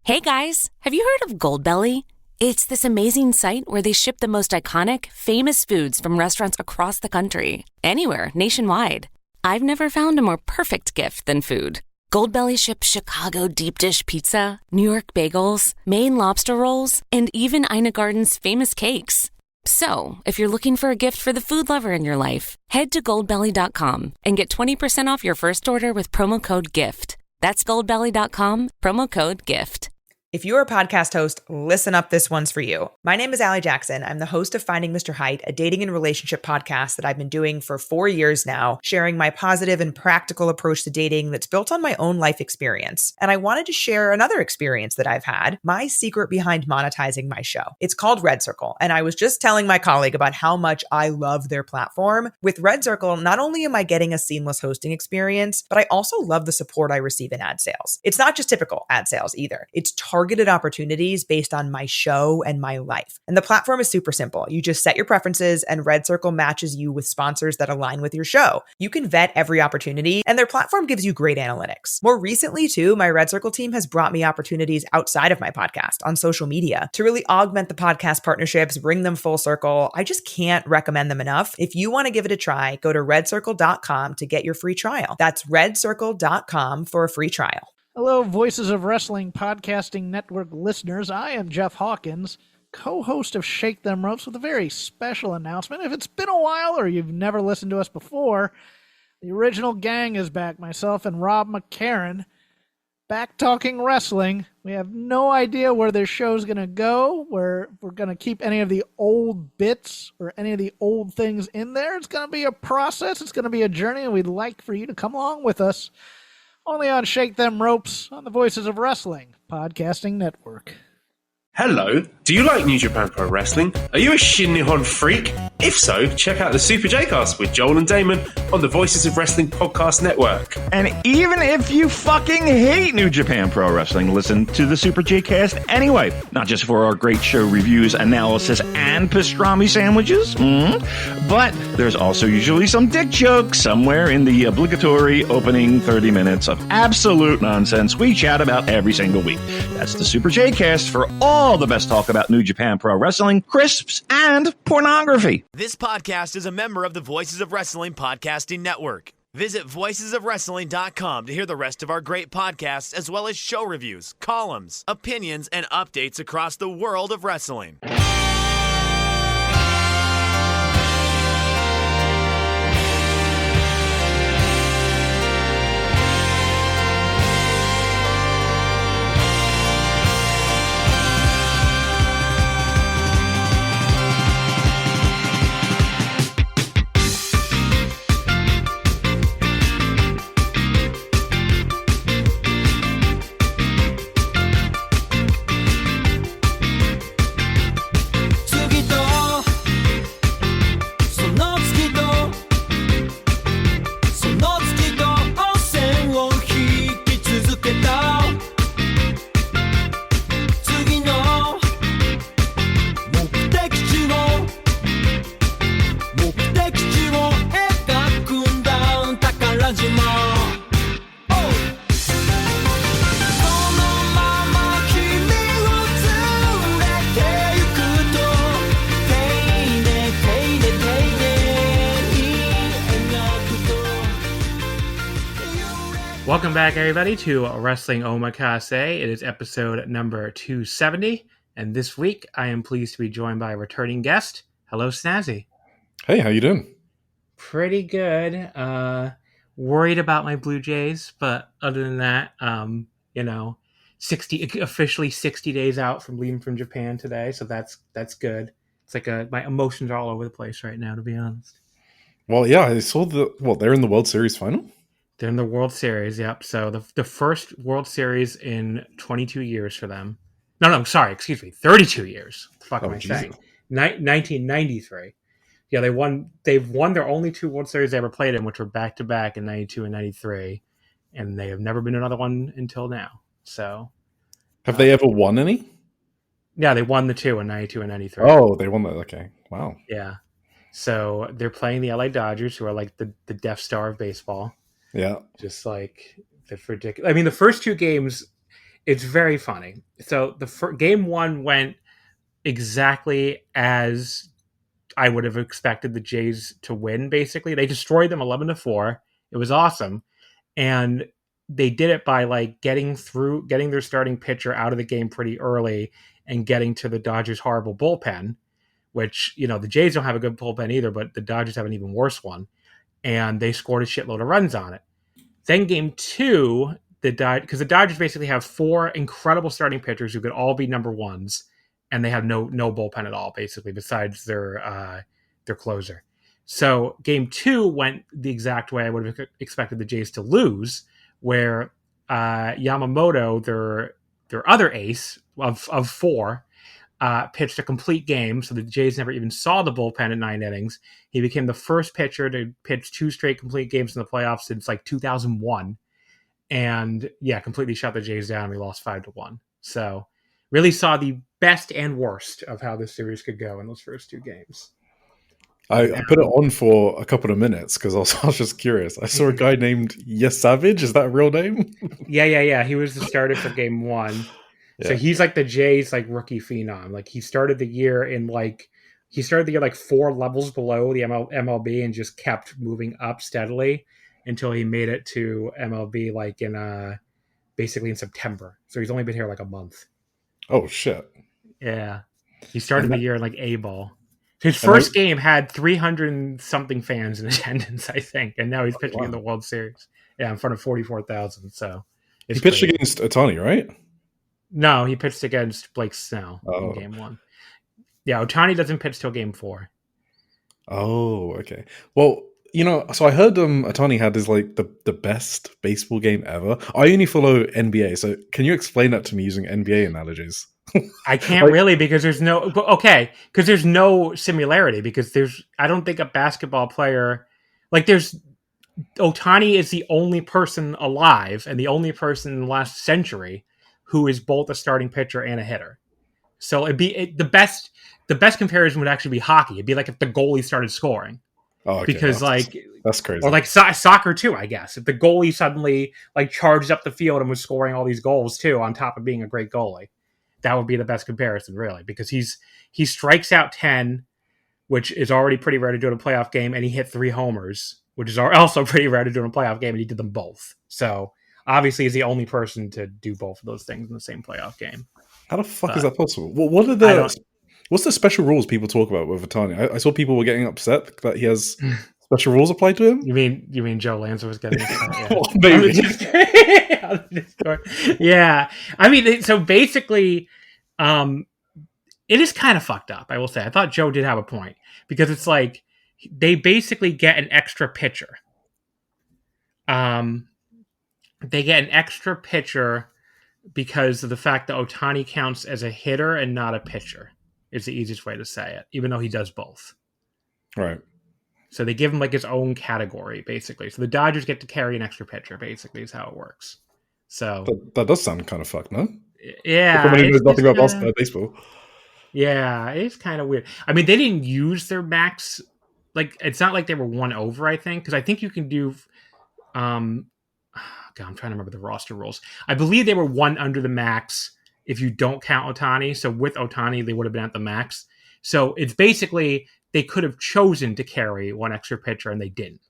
Hey guys, have you heard of Goldbelly? It's this amazing site where they ship the most iconic, famous foods from restaurants across the country, anywhere, nationwide. I've never found a more perfect gift than food. Goldbelly ships Chicago deep dish pizza, New York bagels, Maine lobster rolls, and even Ina Garden's famous cakes. So, if you're looking for a gift for the food lover in your life, head to goldbelly.com and get 20% off your first order with promo code GIFT. That's goldbelly.com, promo code GIFT. If you're a podcast host, listen up, this one's for you. My name is Allie Jackson. I'm the host of Finding Mr. Height, a dating and relationship podcast that I've been doing for 4 years now, sharing my positive and practical approach to dating that's built on my own life experience. And I wanted to share another experience that I've had, my secret behind monetizing my show. It's called Red Circle, and I was just telling my colleague about how much I love their platform. With Red Circle, not only am I getting a seamless hosting experience, but I also love the support I receive in ad sales. It's not just typical ad sales either. It's targeted opportunities based on my show and my life. And the platform is super simple. You just set your preferences and Red Circle matches you with sponsors that align with your show. You can vet every opportunity and their platform gives you great analytics. More recently too, my Red Circle team has brought me opportunities outside of my podcast on social media to really augment the podcast partnerships, bring them full circle. I just can't recommend them enough. If you want to give it a try, go to redcircle.com to get your free trial. That's redcircle.com for a free trial. Hello, Voices of Wrestling Podcasting Network listeners. I am Jeff Hawkins, co-host of Shake Them Ropes, with a very special announcement. If it's been a while or you've never listened to us before, the original gang is back. Myself and Rob McCarran, back talking wrestling. We have no idea where this show's going to go, where we're going to keep any of the old bits or any of the old things in there. It's going to be a process. It's going to be a journey, and we'd like for you to come along with us. Only on Shake Them Ropes on the Voices of Wrestling Podcasting Network. Hello, do you like New Japan Pro Wrestling? Are you a Shin Nihon freak? If so, check out the Super J-Cast with Joel and Damon on the Voices of Wrestling Podcast Network. And even if you fucking hate New Japan Pro Wrestling, listen to the Super J-Cast anyway. Not just for our great show reviews, analysis, and pastrami sandwiches, but there's also usually some dick jokes somewhere in the obligatory opening 30 minutes of absolute nonsense we chat about every single week. That's the Super J-Cast for all the best talk about New Japan Pro Wrestling, crisps, and pornography. This podcast is a member of the Voices of Wrestling Podcasting Network. Visit voicesofwrestling.com to hear the rest of our great podcasts, as well as show reviews, columns, opinions, and updates across the world of wrestling. Welcome back, everybody, to Wrestling Omakase. It is episode number 270, and this week I am pleased to be joined by a returning guest. Hello, Snazzy. Hey, how you doing? Pretty good. Worried about my Blue Jays, but other than that, 60 days out from leaving from Japan today, so that's good. It's like my emotions are all over the place right now, to be honest. Well, yeah, I saw they're in the World Series final? They're in the World Series, yep. So the first World Series in 22 years for them. No, sorry, excuse me, 32 years. What the fuck am I saying? 1993. Yeah, they've won their only two World Series they ever played in, which were back-to-back in 92 and 93. And they have never been another one until now. So, have they ever won any? Yeah, they won the two in 92 and 93. Oh, they won that. Okay, wow. Yeah. So they're playing the LA Dodgers, who are like the Death Star of baseball. Yeah. Just like the ridiculous. I mean, the first two games, It's very funny. So game one went exactly as I would have expected the Jays to win. Basically, they destroyed them 11-4. It was awesome, and they did it by like getting their starting pitcher out of the game pretty early and getting to the Dodgers' horrible bullpen. Which, the Jays don't have a good bullpen either, but the Dodgers have an even worse one, and they scored a shitload of runs on it. Then game two, because the Dodgers basically have four incredible starting pitchers who could all be number ones, and they have no bullpen at all, basically, besides their closer. So game two went the exact way I would have expected the Jays to lose, where Yamamoto, their other ace of four, pitched a complete game, so the Jays never even saw the bullpen in 9 innings. He became the first pitcher to pitch 2 straight complete games in the playoffs since like 2001. And completely shut the Jays down. We lost 5-1. So really saw the best and worst of how this series could go in those first 2 games. I put it on for a couple of minutes because I was just curious. I saw a guy named Yes Savage. Is that a real name? Yeah. He was the starter for game 1. Yeah. So he's like the Jays like rookie phenom. Like he started the year like 4 levels below the MLB and just kept moving up steadily until he made it to MLB like in basically in September. So he's only been here like a month. Oh shit. Yeah. He started the year in like A-ball. His first game had 300 something fans in attendance, I think, and now he's pitching in the World Series. Yeah, in front of 44,000. So he pitched against Ohtani, right? No, he pitched against Blake Snell in game 1. Yeah, Ohtani doesn't pitch till game 4. Oh, okay. Well, so I heard Ohtani had his like the best baseball game ever. I only follow NBA, so can you explain that to me using NBA analogies? I can't really because there's no similarity because I don't think a basketball player Ohtani is the only person alive and the only person in the last century who is both a starting pitcher and a hitter. So the best comparison would actually be hockey. It'd be like if the goalie started scoring. Oh, okay. Because that's crazy. Or like soccer too, I guess. If the goalie suddenly like charged up the field and was scoring all these goals too, on top of being a great goalie, that would be the best comparison, really, because he strikes out 10, which is already pretty rare to do in a playoff game, and he hit 3 homers, which is also pretty rare to do in a playoff game, and he did them both. So obviously, he's the only person to do both of those things in the same playoff game. How the fuck is that possible? Well, what's the special rules people talk about with Ohtani? I saw people were getting upset that he has special rules applied to him. You mean Joe Lanza was getting upset? Yeah. Well, maybe. Yeah. I mean, so basically, it is kind of fucked up, I will say. I thought Joe did have a point because it's like they basically get an extra pitcher. They get an extra pitcher because of the fact that Ohtani counts as a hitter and not a pitcher is the easiest way to say it, even though he does both. Right. So they give him like his own category, basically. So the Dodgers get to carry an extra pitcher, basically, is how it works. So that does sound kind of fucked, no? Yeah. Somebody who knows nothing about baseball. Yeah, it's kind of weird. I mean, they didn't use their max. Like, it's not like they were 1 over, I think, because I think you can do. God, I'm trying to remember the roster rules. I believe they were 1 under the max if you don't count Ohtani. So with Ohtani, they would have been at the max. So it's basically they could have chosen to carry 1 extra pitcher and they didn't.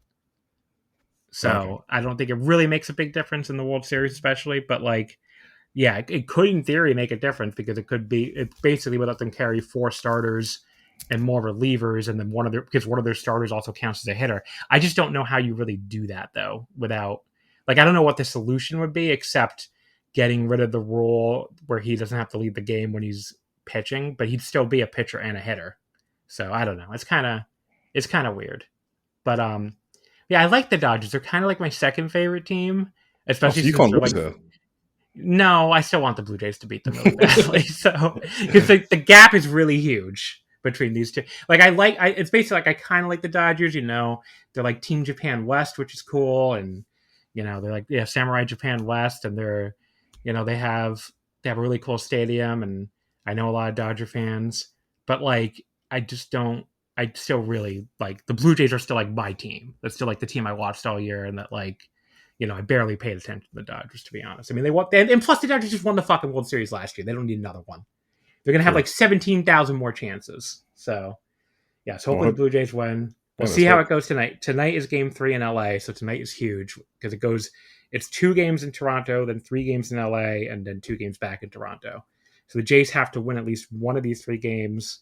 So okay. I don't think it really makes a big difference in the World Series, especially. But it could in theory make a difference because it's basically would let them carry 4 starters and more relievers, and then one of their starters also counts as a hitter. I just don't know how you really do that though without. I don't know what the solution would be except getting rid of the rule where he doesn't have to lead the game when he's pitching, but he'd still be a pitcher and a hitter. So I don't know. It's kind of weird. But I like the Dodgers. They're kind of like my second favorite team, especially so you can't lose there. No, I still want the Blue Jays to beat them really badly. So because the gap is really huge between these two. It's basically I kind of like the Dodgers. They're like Team Japan West, which is cool, and they're like Samurai Japan West, and they're they have a really cool stadium, and I know a lot of Dodger fans, but I still really like the Blue Jays are still like my team. That's still like the team I watched all year, and that I barely paid attention to the Dodgers, to be honest. I mean, and plus the Dodgers just won the fucking World Series last year. They don't need another one. They're going to have like 17,000 more chances. So, yeah, so hopefully the Blue Jays win. We'll see how it goes tonight. Tonight is game 3 in LA, so tonight is huge because it's 2 games in Toronto, then 3 games in LA, and then 2 games back in Toronto. So the Jays have to win at least one of these 3 games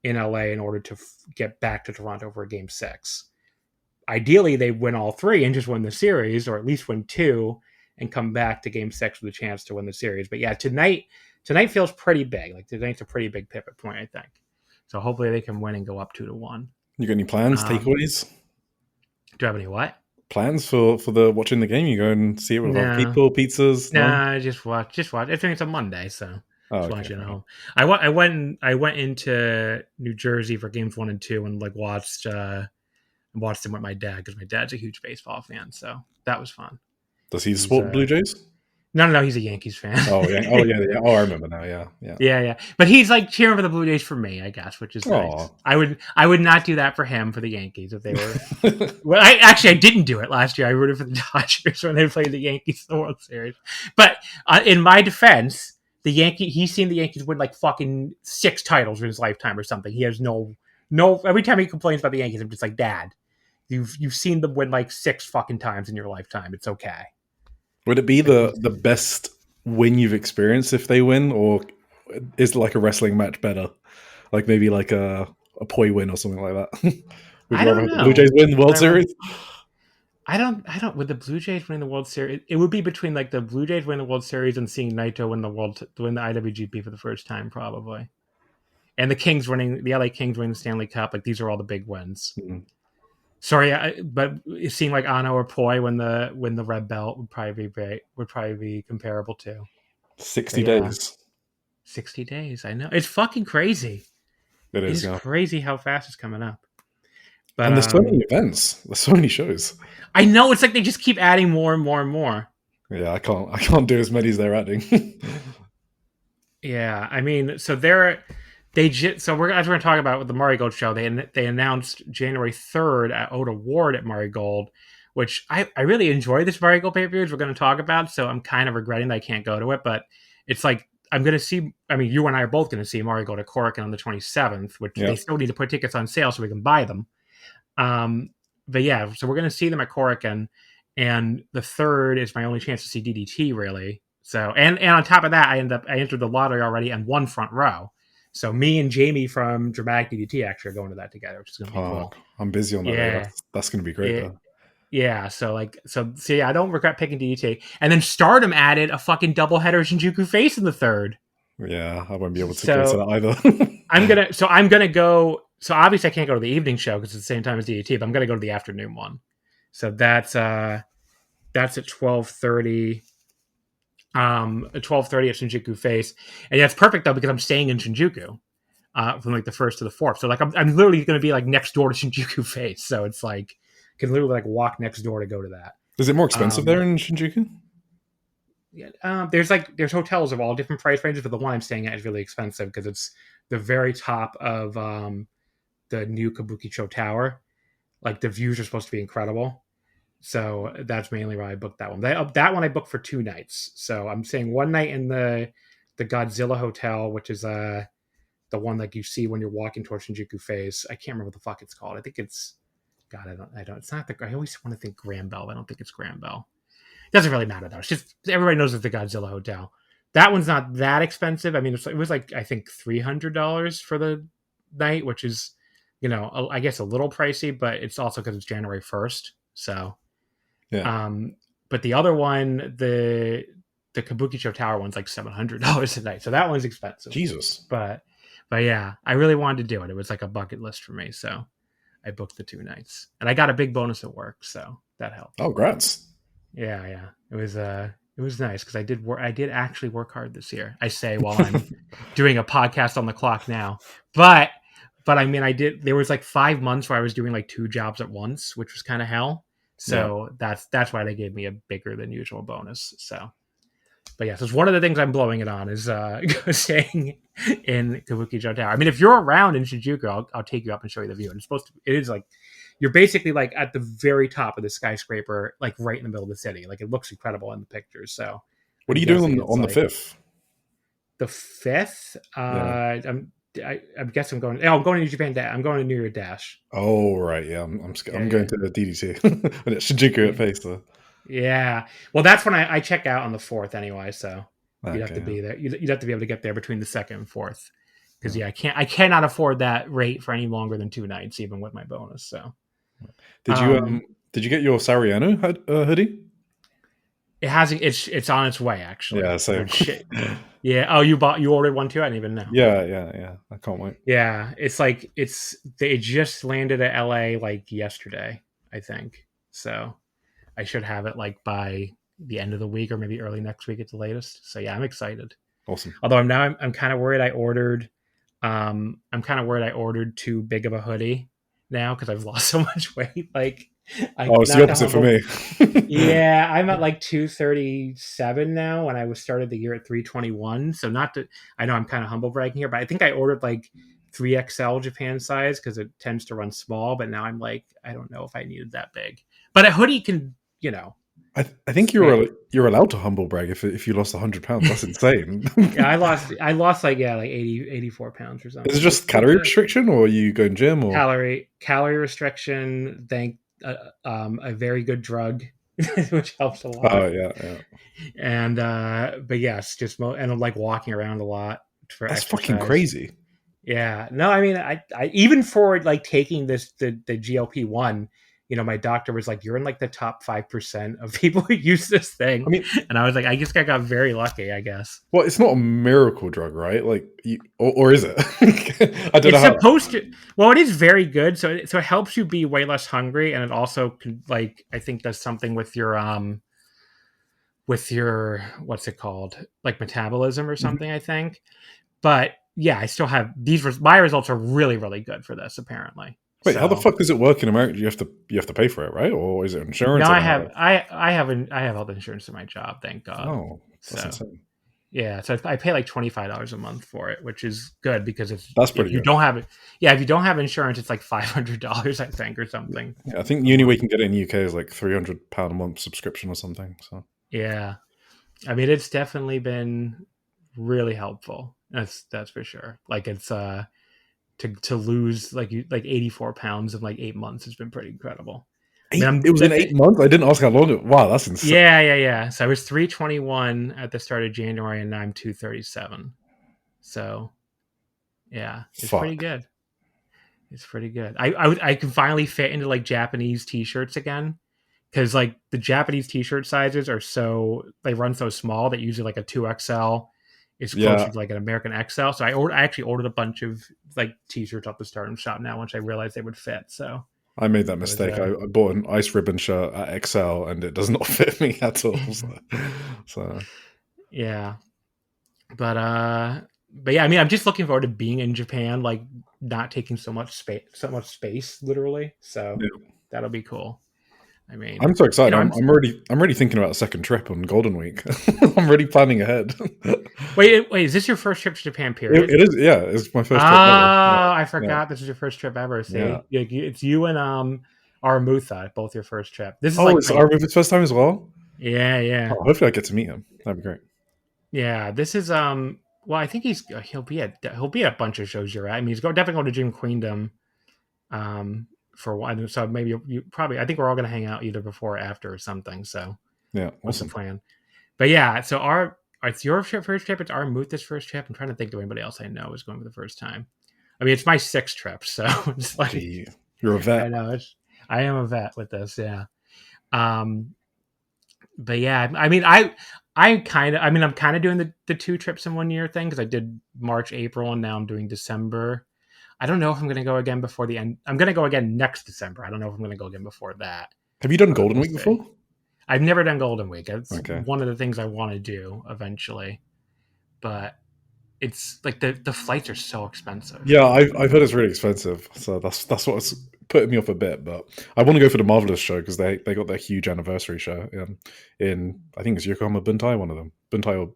in LA in order to get back to Toronto for game 6. Ideally, they win all 3 and just win the series, or at least win 2 and come back to game 6 with a chance to win the series. But yeah, tonight feels pretty big. Like tonight's a pretty big pivot point, I think. So hopefully they can win and go up 2-1. You got any plans, takeaways? Do I have any what? Plans for the watching the game? You go and see it with people, pizzas? Nah, just watch. I think it's a Monday, so watching at home. I went into New Jersey for games 1 and 2 and like watched them with my dad because my dad's a huge baseball fan, so that was fun. Does he support Blue Jays? No, he's a Yankees fan. Oh yeah. Oh, I remember now. Yeah. But he's like cheering for the Blue Jays for me, I guess, which is nice. I would not do that for him for the Yankees if they were. Well, I didn't do it last year. I rooted for the Dodgers when they played the Yankees in the World Series. But in my defense, he's seen the Yankees win like fucking 6 titles in his lifetime or something. He has no. Every time he complains about the Yankees, I'm just like, Dad, you've seen them win like 6 fucking times in your lifetime. It's okay. Would it be the best win you've experienced if they win, or is like a wrestling match better? Like maybe like a poi win or something like that? Would I don't know. The Blue Jays win the World Series? I don't. With the Blue Jays winning the World Series, it would be between like the Blue Jays winning the World Series and seeing Naito win the IWGP for the first time, probably. And the LA Kings winning the Stanley Cup. Like these are all the big wins. Mm-hmm. Sorry, but it seemed like Ano or Poi win the red belt would probably be comparable to 60 days. 60 days. I know it's fucking crazy. It is crazy how fast it's coming up. But and there's so many events. There's so many shows. I know it's like they just keep adding more and more and more. Yeah, I can't do as many as they're adding. Yeah, I mean, so we're going to talk about with the Marigold show. They announced January 3rd at Oda Ward at Marigold, which I really enjoy this Marigold pay-per-views we're going to talk about. So I'm kind of regretting that I can't go to it, but it's like I'm going to see. I mean, you and I are both going to see Marigold at Korakuen on the 27th, which they still need to put tickets on sale so we can buy them. But yeah, so we're going to see them at Korakuen, and the 3rd is my only chance to see DDT really. So and on top of that, I entered the lottery already and won front row. So me and Jamie from Dramatic DDT actually are going to that together, which is going to be cool. I'm busy on that. Yeah. That's going to be great. Yeah. So yeah, I don't regret picking DDT. And then Stardom added a fucking doubleheader Shinjuku FACE in the 3rd. Yeah, I won't be able to go to that either. I'm gonna go. So obviously I can't go to the evening show because it's the same time as DDT, but I'm gonna go to the afternoon one. So that's at 12:30. At 12:30 at Shinjuku FACE, and yeah, it's perfect though because I'm staying in Shinjuku from like the 1st to the 4th. So like I'm literally going to be like next door to Shinjuku FACE. So it's like I can literally like walk next door to go to that. Is it more expensive there in Shinjuku? Yeah, there's hotels of all different price ranges, but the one I'm staying at is really expensive because it's the very top of the new Kabukicho Tower. Like the views are supposed to be incredible. So that's mainly why I booked that one. That one I booked for 2 nights. So I'm staying one night in the Godzilla Hotel, which is the one like you see when you're walking towards Shinjuku FACE. I can't remember what the fuck it's called. I think it's I don't. It's not I always want to think Grand Bell. I don't think it's Grand Bell. It doesn't really matter though. It's just everybody knows it's the Godzilla Hotel. That one's not that expensive. I mean, it was like I think $300 for the night, which is I guess a little pricey, but it's also because it's January 1st. So. Yeah. But the other one, the Kabukicho Tower one's like $700 a night. So that one's expensive. Jesus. But yeah, I really wanted to do it. It was like a bucket list for me. So I booked the 2 nights. And I got a big bonus at work, so that helped. Oh, grats. Yeah. It was nice because I did actually work hard this year. I say while I'm doing a podcast on the clock now. But I mean there was like 5 months where I was doing like 2 jobs at once, which was kind of hell. So that's why they gave me a bigger than usual bonus. So, but yeah, so it's one of the things I'm blowing it on is staying in Kabukicho Tower. I mean, if you're around in Shinjuku, I'll take you up and show you the view. And it is like, you're basically like at the very top of the skyscraper, like right in the middle of the city. Like it looks incredible in the pictures. So What are you doing on the 5th? The 5th? Yeah. I guess I'm going. Oh, I'm going to Japan. I'm going to New Year Dash. Oh right, yeah. I'm going to the DDT and it's Shinjuku FACE though. Yeah. Well, that's when I check out on the 4th anyway. So you'd have to be yeah. there. You'd have to be able to get there between the 2nd and 4th. Because I cannot afford that rate for any longer than 2 nights, even with my bonus. So, did you get your Sariano hoodie? It hasn't. It's on its way actually. Yeah, same. Yeah. Oh, you ordered one too? I didn't even know. Yeah. I can't wait. Yeah, they just landed at LA like yesterday, I think. So I should have it like by the end of the week or maybe early next week at the latest. So yeah, I'm excited. Awesome. Although I'm kind of worried I ordered too big of a hoodie now because I've lost so much weight. Like, it's the opposite for me. Yeah, I'm at like 237 now when I started the year at 321. So I know I'm kind of humble bragging here, but I think I ordered like 3XL Japan size because it tends to run small. But now I'm like, I don't know if I needed that big. But a hoodie can, I think you're allowed to humble brag if you lost 100 pounds. That's insane. Yeah, I lost like 84 pounds or something. Is it just calorie restriction, or are you going gym, or calorie restriction? A very good drug, which helps a lot. Oh yeah. And but yes, and I'm like walking around a lot for That's exercise. fucking crazy. Yeah, no, I mean, I even for like taking the GLP-1. My doctor was like, "You're in like the top 5% of people who use this thing." I mean, and I was like, "I guess I got very lucky, I guess." Well, it's not a miracle drug, right? Like, or is it? I don't know. It's supposed to. Well, it is very good. So it helps you be way less hungry, and it also I think does something with your what's it called, like metabolism or something. Mm-hmm. I think, but yeah, I still have my results are really, really good for this apparently. Wait, how the fuck does it work in America? You have to pay for it, right? Or is it insurance? No, I have health insurance in my job, thank God. Oh, that's insane. Yeah, so I pay like $25 a month for it, which is good because that's pretty good. You don't have it. Yeah, if you don't have insurance, it's like $500, I think, or something. Yeah, I think the only way you can get it in the UK is like £300 a month subscription or something. So yeah, I mean, it's definitely been really helpful. That's for sure. Like it's to lose like 84 pounds in like 8 months has been pretty incredible. It was in 8 months? I didn't ask how long. Wow, that's insane. Yeah. So I was 321 at the start of January, and now I'm 237. So yeah, it's pretty good. It's pretty good. I can finally fit into like Japanese t-shirts again, because like the Japanese t-shirt sizes they run so small that usually like a 2XL is closer to like an American XL. So I actually ordered a bunch of like t-shirts off the Stardom shop now once I realized they would fit. So I made that mistake. I bought an ice ribbon shirt at XL and it does not fit me at all. So yeah, but yeah, I mean, I'm just looking forward to being in Japan, like not taking so much space, literally. So that'll be cool. I mean, I'm so excited. I'm already thinking about a second trip on Golden Week. I'm already planning ahead. Wait, is this your first trip to Japan, period? It is, yeah. It's my first trip ever. I forgot this is your first trip ever. See, it's you and Aramutha, both your first trip. This is it's Aramutha's first time as well? Yeah. Oh, hopefully I get to meet him. That'd be great. Yeah, this is well, I think he'll be at a bunch of shows you're at. I mean, he's definitely going to Dream Queendom. For a while, so maybe you probably. I think we're all going to hang out either before or after or something. So yeah, what's the plan? But yeah, so it's your first trip. It's Aramutha's first trip. I'm trying to think of anybody else I know is going for the first time. I mean, it's my 6th trip, so it's like you're a vet. I know I am a vet with this. Yeah. But yeah, I mean, I'm kind of doing the 2 trips in 1 year thing because I did March, April, and now I'm doing December. I don't know if I'm going to go again before the end. I'm going to go again next December. I don't know if I'm going to go again before that. Have you done Golden Week before? I've never done Golden Week. It's one of the things I want to do eventually. But it's like the flights are so expensive. Yeah, I've heard it's really expensive. So that's what's putting me off a bit. But I want to go for the Marvelous show because they got their huge anniversary show in I think it's Yokohama Buntai, one of them. Buntai or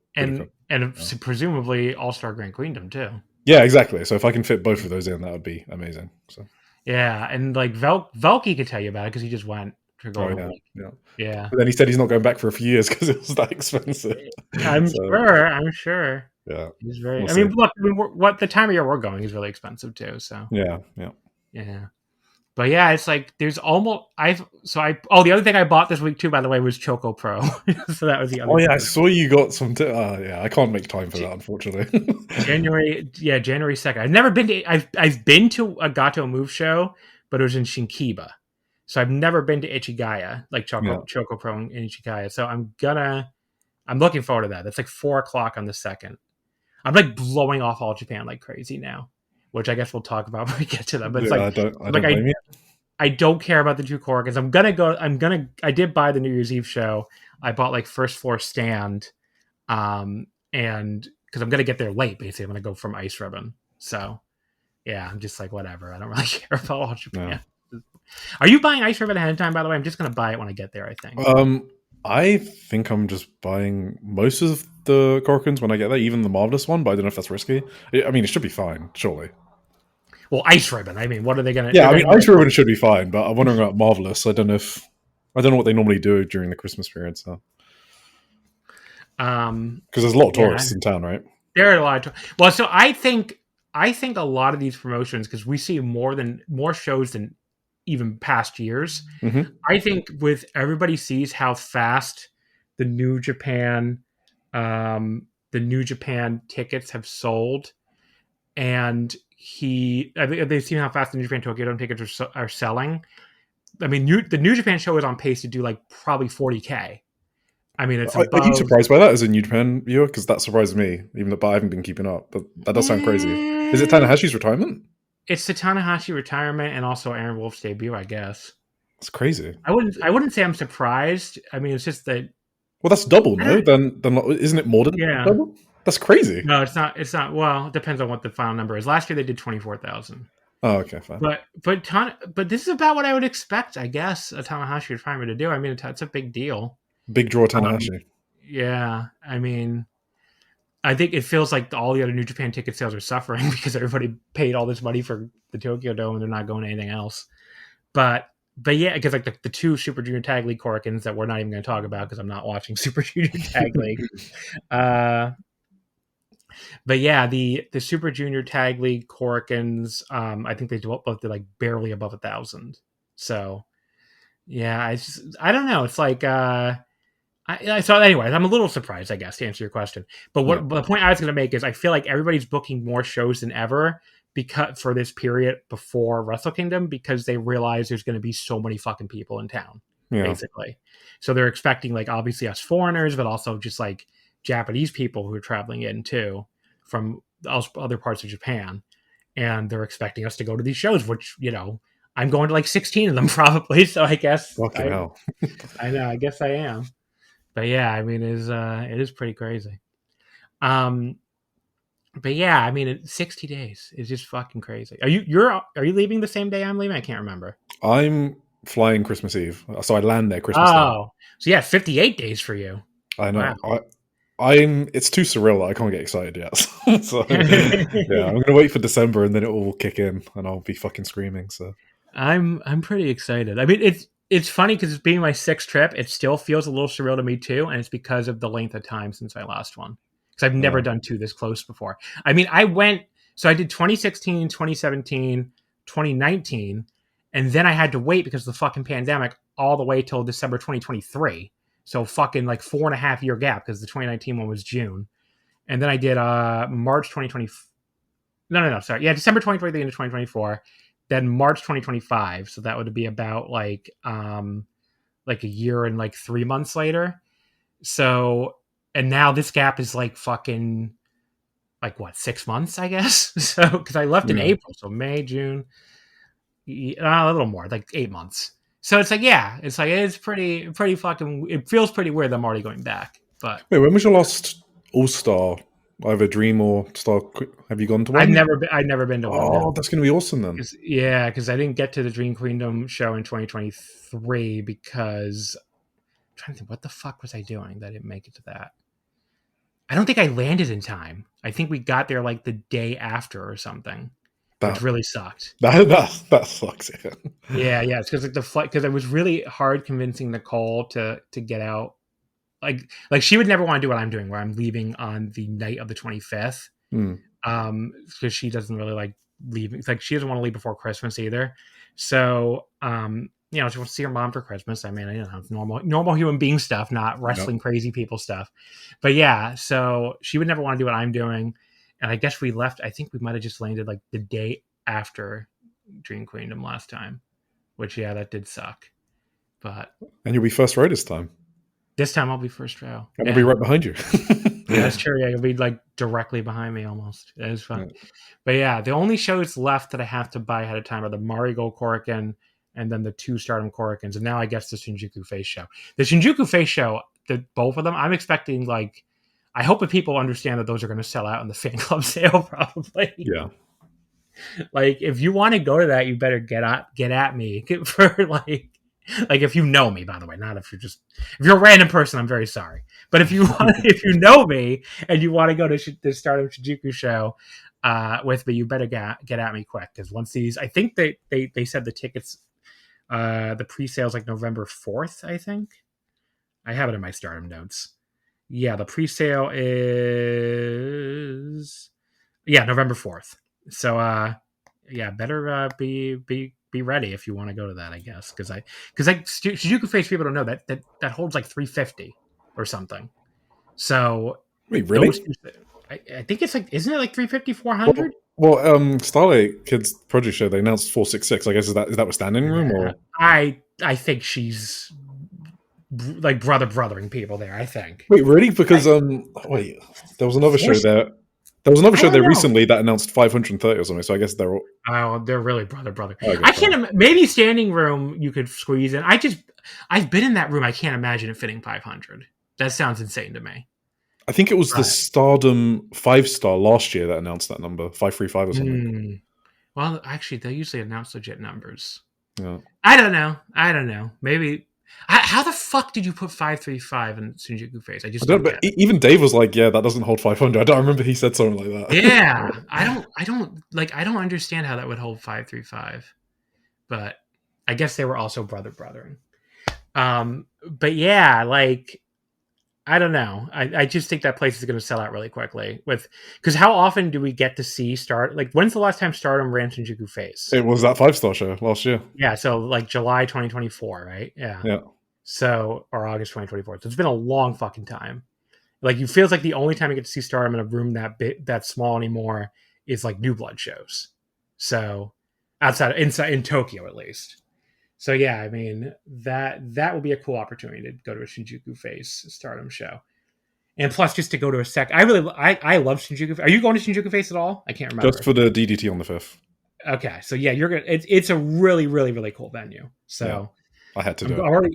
and presumably All-Star Grand Queendom too. Yeah, exactly. So if I can fit both of those in, that would be amazing. So Yeah, and like Velky could tell you about it because he just went to go Oh on a yeah, week. yeah. Yeah, But then he said he's not going back for a few years because it was that expensive. I'm So sure. I'm sure. yeah, He's very. we'll I see. mean, look. I mean, what the time of year we're going is really expensive too. So Yeah, yeah. yeah. But yeah, it's like there's almost the other thing I bought this week too, by the way, was Choco Pro. So that was the other. Oh yeah, I thing. saw you got some. Yeah, I can't make time for that, unfortunately. January 2nd. I've never been to. I've been to a Gato Move show, but it was in Shinkiba, so I've never been to Ichigaya, like Yeah. Choco Pro in Ichigaya. So I'm looking forward to that. That's like 4:00 on the 2nd. I'm like blowing off All Japan like crazy now, which I guess we'll talk about when we get to them. But it's Yeah, like I don't blame you. I don't care about the two Korakuens. I did buy the New Year's Eve show. I bought like first floor stand, and because I'm gonna get there late, basically, I'm gonna go from Ice Ribbon. So yeah, I'm just like whatever. I don't really care about All Japan. No. Are you buying Ice Ribbon ahead of time? By the way, I'm just gonna buy it when I get there. I think. I think I'm just buying most of the Korakuens when I get there, even the Marvelous one, but I don't know if that's risky. I mean, it should be fine, surely. Well, Ice Ribbon. I mean, what are they gonna? Yeah, I mean, Ice Ribbon should be fine, but I'm wondering about Marvelous. I don't know what they normally do during the Christmas period. So, because there's a lot of tourists in town, right? There are a lot. Well, so I think a lot of these promotions, because we see more shows than even past years. Mm-hmm. I think with everybody sees how fast the New Japan tickets have sold, and they've seen how fast the New Japan Tokyo Dome tickets are selling. I mean, the New Japan show is on pace to do like probably 40K. I mean, it's Are you surprised by that as a New Japan viewer? Because that surprised me, even though I haven't been keeping up. But that does sound crazy. Is it Tanahashi's retirement? It's the Tanahashi retirement and also Aaron Wolf's debut, I guess. It's crazy. I wouldn't say I'm surprised. I mean, it's just that. Well, that's double, no? Then isn't it more than double? That's crazy. No, it's not. It's not. Well, it depends on what the final number is. Last year they did 24,000. Oh, okay, fine. But this is about what I would expect, I guess, a Tanahashi retirement to do. I mean, it's a big deal. Big draw Tanahashi. Yeah, I mean, I think it feels like all the other New Japan ticket sales are suffering because everybody paid all this money for the Tokyo Dome and they're not going to anything else. But yeah, because like the two Super Junior Tag League Korakuens that we're not even going to talk about because I'm not watching Super Junior Tag League. But yeah, the Super Junior Tag League Korakuens, I think they both did like barely above 1,000. So yeah, I don't know. It's like so anyways, I'm a little surprised, I guess, to answer your question. But the point I was going to make is I feel like everybody's booking more shows than ever because for this period before Wrestle Kingdom because they realize there's going to be so many fucking people in town, basically. So they're expecting like obviously us foreigners, but also just like Japanese people who are traveling in too from other parts of Japan, and they're expecting us to go to these shows, which I'm going to like 16 of them probably. So I guess fucking hell. I know. I guess I am. But yeah, I mean, it is pretty crazy. But yeah, I mean, 60 days is just fucking crazy. Are you leaving the same day I'm leaving? I can't remember. I'm flying Christmas Eve, so I land there Christmas Day. Oh, so yeah, 58 days for you. I know. Wow. It's too surreal that I can't get excited yet. So yeah, I'm gonna wait for December and then it will kick in and I'll be fucking screaming. So I'm pretty excited. I mean, it's funny because it's being my 6th trip. It still feels a little surreal to me too, and it's because of the length of time since my last one. Because I've never done 2 this close before. I mean, I did 2016, 2017, 2019, and then I had to wait because of the fucking pandemic all the way till December 2023. So fucking like 4.5 year gap because the 2019 one was June. And then I did March 2020. No, sorry. Yeah, December 2023 into 2024. Then March 2025. So that would be about like a year and like 3 months later. So, and now this gap is like fucking like what, 6 months, I guess. So, because I left in April. So May, June, a little more, like 8 months. So it's like, yeah, it's pretty fucking, it feels pretty weird that I'm already going back. But wait, when was your last All-Star, either Dream or Star? Have you gone to one? I've never been to one. Oh, that's going to be awesome then. Yeah, because I didn't get to the Dream Queendom show in 2023 because I'm trying to think, what the fuck was I doing that I didn't make it to that? I don't think I landed in time. I think we got there like the day after or something. which really sucked. That sucks. Yeah, it's because like the flight, because it was really hard convincing Nicole to get out. Like she would never want to do what I'm doing, where I'm leaving on the night of the 25th. Because she doesn't really like leaving. It's like she doesn't want to leave before Christmas either. So she wants to see her mom for Christmas. I mean, it's normal human being stuff, not wrestling crazy people stuff. But yeah, so she would never want to do what I'm doing. And I guess we left. I think we might have just landed like the day after Dream Queendom last time, which that did suck. And you'll be first row this time. This time I'll be first row. And I'll be right behind you. Yeah, that's true. Yeah, you'll be like directly behind me almost. It is fun. Yeah. But yeah, the only shows left that I have to buy ahead of time are the Marigold Korakuen and then the 2 Stardom Korakuens. And now I guess the Shinjuku FACE show. The Shinjuku FACE show, both of them, I'm expecting I hope that people understand that those are going to sell out in the fan club sale probably. Yeah. Like if you want to go to that, you better get at me for if you know me, by the way, not if you're a random person, I'm very sorry. But if you know me and you want to go to the Stardom Shinjuku show with me, you better get at me quick. Because once these, I think they said the tickets, the pre-sale's like November 4th, I think. I have it in my Stardom notes. Yeah, the pre-sale is November 4th. So better be ready if you want to go to that, I guess, because Shinjuku FACE, people don't know that holds like 350 or something. So wait, really? I think it's like, isn't it like 350, 400? Well, Starlight Kids Project Show, they announced 466. I guess is that with standing room or? I think she's like brothering people there. I think. Wait, really? Because there was another show there. There was another show there recently that announced 530 or something. So I guess they're all... Oh, they're really brother. I can't. Maybe standing room you could squeeze in. I've been in that room. I can't imagine it fitting 500. That sounds insane to me. I think it was the Stardom 5-star last year that announced that number, 535 or something. Well, actually, they usually announce legit numbers. Yeah. I don't know. Maybe. How the fuck did you put 535 in Shinjuku FACE? I just don't get it. Even Dave was like, "Yeah, that doesn't hold 500." I don't remember he said something like that. Yeah, I don't understand how that would hold 535, but I guess they were also brothering. But yeah, I don't know. I just think that place is going to sell out really quickly because how often do we get to see when's the last time Stardom ran Shinjuku FACE? It was that 5-star show last year. Yeah, so July 2024, right? Yeah. So or August 2024. So it's been a long fucking time. It feels like the only time you get to see Stardom in a room that small anymore is New Blood shows. So inside in Tokyo at least. So yeah, I mean that would be a cool opportunity to go to a Shinjuku FACE Stardom show, and plus just to go to I love Shinjuku. Are you going to Shinjuku FACE at all? I can't remember. Just for the DDT on the 5th. Okay, so yeah, you're gonna. It's a really really really cool venue. So yeah, I had to do it.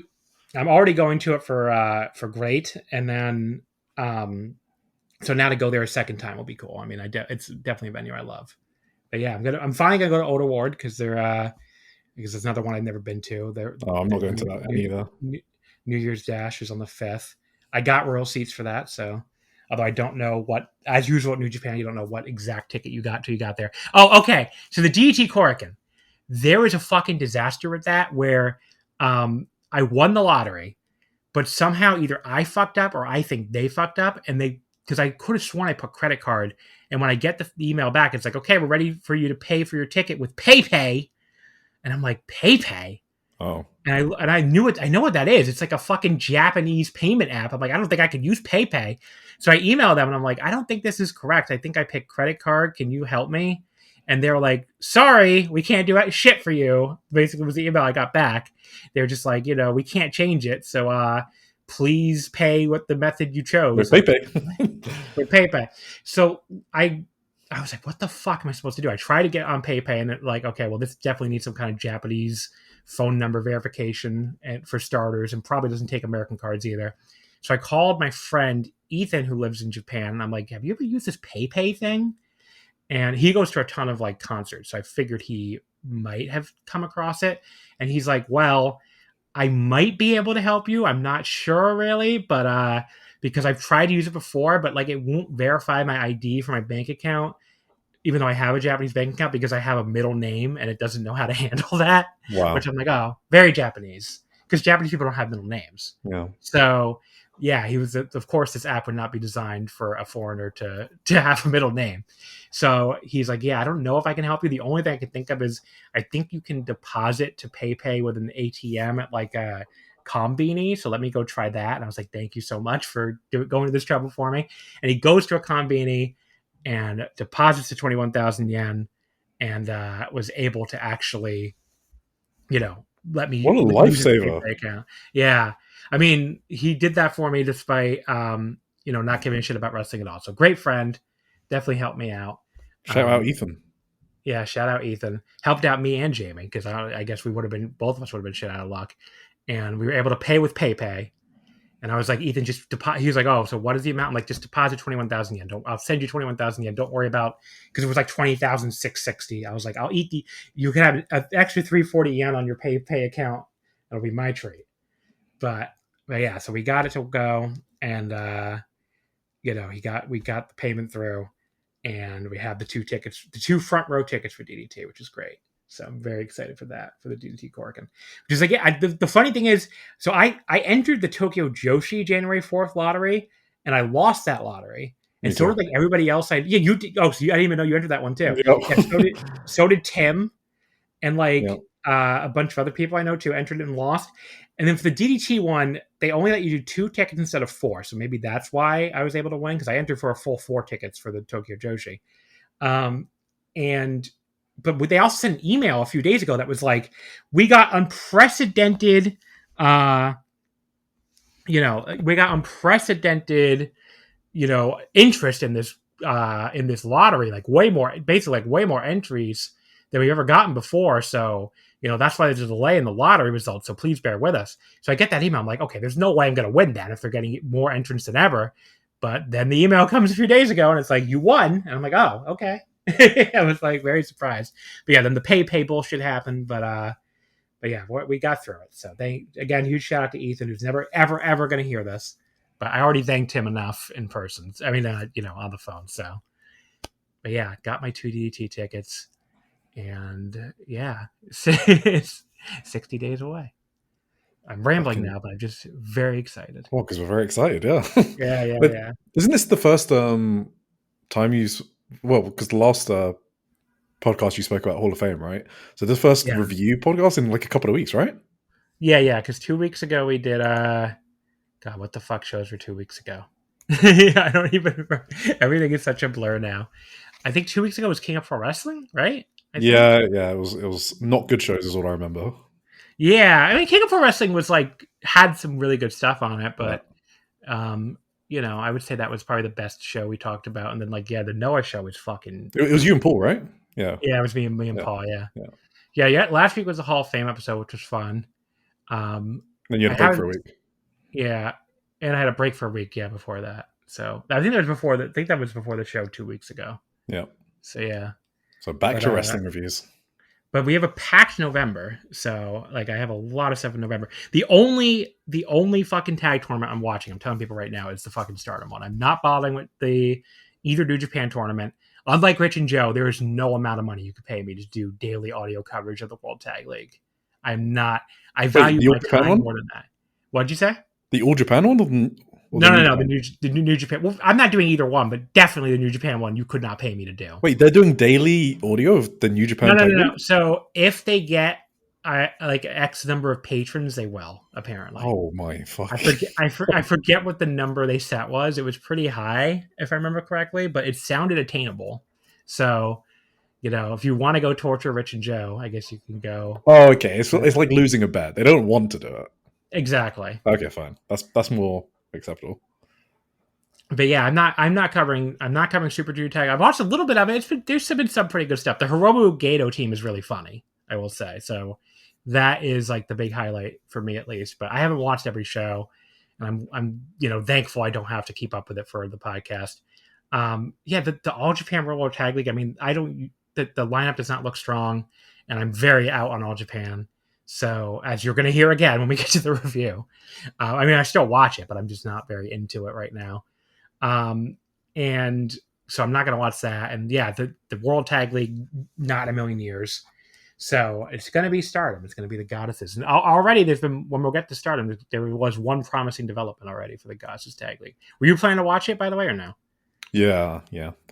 I'm already going to it for great, and then so now to go there a second time will be cool. I mean, it's definitely a venue I love. But yeah, I'm finally gonna go to Oda Ward because it's another one I've never been to. I'm not going to that either. New Year's Dash is on the 5th. I got royal seats for that, so although I don't know as usual at New Japan, you don't know what exact ticket you got till you got there. Oh, okay. So the DDT Korakuen, there was a fucking disaster with that where I won the lottery, but somehow either I fucked up or I think they fucked up, and because I could have sworn I put credit card, and when I get the email back, it's like, okay, we're ready for you to pay for your ticket with PayPay. And I'm like, PayPay? Oh. And I know what that is. It's like a fucking Japanese payment app. I'm like, I don't think I could use PayPay. So I emailed them and I'm like, I don't think this is correct. I think I picked credit card. Can you help me? And they were like, sorry, we can't do shit for you. Basically, was the email I got back. They're just like, we can't change it. So please pay what the method you chose. With PayPay. With PayPay. So I was like, what the fuck am I supposed to do? I try to get on PayPay and okay, well, this definitely needs some kind of Japanese phone number verification for starters, and probably doesn't take American cards either. So I called my friend Ethan, who lives in Japan, and I'm like, have you ever used this PayPay thing? And he goes to a ton of concerts. So I figured he might have come across it. And he's like, well, I might be able to help you. I'm not sure really, but because I've tried to use it before, but it won't verify my ID for my bank account even though I have a Japanese bank account, because I have a middle name and it doesn't know how to handle that. Wow. Which I'm like, oh, very Japanese, because Japanese people don't have middle names. Yeah. So yeah, he was. Of course, this app would not be designed for a foreigner to have a middle name. So he's like, yeah, I don't know if I can help you. The only thing I can think of is I think you can deposit to PayPay with an ATM at like a Konbini. So let me go try that. And I was like, thank you so much for going to this trouble for me. And he goes to a Konbini and deposits to 21,000 yen and was able to actually, let me What a use his lifesaver. PayPay account. Yeah. I mean, he did that for me despite, not giving a shit about wrestling at all. So great friend. Definitely helped me out. Shout out Ethan. Yeah, shout out Ethan. Helped out me and Jamie, because I guess both of us would have been shit out of luck. And we were able to pay with PayPay. And I was like, Ethan, just deposit. He was like, oh, so what is the amount? I'm like, just deposit 21,000 yen. I'll send you 21,000 yen. Don't worry about, because it was like 20,660. I was like, you can have an extra 340 yen on your PayPay account. That'll be my treat. But yeah, so we got it to go, and we got the payment through, and we have the two front row tickets for DDT, which is great. So I'm very excited for that, for the DDT Korakuen. Which is like, yeah, the funny thing is, so I entered the Tokyo Joshi January 4th lottery, and I lost that lottery. And so did like everybody else. You did. Oh, so I didn't even know you entered that one too. Yep. Yeah, so did Tim, and like a bunch of other people I know too entered and lost. And then for the DDT one, they only let you do 2 tickets instead of 4. So maybe that's why I was able to win, because I entered for a full 4 tickets for the Tokyo Joshi. But they also sent an email a few days ago that was like, we got unprecedented, interest in this lottery, like way more entries than we've ever gotten before. So, that's why there's a delay in the lottery results. So please bear with us. So I get that email. I'm like, okay, there's no way I'm going to win that if they're getting more entrants than ever. But then the email comes a few days ago and it's like, you won. And I'm like, oh, okay. I was like very surprised. But yeah, then the pay bullshit happened. But yeah, we got through it. So huge shout out to Ethan, who's never, ever going to hear this. But I already thanked him enough in person. I mean, on the phone. So, but yeah, got my 2 DDT tickets. And yeah, it's 60 days away. I'm rambling now, but I'm just very excited. Well, because we're very excited, yeah. Yeah. Isn't this the first time because the last podcast you spoke about Hall of Fame, right? So this first review podcast in like a couple of weeks, right? Yeah, because 2 weeks ago we did God, what the fuck shows were 2 weeks ago? I don't even remember. Everything is such a blur now. I think 2 weeks ago was King of Pro Wrestling, right? Yeah, it was not good shows is what I remember. Yeah, I mean, King of Pro Wrestling was had some really good stuff on it, but I would say that was probably the best show we talked about. And then the Noah show was fucking. It was you and Paul, right? Yeah, it was me and Paul. Yeah. Last week was the Hall of Fame episode, which was fun. Then you had a break for a week. Yeah, and I had a break for a week. Yeah, before that. So I think that was before the show 2 weeks ago. Yeah. So yeah. So back to wrestling reviews. But we have a packed November, so I have a lot of stuff in November. The only fucking tag tournament I'm watching, I'm telling people right now, is the fucking Stardom one. I'm not bothering with either New Japan tournament. Unlike Rich and Joe, there is no amount of money you could pay me to do daily audio coverage of the World Tag League. I'm not. I value my time more than that. What'd you say? The All Japan one? No. The New Japan. Well, I'm not doing either one, but definitely the New Japan one. You could not pay me to do. Wait, they're doing daily audio of the New Japan? No. So if they get X number of patrons, they will apparently. Oh my fuck! I forget what the number they set was. It was pretty high, if I remember correctly, but it sounded attainable. So, if you want to go torture Rich and Joe, I guess you can go. Oh, okay. It's like losing a bet. They don't want to do it. Exactly. Okay, fine. That's more acceptable. But yeah, I'm not covering Super Junior Tag. I've watched a little bit of it. There's been some pretty good stuff. The Hiromu Gato team is really funny, I will say. So that is the big highlight for me, at least. But I haven't watched every show, and I'm thankful I don't have to keep up with it for the podcast. The All Japan World Tag League. I mean, the lineup does not look strong, and I'm very out on All Japan. So, as you're going to hear again when we get to the review, I still watch it, but I'm just not very into it right now. And so I'm not going to watch that. And yeah, the World Tag League, not a million years. So it's going to be Stardom. It's going to be the Goddesses. And already there's been, when we'll get to Stardom, there was one promising development already for the Goddesses Tag League. Were you planning to watch it, by the way, or no? Yeah.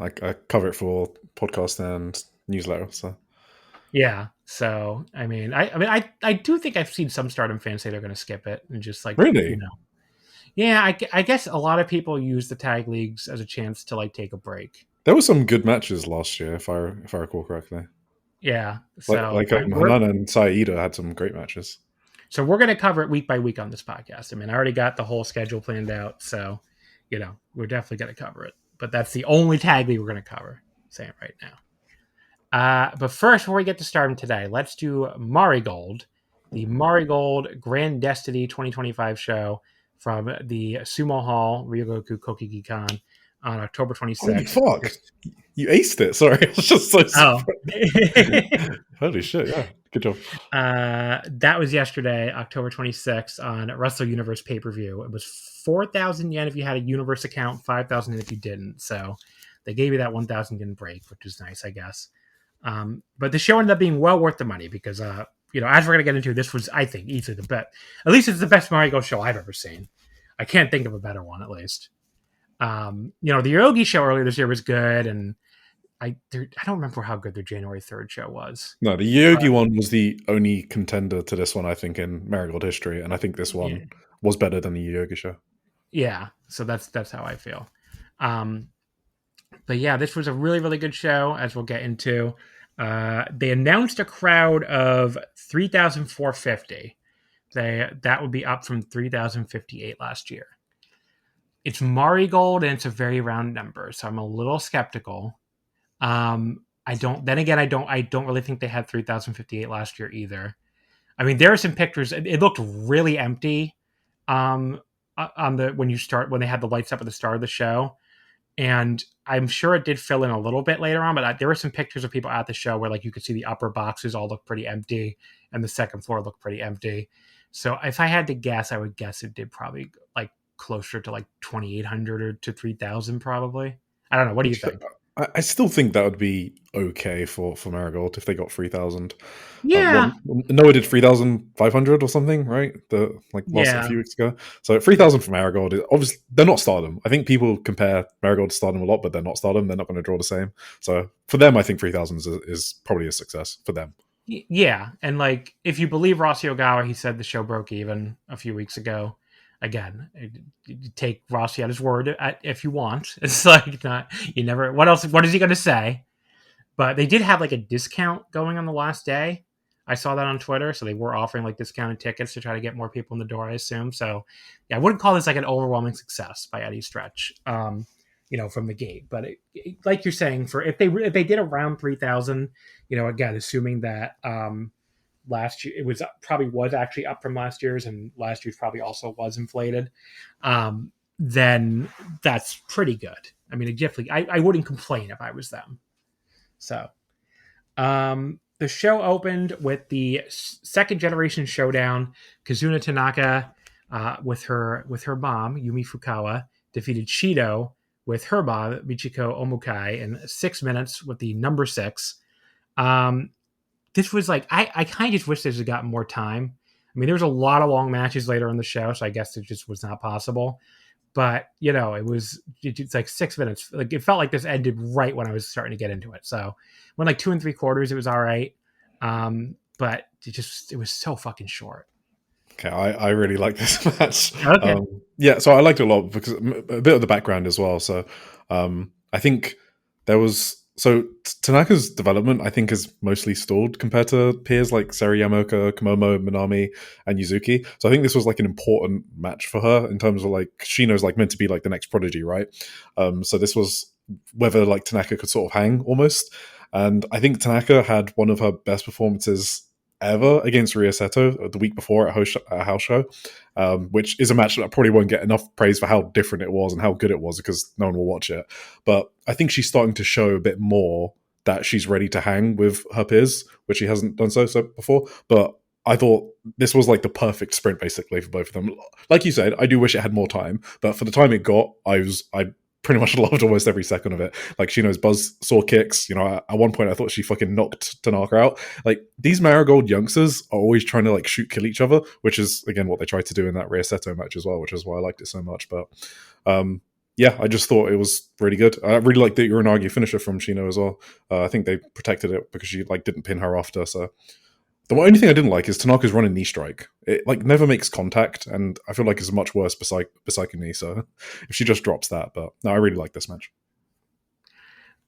I cover it for podcast and newsletter. So yeah. So I mean, I do think I've seen some Stardom fans say they're going to skip it and just like really, you know. Yeah, I guess a lot of people use the tag leagues as a chance to like take a break. There were some good matches last year, if I recall correctly. Yeah, so like Hanana and Saida had some great matches. So we're going to cover it week by week on this podcast. I mean, I already got the whole schedule planned out, so we're definitely going to cover it. But that's the only tag league we're going to cover. Saying it right now. But first, before we get to Stardom today, let's do Marigold, the Marigold Grand Destiny 2025 show from the Sumo Hall Ryogoku Kokiki-kan on October 26th. Holy fuck! You aced it. Sorry, I was just so surprised. Holy shit! Yeah, good job. That was yesterday, October 26th on Wrestle Universe pay-per-view. It was 4,000 yen if you had a Universe account, 5,000 if you didn't. So they gave you that 1,000 yen break, which is nice, I guess. But the show ended up being well worth the money because, as we're going to get into, this was, I think, easily the best. At least it's the best Marigold show I've ever seen. I can't think of a better one, at least. The Yogi show earlier this year was good, and I don't remember how good their January 3rd show was. No, the Yogi one was the only contender to this one, I think, in Marigold history, and I think this one was better than the Yogi show. Yeah, so that's how I feel. But yeah, this was a really, really good show, as we'll get into. They announced a crowd of 3,450. That would be up from 3,058 last year. It's Marigold, and it's a very round number, so I'm a little skeptical. I don't really think they had 3,058 last year either. I mean, there are some pictures. It looked really empty on when they had the lights up at the start of the show. And I'm sure it did fill in a little bit later on, but there were some pictures of people at the show where like you could see the upper boxes all look pretty empty and the second floor looked pretty empty. So if I had to guess, I would guess it did probably like closer to like 2,800 or to 3,000 probably. I don't know. What do you think? I still think that would be okay for Marigold if they got 3,000. Yeah. Noah did 3,500 or something, right? A few weeks ago. So 3,000 for Marigold. Obviously, they're not Stardom. I think people compare Marigold to Stardom a lot, but they're not Stardom. They're not going to draw the same. So for them, I think 3,000 is probably a success for them. Yeah. And like, if you believe Rossy Ogawa, he said the show broke even a few weeks ago. Again, you take Rossi at his word if you want. It's like you never. What else? What is he going to say? But they did have like a discount going on the last day. I saw that on Twitter, so they were offering like discounted tickets to try to get more people in the door. I assume so. Yeah, I wouldn't call this like an overwhelming success by any stretch. From the gate. But like you're saying, for if they did around 3,000, again, assuming that. Last year, it probably was actually up from last year's, and last year's probably also was inflated. Then that's pretty good. I mean, definitely, I wouldn't complain if I was them. So, the show opened with the second generation showdown. Kazuna Tanaka, with her mom Yumi Fukawa, defeated Shido with her mom Michiko Omukai in 6 minutes with the number 6. This was like, I kind of just wish this had gotten more time. I mean, there was a lot of long matches later in the show, so I guess it just was not possible. But, it's like 6 minutes. Like, it felt like this ended right when I was starting to get into it. So when like 2 3/4, it was all right. But it was so fucking short. Okay, I really like this match. Okay. So I liked it a lot because a bit of the background as well. So I think there was... So Tanaka's development, I think, is mostly stalled compared to peers like Seri Yamaoka, Komomo, Minami, and Yuzuki. So I think this was like an important match for her in terms of like Shino's like meant to be like the next prodigy, right? So this was whether like Tanaka could sort of hang almost. And I think Tanaka had one of her best performances ever against Ryo Seto the week before at a house show, which is a match that I probably won't get enough praise for how different it was and how good it was because no one will watch it. But I think she's starting to show a bit more that she's ready to hang with her peers, which she hasn't done so before. But I thought this was like the perfect sprint basically for both of them. Like you said, I do wish it had more time, but for the time it got, I pretty much loved almost every second of it. Like Shino's buzzsaw kicks, at one point I thought she fucking knocked Tanaka out. Like, these Marigold youngsters are always trying to like kill each other, which is again what they tried to do in that Rhea Seto match as well, which is why I liked it so much. But yeah, I just thought it was really good. I really like the Uranagi finisher from Shino as well. I think they protected it because she like didn't pin her after. So the only thing I didn't like is Tanaka's running knee strike. It like never makes contact, and I feel like it's much worse beside knee. So if she just drops that, but no, I really like this match.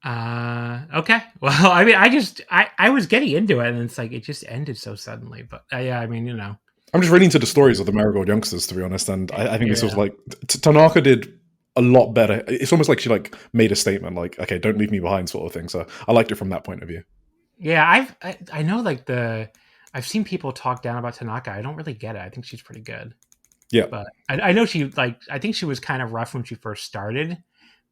Okay. Well, I mean, I was getting into it, and it's like it just ended so suddenly. But yeah, I mean, I'm just reading into the stories of the Marigold youngsters, to be honest, and I think this was like Tanaka did a lot better. It's almost like she like made a statement, like, okay, don't leave me behind, sort of thing. So I liked it from that point of view. Yeah, I know like I've seen people talk down about Tanaka. I don't really get it. I think she's pretty good. Yeah, but I know she I think she was kind of rough when she first started,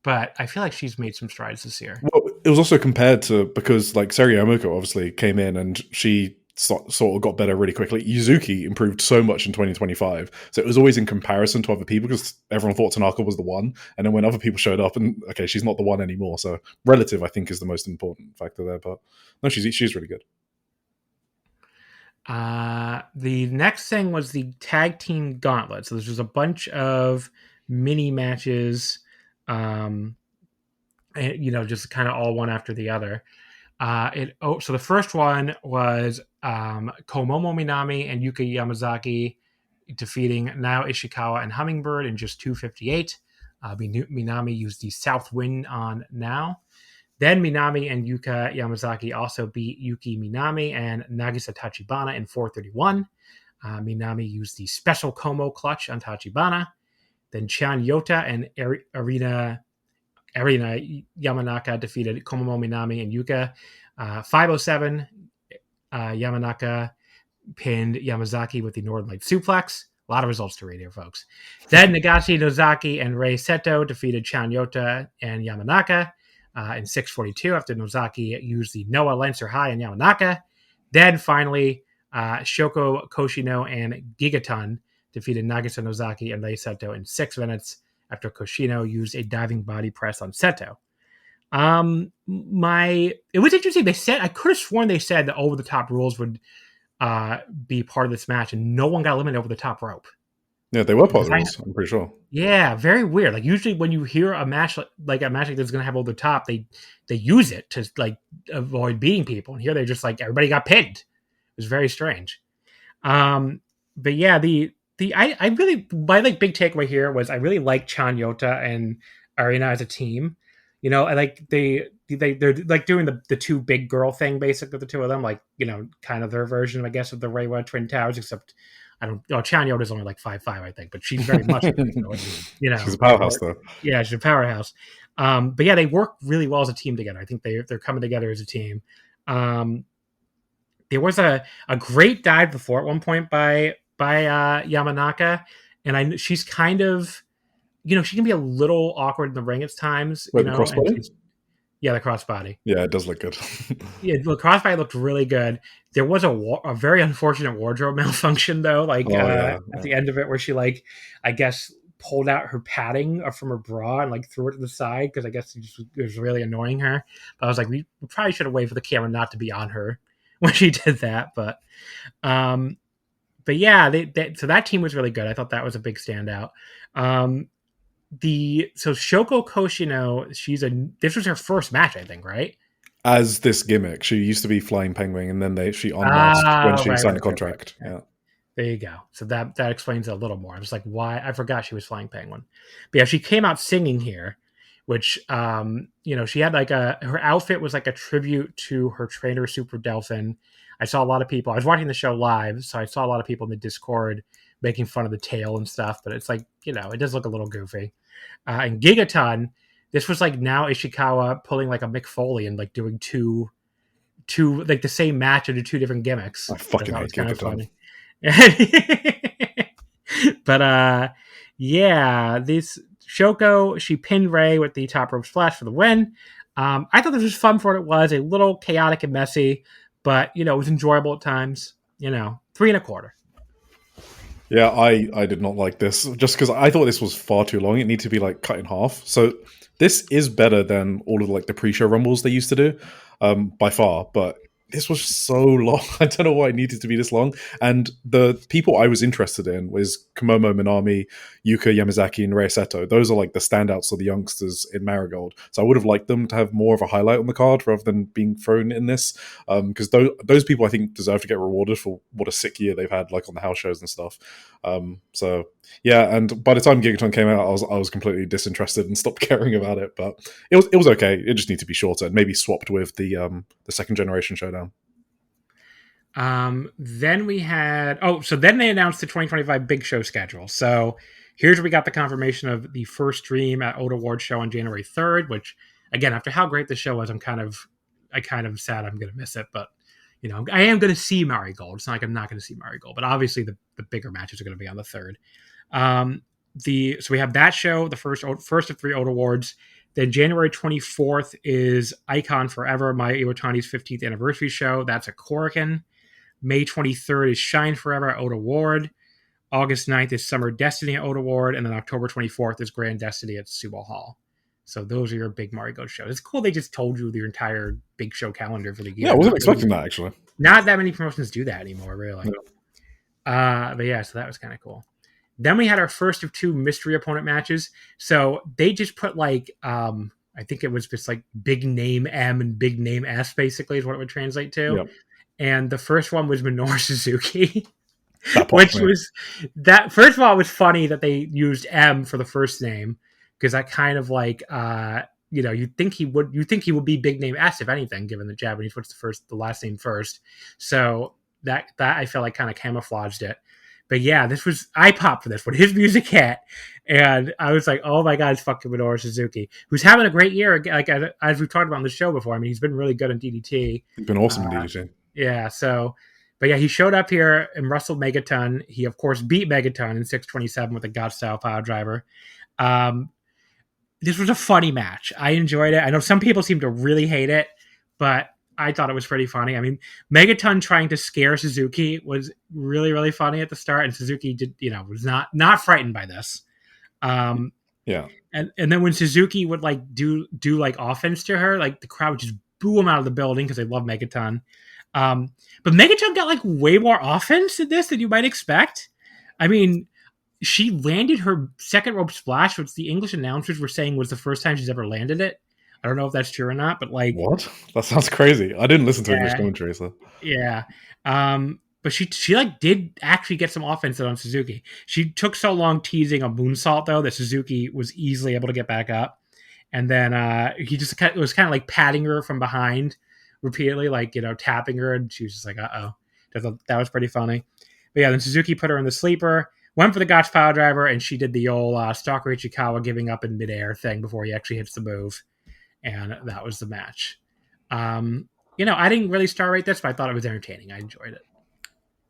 but I feel like she's made some strides this year. Well, it was also compared to because like Saya Momo obviously came in and she sort of got better really quickly. Yuzuki improved so much in 2025, so it was always in comparison to other people because everyone thought Tanaka was the one, and then when other people showed up and okay, she's not the one anymore. So relative, I think, is the most important factor there. But no, she's really good. The next thing was the tag team gauntlet. So this was a bunch of mini matches, just kind of all one after the other. So the first one was Komomo Minami and Yuka Yamazaki defeating Naoya Ishikawa and Hummingbird in just 2:58. Minami used the South Wind on Now. Then Minami and Yuka Yamazaki also beat Yuki Minami and Nagisa Tachibana in 4:31. Minami used the special Como clutch on Tachibana. Then Chan Yota and Arina Yamanaka defeated Komomo Minami and Yuka. 5:07, Yamanaka pinned Yamazaki with the Northern Light suplex. A lot of results to read here, folks. Then Nagashi Nozaki and Rei Seto defeated Chan Yota and Yamanaka in 6:42 after Nozaki used the Noah Lancer High on Yamanaka. Then finally, Shoko Koshino and Gigaton defeated Nagisa Nozaki and Rei Seto in 6 minutes after Koshino used a diving body press on Seto. It was interesting. They said, I could have sworn they said that over the top rules would be part of this match, and no one got eliminated over the top rope. Yeah, they were part of the rules, I'm pretty sure. Yeah, very weird. Like usually when you hear a match like this is going to have over the top, they use it to like avoid beating people. And here they're just like everybody got pinned. It was very strange. But yeah, I really, my like big takeaway here was I really like Chan Yota and Arina as a team. I like they're like doing the two big girl thing, basically the two of them, like kind of their version, I guess, of the Reiwa Twin Towers, except Chan Yota's only like 5'5", I think, but she's very much she's a powerhouse though. Yeah, she's a powerhouse. But yeah, they work really well as a team together. I think they're coming together as a team. There was a great dive before at one point by Yamanaka, and she's kind of she can be a little awkward in the ring at times. Wait, the crossbody? Yeah, the crossbody. Yeah, it does look good. Yeah, the crossbody looked really good. There was a very unfortunate wardrobe malfunction though, at the end of it, where she I guess pulled out her padding from her bra and threw it to the side because I guess it was really annoying her. But I was like, we probably should have waited for the camera not to be on her when she did that. But yeah, so that team was really good. I thought that was a big standout. So Shoko Koshino, this was her first match, I think, right? As this gimmick, she used to be Flying Penguin, and then she unmasked when she signed the contract. Right. Yeah, there you go. So that explains it a little more. I was like, why? I forgot she was Flying Penguin. But yeah, she came out singing here, which she had her outfit was like a tribute to her trainer Super Delphin. I saw a lot of people. I was watching the show live, so I saw a lot of people in the Discord making fun of the tail and stuff. But it's it does look a little goofy. And Gigaton, this was now Ishikawa pulling a Mick Foley and doing two the same match under two different gimmicks. I fucking hate Gigaton. But yeah, this Shoko, she pinned Rei with the top rope splash for the win. I thought this was fun for what it was, a little chaotic and messy, but it was enjoyable at times. 3 1/4. Yeah, I did not like this just because I thought this was far too long. It needed to be like cut in half. So this is better than all of like the pre-show rumbles they used to do, by far. But this was so long. I don't know why it needed to be this long. And the people I was interested in was Komomo Minami, Yuka Yamazaki, and Rei Seto. Those are like the standouts of the youngsters in Marigold. So I would have liked them to have more of a highlight on the card rather than being thrown in this. Because those people I think deserve to get rewarded for what a sick year they've had, like on the house shows and stuff. So yeah, and by the time Gigaton came out, I was completely disinterested and stopped caring about it. But it was okay. It just needed to be shorter and maybe swapped with the second generation showdown. Then we had then they announced the 2025 Big Show schedule. So here's where we got the confirmation of the first stream at Oda Award Show on January 3rd, which again, after how great the show was, I kind of sad I'm gonna miss it, but you know, I am gonna see Marigold. It's not like I'm not gonna see Marigold, but obviously the bigger matches are gonna be on the 3rd. So we have that show, the first of 3 Oda Awards. Then January 24th is Icon Forever, Mayu Iwatani's 15th anniversary show. That's a Korakuen. May 23rd is Shine Forever at Oda Award. August 9th is Summer Destiny at Oda Award. And then October 24th is Grand Destiny at Sumo Hall. So those are your big Marigold shows. It's cool they just told you your entire big show calendar for the year. Yeah, I wasn't expecting that, actually. Not that many promotions do that anymore, really. No. But yeah, so that was kind of cool. Then we had our first of 2 mystery opponent matches. So they just put like, I think it was just like big name M and big name S, basically, is what it would translate to. Yep. And the first one was Minoru Suzuki, which was that. First of all, it was funny that they used M for the first name because that kind of like, you'd think he would be big name S if anything, given the Japanese puts the last name first. So that I felt like kind of camouflaged it. But yeah, I popped for this when his music hit, and I was like, "Oh my god, it's fucking Minoru Suzuki, who's having a great year." Like as we've talked about on the show before, I mean, he's been really good in DDT. He's been awesome in DDT. Yeah, but yeah, he showed up here and wrestled Megaton. He of course beat Megaton in 627 with a God style power driver. This was a funny match. I enjoyed it. I know some people seem to really hate it, but I thought it was pretty funny. I mean, Megaton trying to scare Suzuki was really, really funny at the start, and Suzuki was not frightened by this. Yeah. And then when Suzuki would like do like offense to her, like the crowd would just boo him out of the building because they love Megaton. But Megaton got like way more offense in this than you might expect. I mean, she landed her second rope splash, which the English announcers were saying was the first time she's ever landed it. I don't know if that's true or not, but like, what? That sounds crazy. I didn't listen to English commentary, so yeah. But she like did actually get some offense on Suzuki. She took so long teasing a moonsault though that Suzuki was easily able to get back up, and then he just was kind of like patting her from behind repeatedly, like tapping her, and she was just like, "Uh oh." That was pretty funny. But yeah, then Suzuki put her in the sleeper, went for the Gotch power driver, and she did the old Stalker Ichikawa giving up in midair thing before he actually hits the move. And that was the match. I didn't really star rate this, but I thought it was entertaining. I enjoyed it.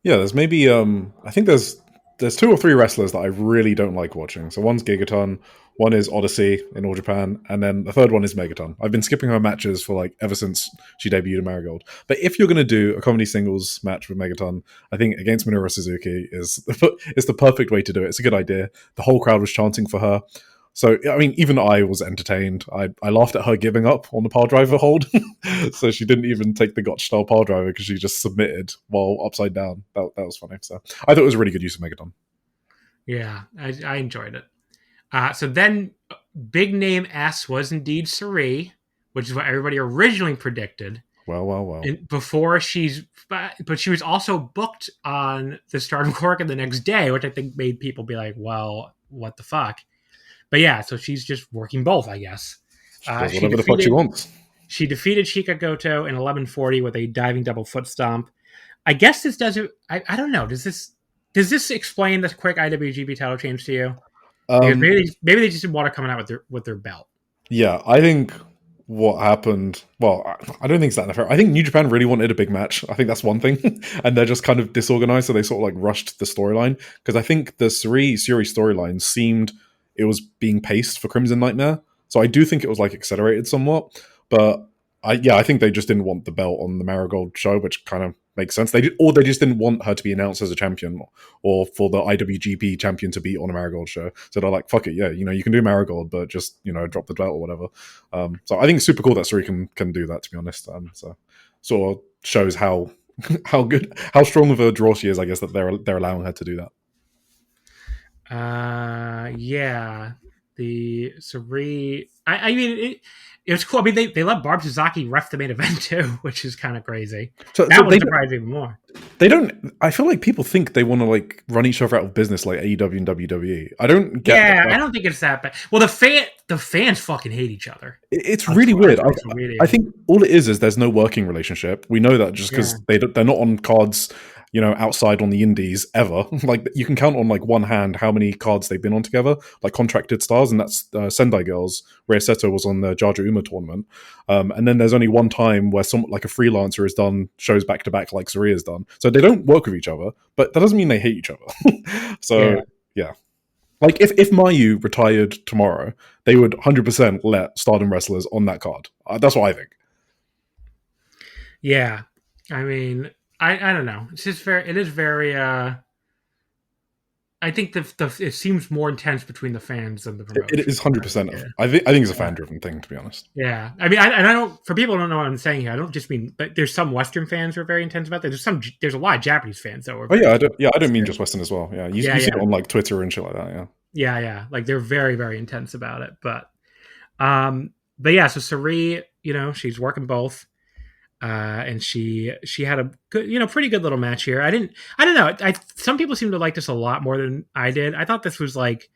Yeah, there's maybe I think there's 2 or 3 wrestlers that I really don't like watching. So one's Gigaton, one is Odyssey in All Japan, and then the third one is Megaton. I've been skipping her matches for like ever since she debuted in Marigold. But if you're going to do a comedy singles match with Megaton, I think against Minoru Suzuki is the perfect way to do it. It's a good idea. The whole crowd was chanting for her. So, I mean, even I was entertained. I laughed at her giving up on the power driver hold. So she didn't even take the Gotch-style power driver because she just submitted while upside down. That was funny. So I thought it was a really good use of Megaton. Yeah, I enjoyed it. So then big name S was indeed Sarie, which is what everybody originally predicted. Well. And but she was also booked on the Stardom Korakuen the next day, which I think made people be like, well, what the fuck? But yeah, so she's just working both, I guess. She does whatever the fuck she wants. She defeated Shika Goto in 1140 with a diving double foot stomp. I guess this doesn't. I don't know. Does this explain the quick IWGP title change to you? Maybe they just didn't want her coming out with their belt. Yeah, I think what happened. Well, I don't think it's that unfair. I think New Japan really wanted a big match. I think that's one thing, and they're just kind of disorganized, so they sort of like rushed the storyline because I think the Sarie storyline seemed. It was being paced for Crimson Nightmare. So I do think it was like accelerated somewhat. But I think they just didn't want the belt on the Marigold show, which kind of makes sense. They just didn't want her to be announced as a champion, or for the IWGP champion to be on a Marigold show. So they're like, fuck it, yeah, you can do Marigold, but just drop the belt or whatever. So I think it's super cool that Suri can do that. To be honest, so sort of shows how how strong of a draw she is. I guess that they're allowing her to do that. Yeah, the Suri. I mean, it was cool. I mean, they let Barb Sasaki ref the main event too, which is kind of crazy. So one surprised even more. They don't. I feel like people think they want to like run each other out of business like AEW and WWE. I don't get. Yeah, I don't think it's that bad. Well, the fans fucking hate each other. It's really weird. I think all it is there's no working relationship. We know that just because they're not on cards, outside on the indies ever. Like you can count on like one hand how many cards they've been on together, like contracted stars, and that's Sendai Girls. Rhea Seto was on the Jaja Uma tournament, and then there's only one time where some like a freelancer has done shows back to back like Saria's done. So they don't work with each other, but that doesn't mean they hate each other. So yeah. Like if Mayu retired tomorrow, they would 100% let Stardom wrestlers on that card. That's what I think. Yeah, I mean, I don't know. It's just very. It is very. I think it seems more intense between the fans than the promotion. It is 100%. I think it's a fan driven thing, to be honest. Yeah, I mean, I don't. For people who don't know what I'm saying here, I don't just mean. But there's some Western fans who are very intense about that. There's a lot of Japanese fans though. I don't mean just Western as well. Yeah, you see it on like Twitter and shit like that. Yeah. Like they're very, very intense about it. But yeah. So Sari, she's working both. And she had a good, pretty good little match here. I don't know. Some people seem to like this a lot more than I did. I thought this was like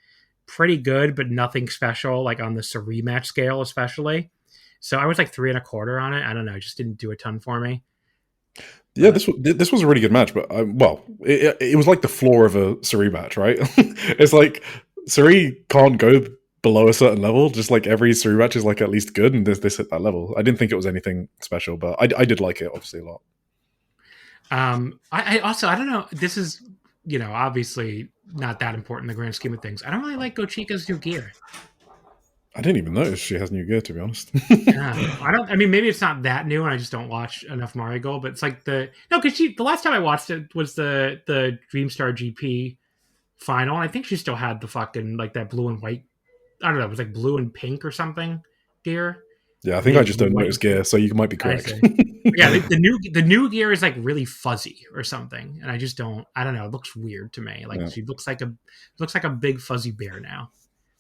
pretty good, but nothing special, like on the Sari match scale, especially. So I was like 3.25 on it. I don't know. It just didn't do a ton for me. Yeah, this was a really good match, but it was like the floor of a Sari match, right? It's like Sari can't go below a certain level, just like every Suri match is like at least good, and this hit that level. I didn't think it was anything special, but I did like it obviously a lot. I also, I don't know, this is obviously not that important in the grand scheme of things. I don't really like Go Chica's new gear. I didn't even notice she has new gear, to be honest. I mean, maybe it's not that new, and I just don't watch enough Marigold. But it's like because the last time I watched it was the Dreamstar GP final, and I think she still had the fucking like that blue and white. I don't know. It was like blue and pink or something gear. Yeah, I think I just don't notice gear, so you might be correct. Yeah, the new gear is like really fuzzy or something, and I just don't. I don't know. It looks weird to me. Like she looks like a big fuzzy bear now.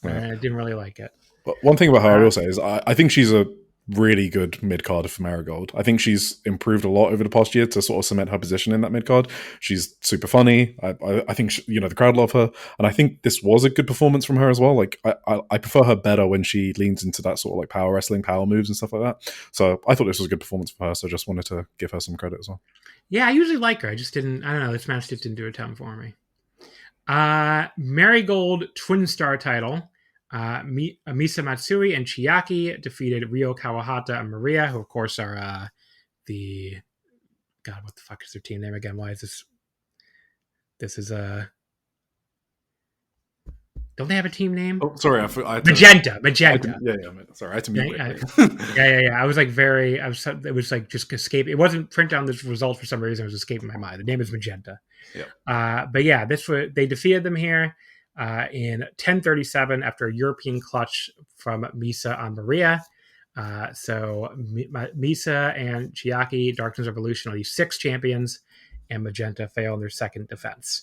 And I didn't really like it. But one thing about her I will say is I think she's a really good mid-card for Marigold. I think she's improved a lot over the past year to sort of cement her position in that mid-card. She's super funny. I think the crowd love her, and I think this was a good performance from her as well. Like I prefer her better when she leans into that sort of like power wrestling, power moves and stuff like that. So I thought this was a good performance for her, so just wanted to give her some credit as well. Yeah, I usually like her. I just didn't. I don't know. This match just didn't do a ton for me. Marigold Twin Star title. Misa Matsui and Chiaki defeated Ryo Kawahata and Maria, who of course are what the fuck is their team name again? Why is this? This is don't they have a team name? Oh, sorry, Magenta. Sorry, I had to mute. Yeah. I was like it was like just escape. It wasn't print down this result for some reason. It was escaping my mind. The name is Magenta. Yeah. But yeah, they defeated them here. In 10:37 after a European clutch from Misa on Maria. So Misa and Chiaki, Darkness Revolution, are these 6 champions, and Magenta fail in their second defense.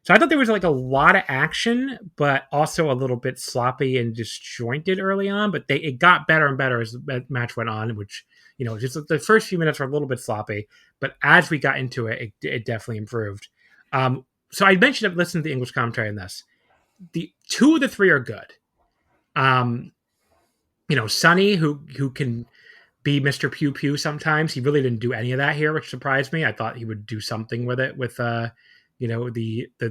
So I thought there was like a lot of action, but also a little bit sloppy and disjointed early on. But it got better and better as the match went on, which, just the first few minutes were a little bit sloppy. But as we got into it, it definitely improved. So I mentioned I've listened to the English commentary on this. The 2 of the 3 are good. Sonny, who can be Mr. Pew Pew sometimes. He really didn't do any of that here, which surprised me. I thought he would do something with it with the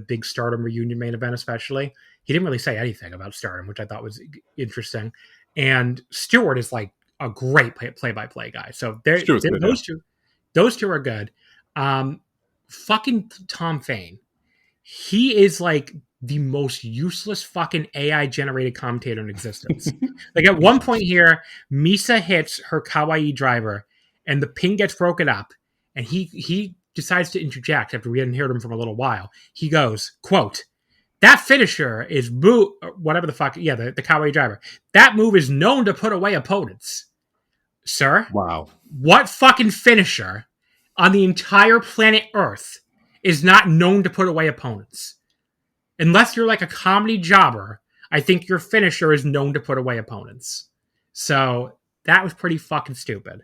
big Stardom reunion main event, especially. He didn't really say anything about Stardom, which I thought was interesting. And Stewart is like a great play-by-play guy. So those two are good. Fucking Tom Fane. he is like the most useless fucking AI generated commentator in existence. Like at one point here, Misa hits her kawaii driver and the pin gets broken up and he decides to interject after we hadn't heard him from a little while. He goes, quote, "That finisher is whatever the fuck, yeah, the kawaii driver. That move is known to put away opponents." Sir? Wow. What fucking finisher on the entire planet Earth is not known to put away opponents? Unless you're like a comedy jobber, I think your finisher is known to put away opponents. So that was pretty fucking stupid.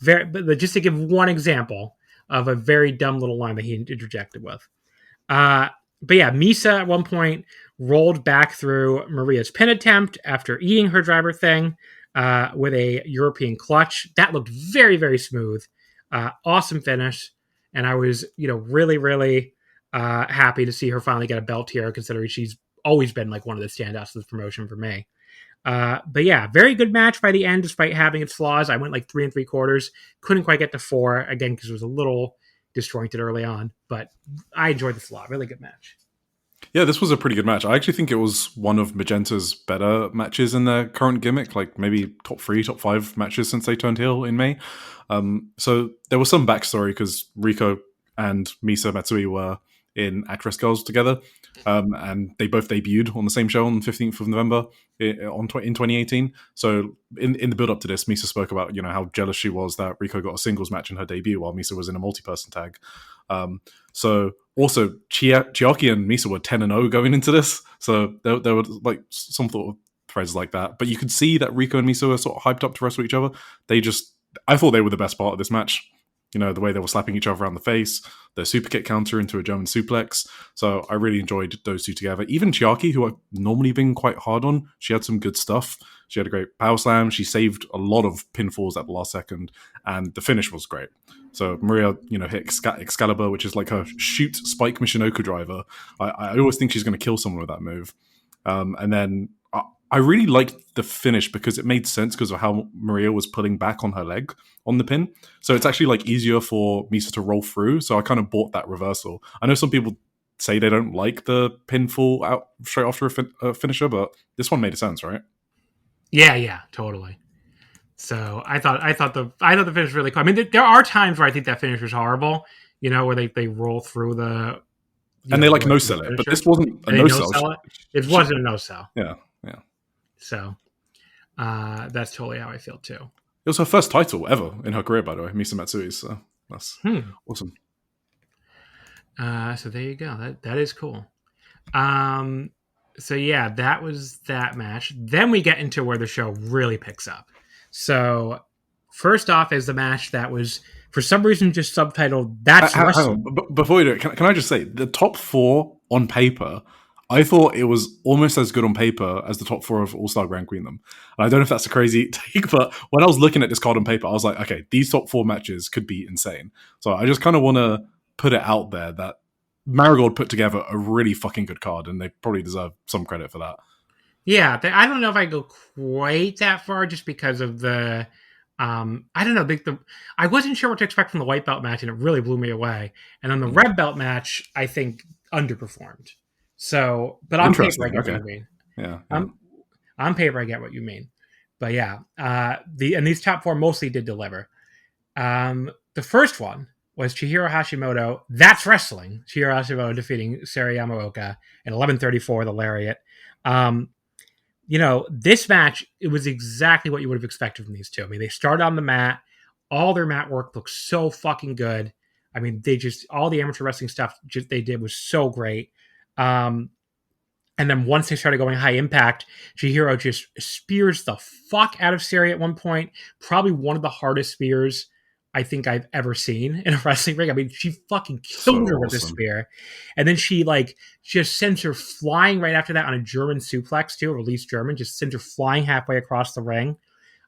But just to give one example of a very dumb little line that he interjected with. But yeah, Misa at one point rolled back through Maria's pin attempt after eating her driver thing with a European clutch. That looked very, very smooth. Awesome finish. And I was, really, really happy to see her finally get a belt here, considering she's always been like one of the standouts of this promotion for me. But yeah, very good match by the end, despite having its flaws. I went like 3 3/4. Couldn't quite get to 4, again, because it was a little disjointed early on. But I enjoyed this a lot. Really good match. Yeah, this was a pretty good match. I actually think it was one of Magenta's better matches in their current gimmick, like maybe top 3, top 5 matches since they turned heel in May. So there was some backstory because Rico and Misa Matsui were in Actress Girls together, and they both debuted on the same show on the 15th of November in 2018. So in the build-up to this, Misa spoke about how jealous she was that Rico got a singles match in her debut while Misa was in a multi-person tag. So also Chiaki and Misa were 10-0 going into this, so there were like some sort of threads like that. But you could see that Rico and Misa were sort of hyped up to wrestle each other. I thought they were the best part of this match. The way they were slapping each other around the face, their super kick counter into a German suplex. So I really enjoyed those two together. Even Chiaki, who I've normally been quite hard on, she had some good stuff. She had a great power slam. She saved a lot of pinfalls at the last second, and the finish was great. So Maria, hit Excalibur, which is like her shoot spike Michinoku driver. I always think she's going to kill someone with that move. And then I really liked the finish because it made sense because of how Maria was pulling back on her leg on the pin. So it's actually like easier for Misa to roll through. So I kind of bought that reversal. I know some people say they don't like the pinfall out straight after a finisher, but this one made sense, right? Yeah, totally. So I thought the finish was really cool. I mean, there are times where I think that finish was horrible, where they roll through the... And they like no-sell it, but this wasn't a no-sell. It wasn't a no-sell. Yeah. So that's totally how I feel too. It was her first title ever in her career, by the way, Misa Matsui's. So that's awesome. So there you go. That is cool. So yeah, that was that match. Then we get into where the show really picks up. So first off is the match that was for some reason just subtitled "That's Wrestling." Before we do it, can I just say the top 4 on paper? I thought it was almost as good on paper as the top 4 of All-Star Grand Queendom. And I don't know if that's a crazy take, but when I was looking at this card on paper, I was like, okay, these top 4 matches could be insane. So I just kind of want to put it out there that Marigold put together a really fucking good card, and they probably deserve some credit for that. Yeah, I don't know if I go quite that far just because of the... I don't know. I wasn't sure what to expect from the white belt match, and it really blew me away. And then the red belt match, I think, underperformed. So, but on paper, I get what you mean. Yeah. On paper, I get what you mean. But yeah, and these top 4 mostly did deliver. The first one was Chihiro Hashimoto. That's Wrestling. Chihiro Hashimoto defeating Sarah Yamaoka in 11:34, the Lariat. This match, it was exactly what you would have expected from these two. I mean, they started on the mat. All their mat work looked so fucking good. I mean, all the amateur wrestling stuff they did was so great. And then once they started going high impact, Chihiro just spears the fuck out of Sari at one point. Probably one of the hardest spears I think I've ever seen in a wrestling ring. I mean, she fucking killed her with a spear. And then she just sends her flying right after that on a German suplex too, a release German, just sends her flying halfway across the ring.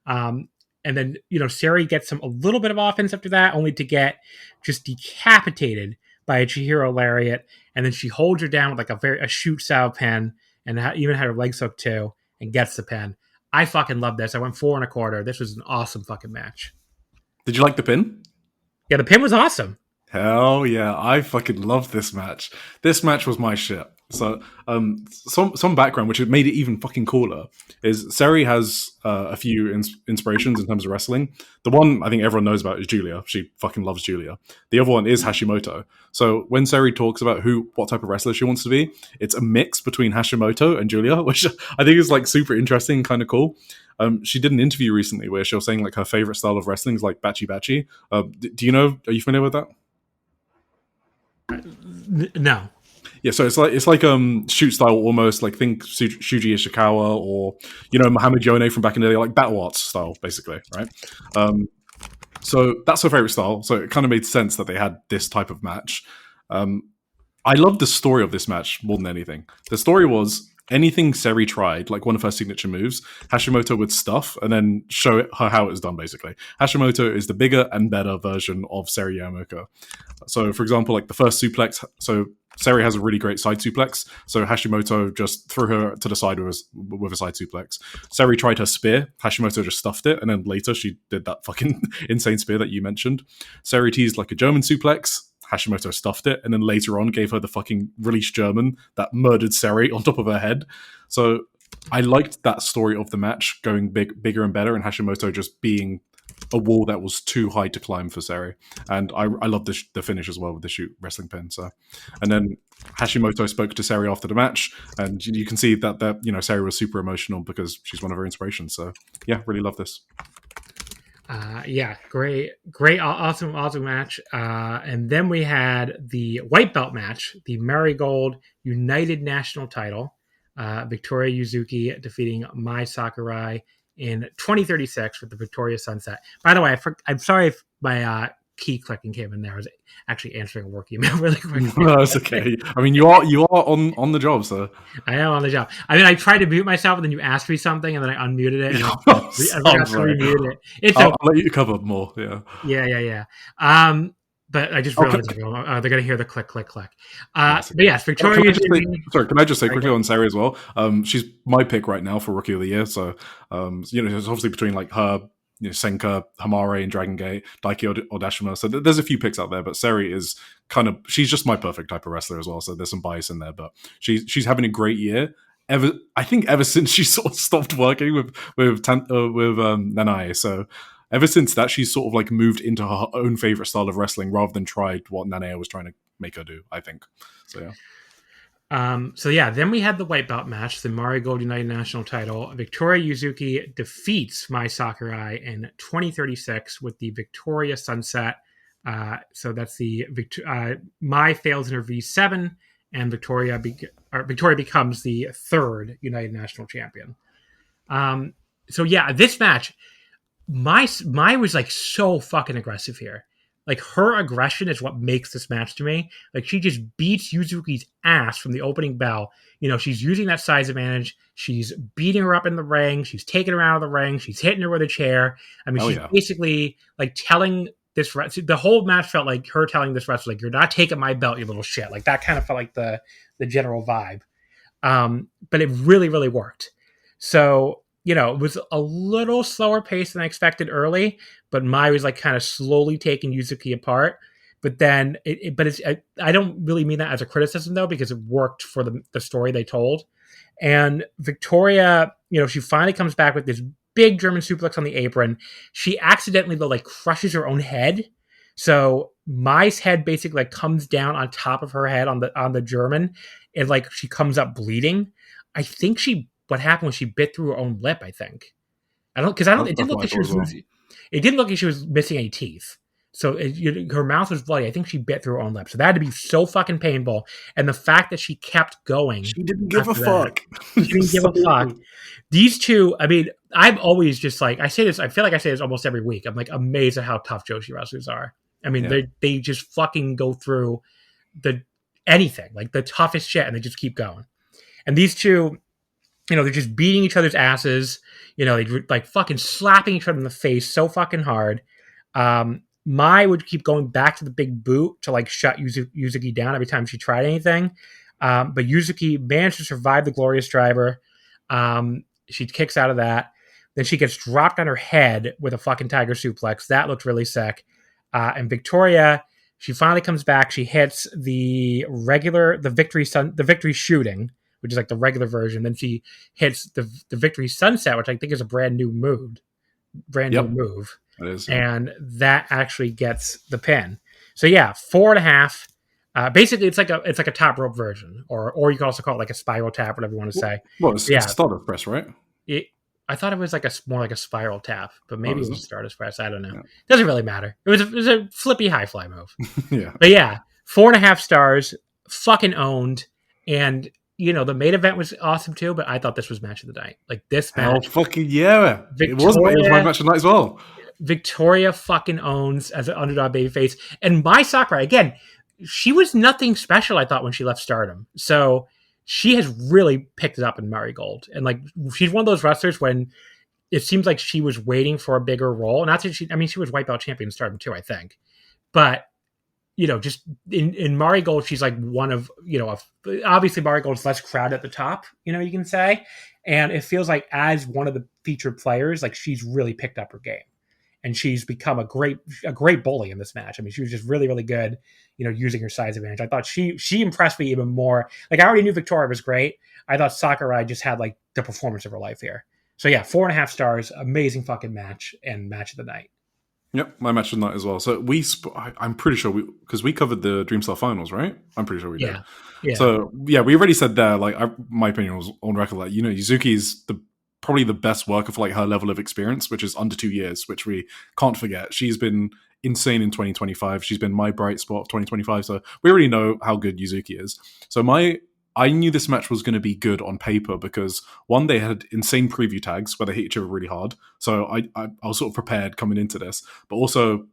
And then, Sari gets a little bit of offense after that, only to get just decapitated by a Chihiro lariat, and then she holds her down with a shoot style pin, and even had her legs hooked too, and gets the pin. I fucking love this. I went 4 1/4. This was an awesome fucking match. Did you like the pin? Yeah, the pin was awesome. Hell yeah, I fucking love this match. This match was my shit. So, some background, which made it even fucking cooler, is Seri has a few inspirations in terms of wrestling. The one I think everyone knows about is Julia. She fucking loves Julia. The other one is Hashimoto. So when Seri talks about what type of wrestler she wants to be, it's a mix between Hashimoto and Julia, which I think is like super interesting and kind of cool. She did an interview recently where she was saying like her favorite style of wrestling is like bachi bachi. Do you know? Are you familiar with that? No. Yeah, so it's like shoot style almost, like think Shuji Ishikawa or Muhammad Yone from back in the day, like battle arts style basically, right? So that's her favorite style. So it kind of made sense that they had this type of match. I love the story of this match more than anything. The story was anything Seri tried, like one of her signature moves, Hashimoto would stuff and then show her how it was done, basically. Hashimoto is the bigger and better version of Seri Yamamoto. So, for example, like the first suplex, so Seri has a really great side suplex, so Hashimoto just threw her to the side with a side suplex. Seri tried her spear, Hashimoto just stuffed it, and then later she did that fucking insane spear that you mentioned. Seri teased like a German suplex, Hashimoto stuffed it, and then later on gave her the fucking release German that murdered Seri on top of her head. So I liked that story of the match going bigger and better, and Hashimoto just being a wall that was too high to climb for Seri. And I love the finish as well with the shoot wrestling pin. So, and then Hashimoto spoke to Seri after the match, and you can see that Seri was super emotional because she's one of her inspirations. So yeah, really love this. Yeah, great, awesome match. And then we had the white belt match, the Marigold United National Title. Victoria Yuzuki defeating Mai Sakurai in 2036 with the Victoria Sunset. By the way, I'm sorry if my key clicking came in there. I was actually answering a work email really quick. No, it's okay. I mean, you are on the job, so I am on the job. I mean, I tried to mute myself, and then you asked me something, and then I unmuted it, and I forgot to remute it. I'll let you cover more. Yeah. But I just realized they're going to hear the click. But yes, Victoria. Can I just say quickly on Seri as well? She's my pick right now for Rookie of the Year. So, it's obviously between like her, Senka, Hamare, and Dragon Gate, Daiki Odashima. So there's a few picks out there, but Seri is she's just my perfect type of wrestler as well. So there's some bias in there, but she's having a great year. I think ever since she sort of stopped working with Nanae. So ever since that, she's sort of like moved into her own favorite style of wrestling rather than tried what Nanae was trying to make her do, I think. So yeah. Then we had the white belt match, the Marigold United National Title. Victoria Yuzuki defeats Mai Sakurai in 2036 with the Victoria Sunset. So that's the Mai fails in her V7, and Victoria becomes the third United National Champion. So yeah, this match, Mai was like so fucking aggressive here. Like her aggression is what makes this match to me. Like she just beats Yuzuki's ass from the opening bell. She's using that size advantage. She's beating her up in the ring. She's taking her out of the ring. She's hitting her with a chair. I mean, basically like telling this the whole match felt like her telling this wrestler, like, you're not taking my belt, you little shit. Like that kind of felt like the general vibe. But it really, really worked. So, it was a little slower pace than I expected early, but Mai was like kind of slowly taking Yuzuki apart. But then, I don't really mean that as a criticism though, because it worked for the story they told. And Victoria, she finally comes back with this big German suplex on the apron. She accidentally though like crushes her own head. So Mai's head basically like comes down on top of her head on the German, and like she comes up bleeding. I think what happened was she bit through her own lip. I think. It didn't look like she was missing any teeth. So her mouth was bloody. I think she bit through her own lip. So that had to be so fucking painful. And the fact that she kept going. She didn't give a fuck. She didn't give a fuck. These two, I mean, I'm always just like, I say this, I feel like I say this almost every week. I'm like amazed at how tough Joshi wrestlers are. I mean, they just fucking go through anything, like the toughest shit, and they just keep going. And these two, they're just beating each other's asses. They like fucking slapping each other in the face so fucking hard. Mai would keep going back to the big boot to like shut Yuzuki down every time she tried anything. But Yuzuki managed to survive the Glorious Driver. She kicks out of that. Then she gets dropped on her head with a fucking tiger suplex. That looked really sick. And Victoria, She finally comes back. She hits the victory shooting, which is like the regular version. Then she hits the victory sunset, which I think is a brand new move. It is, and that actually gets the pin. So yeah, 4.5. Basically, it's like a top rope version, or you can also call it like a spiral tap, whatever you want to say. Well, it's Stardust Press, right? I thought it was like more like a spiral tap, but maybe it was a Stardust Press. I don't know. Yeah. Doesn't really matter. It was a flippy high fly move. Yeah. But yeah, 4.5 stars, fucking owned. And the main event was awesome too, but I thought this was match of the night. Like this match. Oh fucking yeah! It was my match of the night as well. Victoria fucking owns as an underdog babyface, and Mai Sakurai again. She was nothing special, I thought, when she left Stardom. So she has really picked it up in Marigold. And like she's one of those wrestlers when it seems like she was waiting for a bigger role. Not that she was white belt champion in Stardom too, I think. But just in Marigold, she's like one of, obviously Marigold's less crowded at the top, you can say. And it feels like as one of the featured players, like she's really picked up her game. And she's become a great bully in this match. I mean, she was just really, really good, using her size advantage. I thought she impressed me even more. Like I already knew Victoria was great. I thought Sakurai just had like the performance of her life here. So yeah, 4.5 stars, amazing fucking match and match of the night. Yep, my match of the night as well. So I'm pretty sure because we covered the Dreamstar finals, right? I'm pretty sure we did. Yeah. So yeah, we already said there. Like my opinion was on record. Like Yuzuki's probably the best worker for like her level of experience, which is under 2 years, which we can't forget. She's been insane in 2025. She's been my bright spot of 2025. So we already know how good Yuzuki is. So I knew this match was going to be good on paper because one, they had insane preview tags where they hit each other really hard. So I was sort of prepared coming into this, but also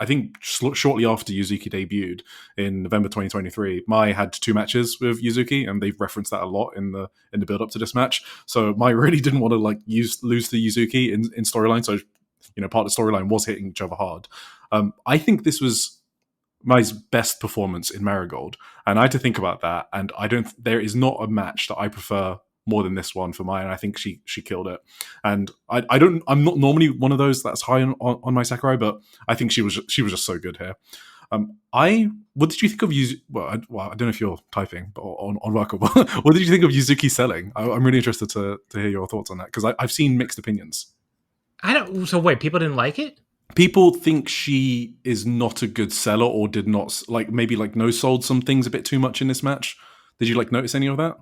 I think shortly after Yuzuki debuted in November 2023, Mai had 2 matches with Yuzuki, and they've referenced that a lot in the build up to this match. So Mai really didn't want to like lose to Yuzuki in storyline. So part of the storyline was hitting each other hard. I think this was Mai's best performance in Marigold, and I had to think about that. And there is not a match that I prefer more than this one for Mai, and I think she killed it. And I'm not normally one of those that's high on Mai Sakurai, but I think she was just so good here. What did you think of Well, I don't know if you're typing, but on record, what did you think of Yuzuki selling? I'm really interested to hear your thoughts on that because I've seen mixed opinions. So wait, people didn't like it? People think she is not a good seller, or did not maybe no sold some things a bit too much in this match. Did you notice any of that?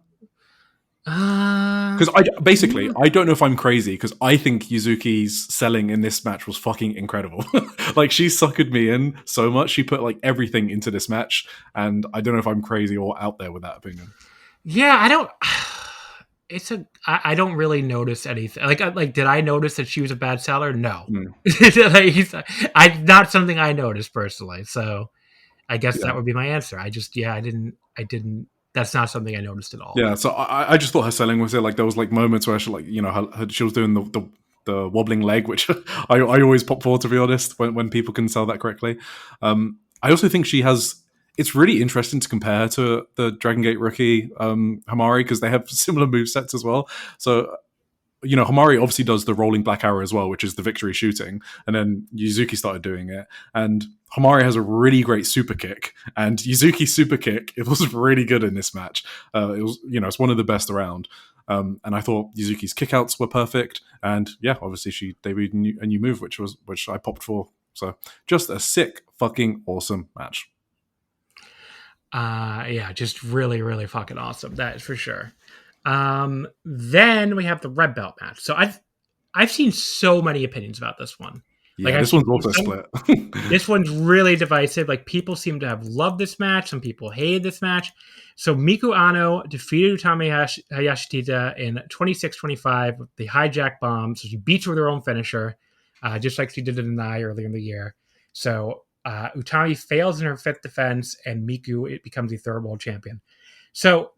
Because I don't know if I'm crazy, because I think Yuzuki's selling in this match was fucking incredible. Like she suckered me in so much. She put everything into this match, and I don't know if I'm crazy or out there with that opinion. Yeah, I don't. I don't really notice anything. Like, did I notice that she was a bad seller? No, not something I noticed personally. So, I guess that would be my answer. I didn't. That's not something I noticed at all. Yeah, so I just thought her selling was there. There was moments where she she was doing the wobbling leg, which I always pop for, to be honest, when people can sell that correctly. I also think she has. It's really interesting to compare her to the Dragon Gate rookie Hamari, because they have similar movesets as well. So, Hamari obviously does the rolling black arrow as well, which is the victory shooting. And then Yuzuki started doing it. And Hamari has a really great super kick. And Yuzuki's super kick, it was really good in this match. It was, it's one of the best around. And I thought Yuzuki's kickouts were perfect. And yeah, obviously she debuted a new move, which I popped for. So just a sick, fucking awesome match. Yeah, just really, really fucking awesome. That is for sure. Then we have the red belt match. So I've seen so many opinions about this one. Yeah, this one's also split. This one's really divisive. People seem to have loved this match. Some people hated this match. So Miku Ano defeated Utami Hayashishita in 26-25 with the hijack bomb. So she beats her with her own finisher, just like she did in Nai earlier in the year. So Utami fails in her 5th defense, and Miku becomes the 3rd world champion. So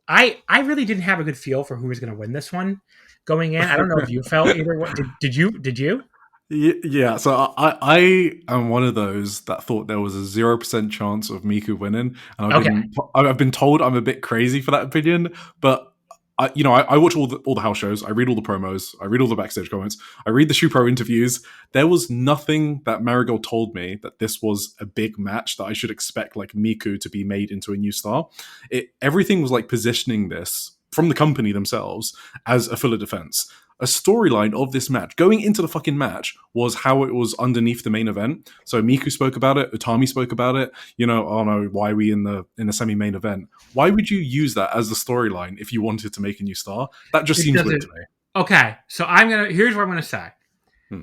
I really didn't have a good feel for who was going to win this one going in. I don't know if you felt either way. Did you? Yeah, so I am one of those that thought there was a 0% chance of Miku winning, and I've been told I'm a bit crazy for that opinion, but I watch all the house shows. I read all the promos. I read all the backstage comments. I read the Shoe Pro interviews. There was nothing that Marigold told me that this was a big match that I should expect like Miku to be made into a new star. Everything was like positioning this from the company themselves as a filler defense. A storyline of this match going into the fucking match was how it was underneath the main event. So Miku spoke about it, Utami spoke about it. Oh no, why are we in the semi-main event? Why would you use that as the storyline if you wanted to make a new star? That just seems weird to me. Okay, so here's what I'm gonna say.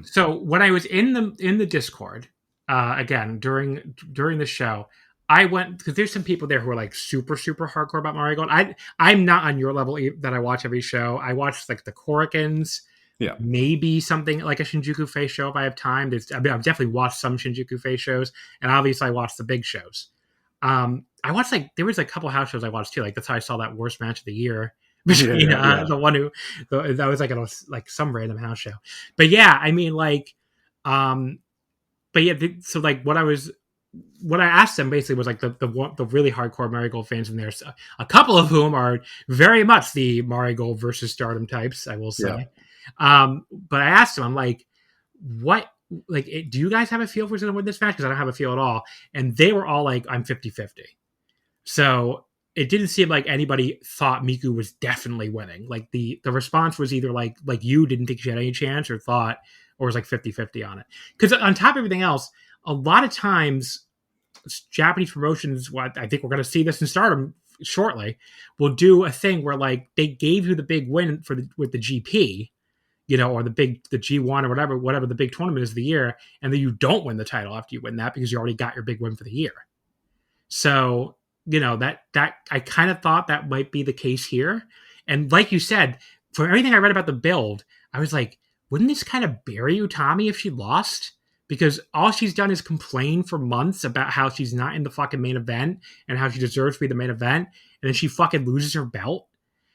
So when I was in the Discord, again during the show, I went because there's some people there who are like super, super hardcore about Marigold. I'm not on your level that I watch every show. I watch like the Korakuens, maybe something like a Shinjuku FACE show if I have time. I've definitely watched some Shinjuku FACE shows, and obviously I watched the big shows. I watched there was a couple house shows I watched too. Like that's how I saw that worst match of the year between the one who that was like some random house show. But yeah, I mean so like what I asked them basically was like the really hardcore Marigold fans in there, a couple of whom are very much the Marigold versus Stardom types, I will say. Yeah. But I asked them, I'm like, do you guys have a feel for who's going to win this match? Because I don't have a feel at all. And they were all like, I'm 50-50. So it didn't seem like anybody thought Miku was definitely winning. Like the response was either like you didn't think she had any chance or was like 50-50 on it. Because on top of everything else, a lot of times Japanese promotions, I think we're going to see this in Stardom shortly, will do a thing where like they gave you the big win with the GP, or the G1 or whatever the big tournament is of the year, and then you don't win the title after you win that because you already got your big win for the year. So, that I kind of thought that might be the case here. And like you said, for everything I read about the build, I was like, wouldn't this kind of bury Utami if she lost? Because all she's done is complain for months about how she's not in the fucking main event and how she deserves to be the main event. And then she fucking loses her belt.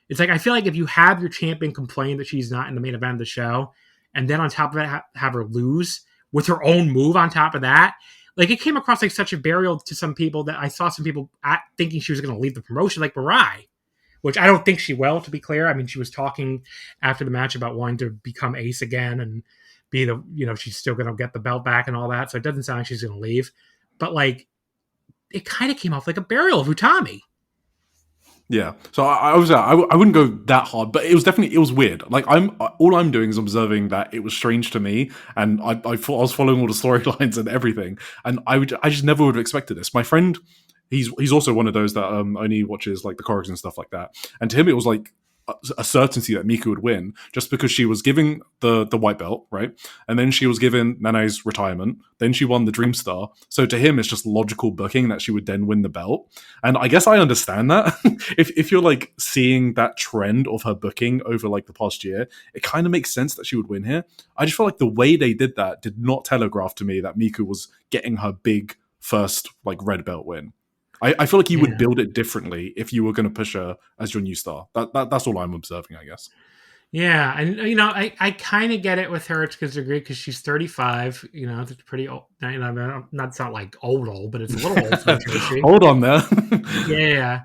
It's like, I feel like if you have your champion complain that she's not in the main event of the show, and then on top of it, have her lose with her own move on top of that, like it came across like such a burial to some people that I saw some people thinking she was going to leave the promotion like Mirai, which I don't think she will, to be clear. I mean, she was talking after the match about wanting to become ace again and be she's still going to get the belt back and all that. So it doesn't sound like she's going to leave. But like, it kind of came off like a burial of Utami. Yeah. So I wouldn't go that hard, but it was weird. Like all I'm doing is observing that it was strange to me, and I was following all the storylines and everything, and I just never would have expected this. My friend, he's also one of those that only watches like the Korakuens and stuff like that, and to him it was like a certainty that Miku would win just because she was giving the white belt, right? And then she was given Nane's retirement. Then she won the Dream Star. So to him, it's just logical booking that she would then win the belt. And I guess I understand that. if you're like seeing that trend of her booking over like the past year, it kind of makes sense that she would win here. I just feel like the way they did that did not telegraph to me that Miku was getting her big first like red belt win. I feel like you would build it differently if you were going to push her as your new star. That's all I'm observing, I guess. Yeah, and I kind of get it with her to a degree because she's 35. It's pretty old. Not like old, but it's a little old for Joshi. Hold on there. Yeah.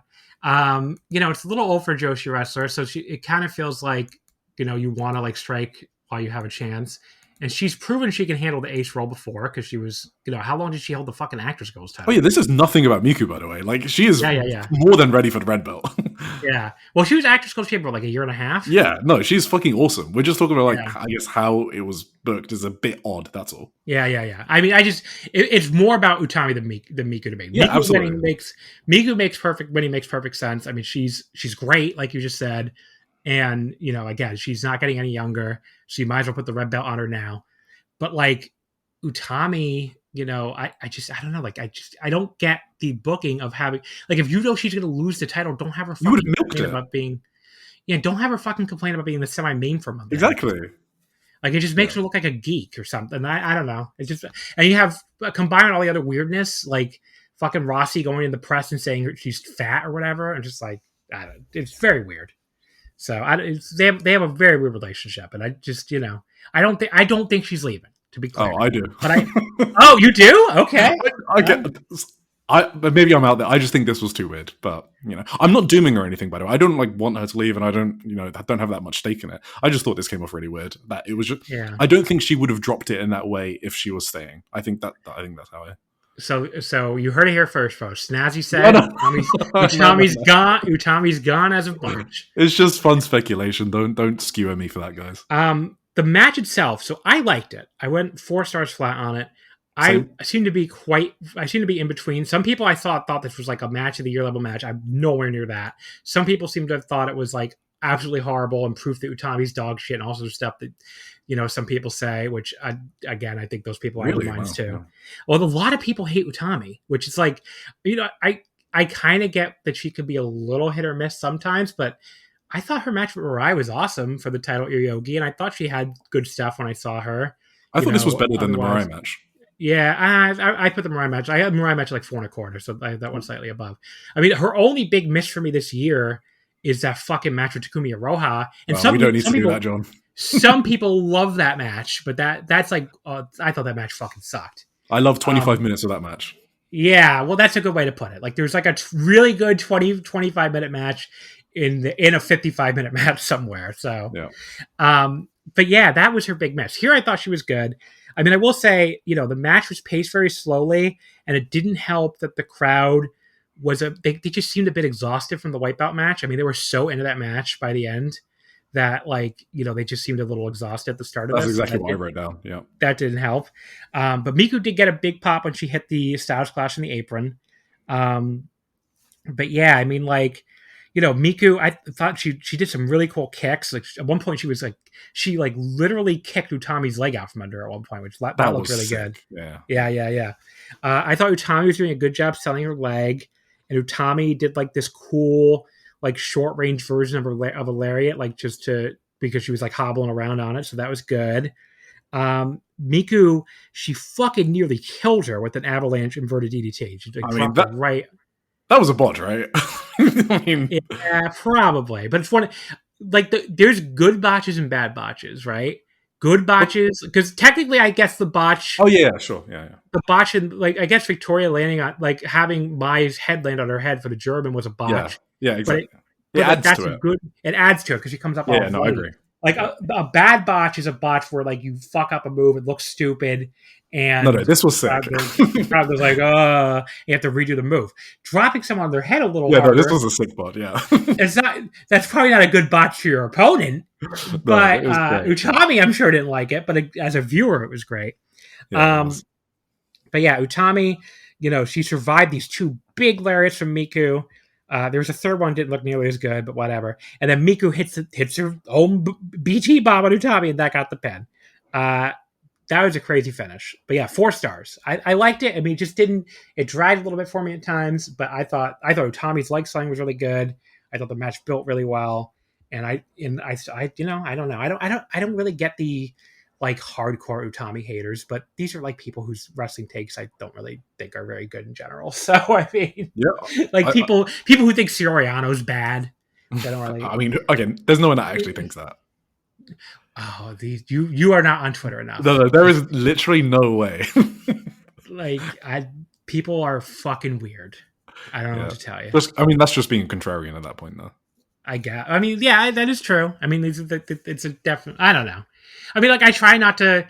It's a little old for a Joshi wrestler, so it kind of feels like you want to like strike while you have a chance. And she's proven she can handle the ace role before because she was, how long did she hold the fucking Actress Goals title? Oh yeah, this is nothing about Miku, by the way. Like she is more than ready for the red belt. Yeah. Well, she was Actress Goals champion for like a year and a half. Yeah, no, she's fucking awesome. We're just talking about I guess how it was booked is a bit odd. That's all. Yeah. I mean, it's more about Utami than Miku to me. Yeah, Miku absolutely. Miku makes perfect sense. I mean, she's great, like you just said. And, again, she's not getting any younger. So you might as well put the red belt on her now. But like Utami, I don't know. Like, I don't get the booking of having, like, if she's going to lose the title, don't have her fucking complain about being, don't have her fucking complain about being the semi-main for a month. Exactly. Like, it just makes her look like a geek or something. I don't know. It's just, and you have combined all the other weirdness, like fucking Rossi going in the press and saying she's fat or whatever. And just like, it's very weird. So they have a very weird relationship, and I just I don't think she's leaving. To be clear, I do. But oh, you do? Okay. I get. But maybe I'm out there. I just think this was too weird. But I'm not dooming her or anything. By the way, I don't want her to leave, and I don't have that much stake in it. I just thought this came off really weird. That it was just. Yeah. I don't think she would have dropped it in that way if she was staying. I think that's how I. So you heard it here first, folks. Snazzy said Utami's gone. Utami's gone as of March. It's just fun speculation. Don't skewer me for that, guys. The match itself. So I liked it. I went 4 stars flat on it. I seem to be in between. Some people I thought this was like a match of the year level match. I'm nowhere near that. Some people seem to have thought it was like absolutely horrible and proof that Utami's dog shit and all sorts of stuff that some people say, which I think those people have minds too. Yeah. Well, a lot of people hate Utami, which is like, I kind of get that she could be a little hit or miss sometimes, but I thought her match with Mirai was awesome for the title Ryogoku, and I thought she had good stuff when I saw her. I thought this was better than the Mirai match. Yeah, I put the Mirai match. I had Mirai match like 4.25, so I had that one slightly above. I mean, her only big miss for me this year is that fucking match with Takumi Iroha. And we don't need to do that, John. Some people love that match, but that's like, I thought that match fucking sucked. I love 25 minutes of that match. Yeah, well, that's a good way to put it. Like, there's like a really good 25 minute match in a 55-minute match somewhere. So, yeah. But yeah, that was her big miss. Here, I thought she was good. I mean, I will say, the match was paced very slowly, and it didn't help that the crowd was they just seemed a bit exhausted from the Wipeout match. I mean, they were so into that match by the end that, like, they just seemed a little exhausted at the start of it. That's exactly what I wrote down. Yeah, that didn't help. But Miku did get a big pop when she hit the Styles Clash in the apron. But yeah, I mean, like, Miku, I thought she did some really cool kicks. Like, at one point, she literally kicked Utami's leg out from under at one point, which that looked really sick. Good. Yeah. I thought Utami was doing a good job selling her leg, and Utami did like this cool, like, short range version of a lariat, like, because she was like hobbling around on it. So that was good. Miku, she fucking nearly killed her with an avalanche inverted DDT. She dropped her right. That was a botch, right? I mean, yeah, probably. But it's one, like, there's good botches and bad botches, right? Good botches, because technically, I guess the botch. Oh yeah, sure, yeah. The botch, and like, I guess Victoria landing on, like, having Mai's head land on her head for the German was a botch. Yeah, exactly. It adds to it. It adds to it because she comes up. Yeah, no, I agree. Like, a bad botch is a botch where, like, you fuck up a move, it looks stupid. And no, this was sick. The crowd was like, you have to redo the move. Dropping someone on their head a little harder. Yeah, no, this was a sick bot, yeah. That's probably not a good bot for your opponent. But Utami, I'm sure, didn't like it. But as a viewer, it was great. Yeah, but yeah, Utami, she survived these 2 big lariats from Miku. There was a third one, didn't look nearly as good, but whatever. And then Miku hits her own BT bomb on Utami, and that got the pin. That was a crazy finish. But yeah, 4 stars. I liked it. I mean, it dragged a little bit for me at times, but I thought Utami's leg selling was really good. I thought the match built really well. And I don't know. I don't really get the, like, hardcore Utami haters, but these are like people whose wrestling takes I don't really think are very good in general. So I mean, yeah, like, people who think Soriano's bad. They don't really. I mean, again, there's no one that actually thinks that. Oh, you are not on Twitter enough. No, there is literally no way. Like, people are fucking weird. I don't know what to tell you. That's just being contrarian at that point, though. I guess. I mean, yeah, that is true. I mean, it's a definite. I don't know. I mean, like, I try not to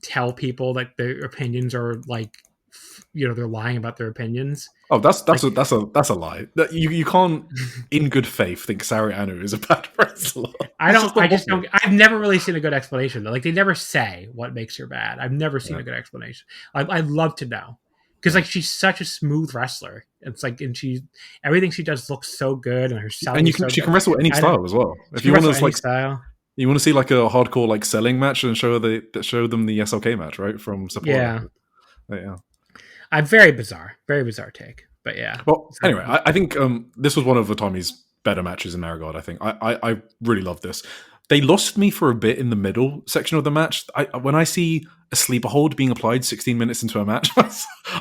tell people that their opinions are, like, they're lying about their opinions. Oh, that's a lie. You can't, in good faith, think Sariano is a bad wrestler. I've never really seen a good explanation. Like, they never say what makes her bad. I've never seen a good explanation. I'd love to know, because, like, she's such a smooth wrestler. It's like, and everything she does looks so good, and her selling. And she can wrestle any style as well. If you want to, like, style. You want to see, like, a hardcore, like, selling match, and show them the SLK match, right, from Sapporo. Yeah. Very bizarre take, but yeah. Well, anyway, I think this was one of Utami's better matches in Marigold. I think I really loved this. They lost me for a bit in the middle section of the match. When I see a sleeper hold being applied 16 minutes into a match,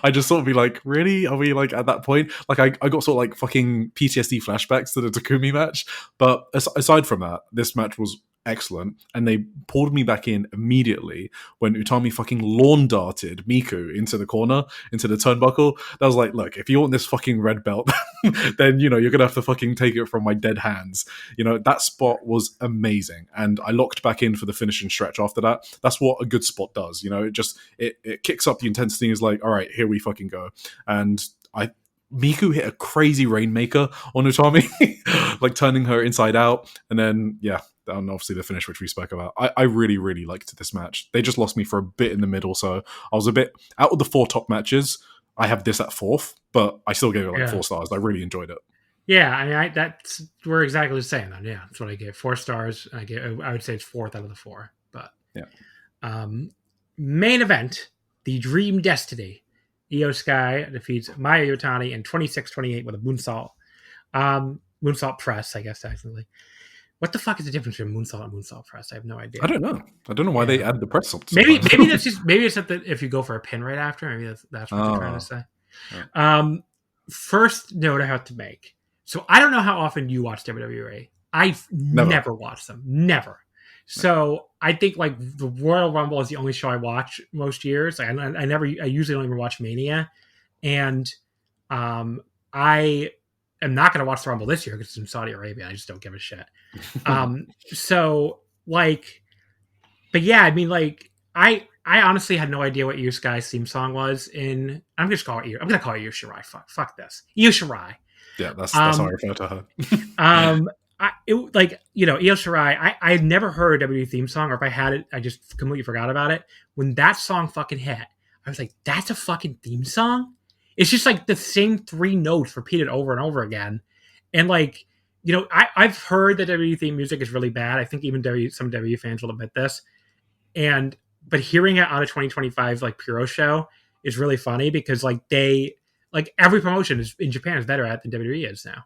I just sort of be like, really? Are we, like, at that point? Like, I got sort of, like, fucking PTSD flashbacks to the Takumi match. But aside from that, this match was excellent. And they pulled me back in immediately when Utami fucking lawn darted Miku into the corner, into the turnbuckle. That was like, look, if you want this fucking red belt, then, you know, you're going to have to fucking take it from my dead hands. You know, that spot was amazing. And I locked back in for the finishing stretch after that. That's what a good spot does. You know, it kicks up the intensity. Is like, all right, here we fucking go. And Miku hit a crazy Rainmaker on Utami, like turning her inside out. And then, yeah, and obviously the finish, which we spoke about. I really, really liked this match. They just lost me for a bit in the middle. So I was a bit out of the 4 top matches. I have this at 4th, but I still gave it like 4 stars. I really enjoyed it. Yeah, I mean, we're exactly the same then. Yeah, that's what I gave. 4 stars. I would say it's 4th out of the 4. But yeah. Main event, the Dream Destiny. Io Shirai defeats Mayu Iwatani in 26-28 with a moonsault. Moonsault press, I guess, actually. What the fuck is the difference between moonsault and moonsault press? I have no idea. I don't know why they add the press up. Maybe it's that if you go for a pin right after, maybe that's what they're trying to say. Yeah. First note I have to make. So I don't know how often you watch WWE. I've never watched them. Never. So I think like the Royal Rumble is the only show I watch most years. I usually don't even watch Mania. And I am not going to watch the Rumble this year because it's in Saudi Arabia. I just don't give a shit. So like, but yeah, I mean, like I honestly had no idea what Io Shirai's theme song was I'm going to call it Io Shirai. Fuck this. Io Shirai. Yeah, that's how I refer to her. Io Shirai, I had never heard a WWE theme song, or if I had it, I just completely forgot about it. When that song fucking hit, I was like, that's a fucking theme song? It's just like the same 3 notes repeated over and over again. And like, you know, I've heard that WWE theme music is really bad. I think even some WWE fans will admit this. But hearing it on a 2025 like Puro show is really funny because like every promotion in Japan is better at than WWE is now.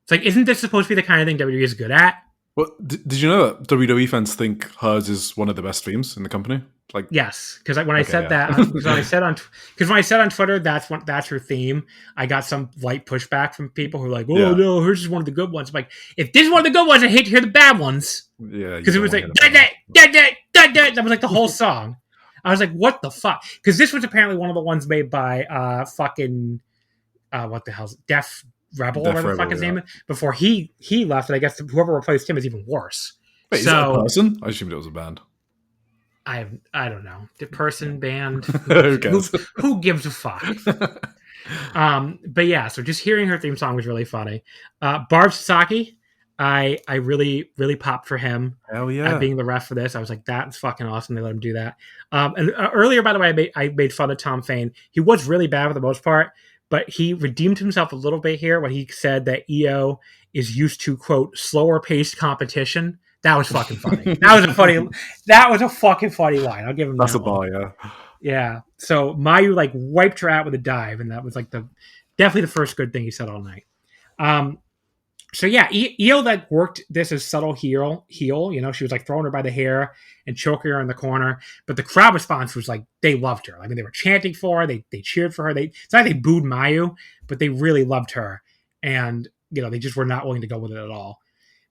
It's like, isn't this supposed to be the kind of thing WWE is good at? Well, did you know that WWE fans think hers is one of the best themes in the company? Like, yes, because when I said on Twitter that's her theme, I got some light pushback from people who are like, "Oh no, hers is one of the good ones." I'm like, if this is one of the good ones, I hate to hear the bad ones. Yeah, because it was like that was like the whole song. I was like, what the fuck? Because this was apparently one of the ones made by what the hell's Def Rebel, or whatever the fuck his name is, before he left, and I guess whoever replaced him is even worse. Wait, is that a person? I assumed it was a band. I don't know. The person band. Who gives a fuck? But yeah, so just hearing her theme song was really funny. Barb Sasaki, I really, really popped for him. Hell yeah. Being the ref for this. I was like, that's fucking awesome. They let him do that. And earlier, by the way, I made fun of Tom Fane. He was really bad for the most part, but he redeemed himself a little bit here when he said that Io is used to, quote, slower paced competition. That was fucking funny. That was a fucking funny line. I'll give him that. That's a bar, yeah. Yeah. So Mayu like wiped her out with a dive, and that was like definitely the first good thing he said all night. So yeah, Io like worked this as subtle heel. You know, she was like throwing her by the hair and choking her in the corner. But the crowd response was like they loved her. I mean, they were chanting for her. They cheered for her. It's not like they booed Mayu, but they really loved her. And you know, they just were not willing to go with it at all.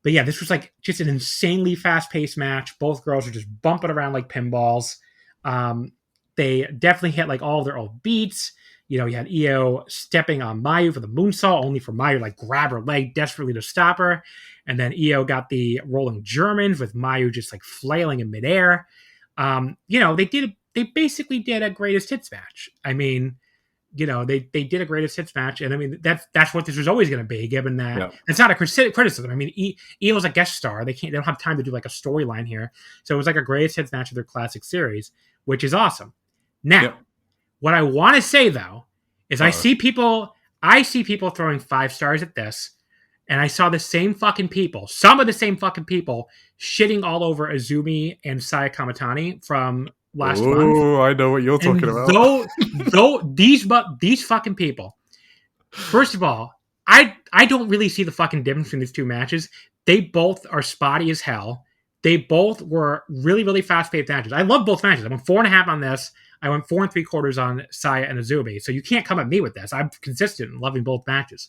But yeah, this was like just an insanely fast-paced match. Both girls were just bumping around like pinballs. They definitely hit like all of their old beats. You know, you had Io stepping on Mayu for the moonsault, only for Mayu to like grab her leg desperately to stop her. And then Io got the rolling Germans with Mayu just like flailing in midair. You know, they basically did a greatest hits match. I mean, you know, they did a greatest hits match. And I mean, that's what this was always going to be, given that it's not a criticism. I mean, Io's a guest star. They don't have time to do like a storyline here. So it was like a greatest hits match of their classic series, which is awesome. Now, what I want to say though, is I see people throwing 5 stars at this, and I saw some of the same fucking people, shitting all over Azumi and Saya Kamatani from last month. Oh, I know what you're talking about. Though these fucking people. First of all, I don't really see the fucking difference between these two matches. They both are spotty as hell. They both were really, really fast-paced matches. I love both matches. I went 4.5 on this. I went 4 3/4 on Saya and Azumi. So you can't come at me with this. I'm consistent in loving both matches.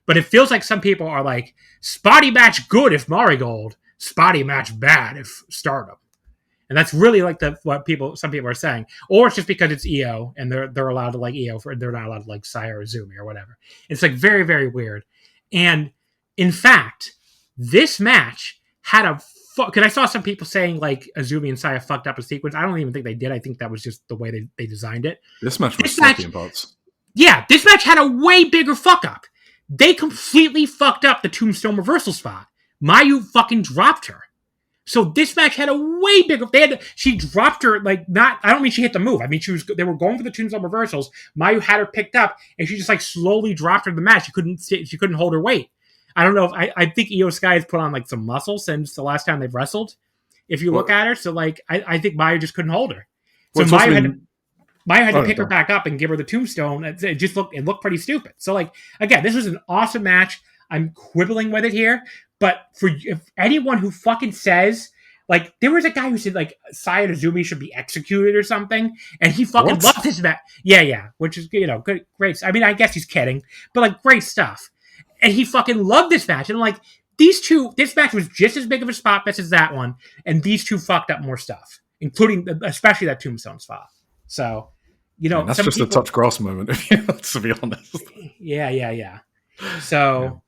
But it feels like some people are like, spotty match good if Marigold. spotty match bad if Stardom. And that's really like what some people are saying. Or it's just because it's Io and they're allowed to like Io they're not allowed to like Saya or Azumi or whatever. It's like very, very weird. And in fact, this match had because I saw some people saying like Azumi and Saya fucked up a sequence. I don't even think they did. I think that was just the way they designed it. This match was sloppy in parts. Yeah, this match had a way bigger fuck up. They completely fucked up the Tombstone reversal spot. Mayu fucking dropped her. So this match had a way bigger. She dropped her like not. I don't mean she hit the move. I mean they were going for the Tombstone reversals. Mayu had her picked up, and she just like slowly dropped her in the match. She couldn't hold her weight. I don't know if I think Io Sky has put on like some muscle since the last time they've wrestled. If you look at her, so like I think Mayu just couldn't hold her. So Mayu had to pick her back up and give her the Tombstone. It looked pretty stupid. So like again, this was an awesome match. I'm quibbling with it here. But if anyone who fucking says, like, there was a guy who said, like, Saya Azumi should be executed or something, and he fucking loved this match. Yeah, which is, good, great. I mean, I guess he's kidding, but, like, great stuff. And he fucking loved this match. And I'm like, this match was just as big of a spot fest as that one, and these two fucked up more stuff, including, especially that Tombstone spot. So, that's just a touch grass moment, to be honest. Yeah. So...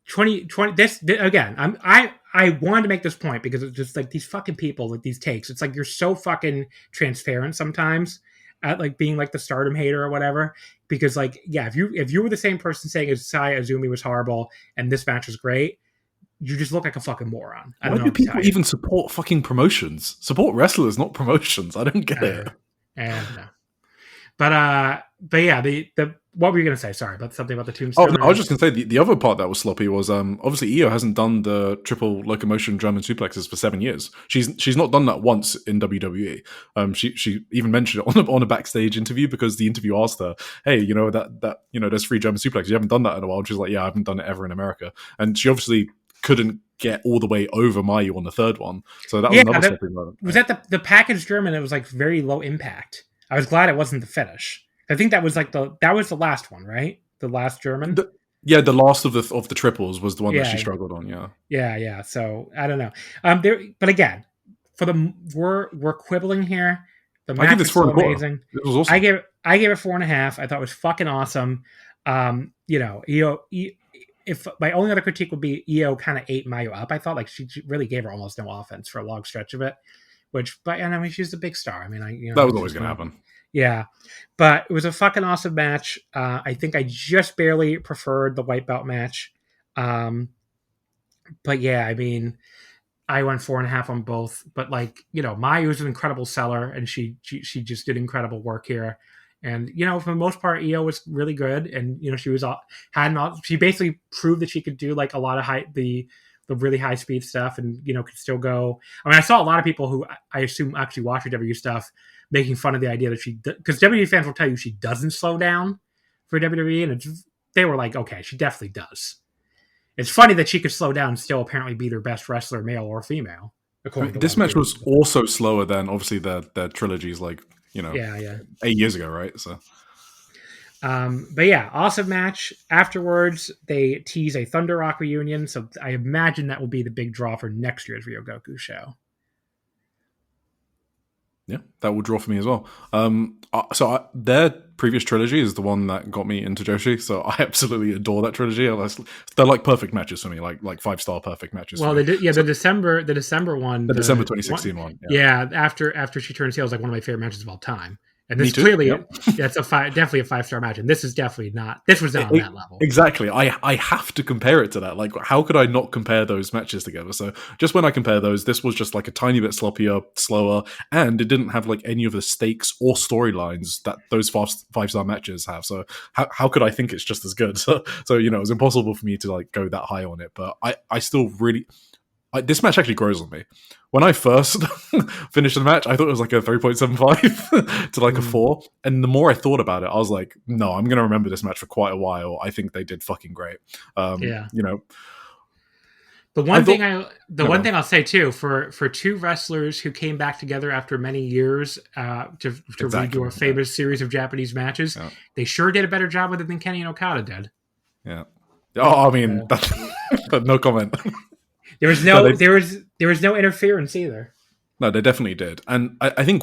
2020 this again, I wanted to make this point because it's just like these fucking people with these takes. It's like you're so fucking transparent sometimes at like being like the Stardom hater or whatever, because like if you were the same person saying Saya Azumi was horrible and this match was great, you just look like a fucking moron. Why do people even support fucking promotions? Support wrestlers, not promotions. I don't get it. But yeah, the what were you going to say? Sorry, about something about the Tombstone. Oh, no, I was just going to say the other part that was sloppy was obviously Io hasn't done the triple locomotion German suplexes for 7 years. She's not done that once in WWE. She even mentioned it on a backstage interview because the interview asked her, "Hey, that there's 3 German suplexes. You haven't done that in a while." She's like, "Yeah, I haven't done it ever in America." And she obviously couldn't get all the way over Mayu on the third one. So that was another sloppy moment. Was that the package German? It was like very low impact. I was glad it wasn't the finish. I think that was like the last one, right? The last German. The last of the triples was the one that she struggled on. Yeah. So I don't know. But again, we're quibbling here. The match is so amazing. It was awesome. I gave it 4.5. I thought it was fucking awesome. Io. If my only other critique would be Io kind of ate Mayu up. I thought like she really gave her almost no offense for a long stretch of it. She's a big star. I mean, that was always going to happen. Yeah, but it was a fucking awesome match. I think I just barely preferred the white belt match. But yeah, I mean, I went 4.5 on both. But like, Mayu is an incredible seller, and she just did incredible work here. And for the most part, Io was really good, and she basically proved that she could do like a lot of the really high speed stuff, and could still go. I mean, I saw a lot of people who I assume actually watch her WWE stuff making fun of the idea that because WWE fans will tell you she doesn't slow down for WWE, and they were like, okay, she definitely does. It's funny that she could slow down and still apparently be their best wrestler, male or female. This match was also slower than obviously their trilogies, like 8 years ago, right? So. But yeah, awesome match. Afterwards, they tease a Thunder Rock reunion, so I imagine that will be the big draw for next year's Ryogoku show. Yeah, that will draw for me as well. Their previous trilogy is the one that got me into Joshi, so I absolutely adore that trilogy. They're like perfect matches for me, like 5-star perfect matches. Well, they did, the December one, the December 2016 one. Yeah, after she turns heel is like one of my favorite matches of all time. And this clearly, that's definitely a 5-star match. And this is definitely not. This was not on that level. Exactly. I have to compare it to that. Like, how could I not compare those matches together? So, just when I compare those, this was just like a tiny bit sloppier, slower, and it didn't have like any of the stakes or storylines that those 5-star matches have. So, how could I think it's just as good? So it was impossible for me to like go that high on it. But I still really. This match actually grows on me. When I first finished the match, I thought it was like a 3.75 to like a 4. And the more I thought about it, I was like, no, I'm going to remember this match for quite a while. I think they did fucking great. The one thing I'll say too, for two wrestlers who came back together after many years to redo a famous series of Japanese matches, they sure did a better job with it than Kenny and Okada did. Yeah. Oh, I mean, no comment. There was No, there was no interference either. No, they definitely did. And I think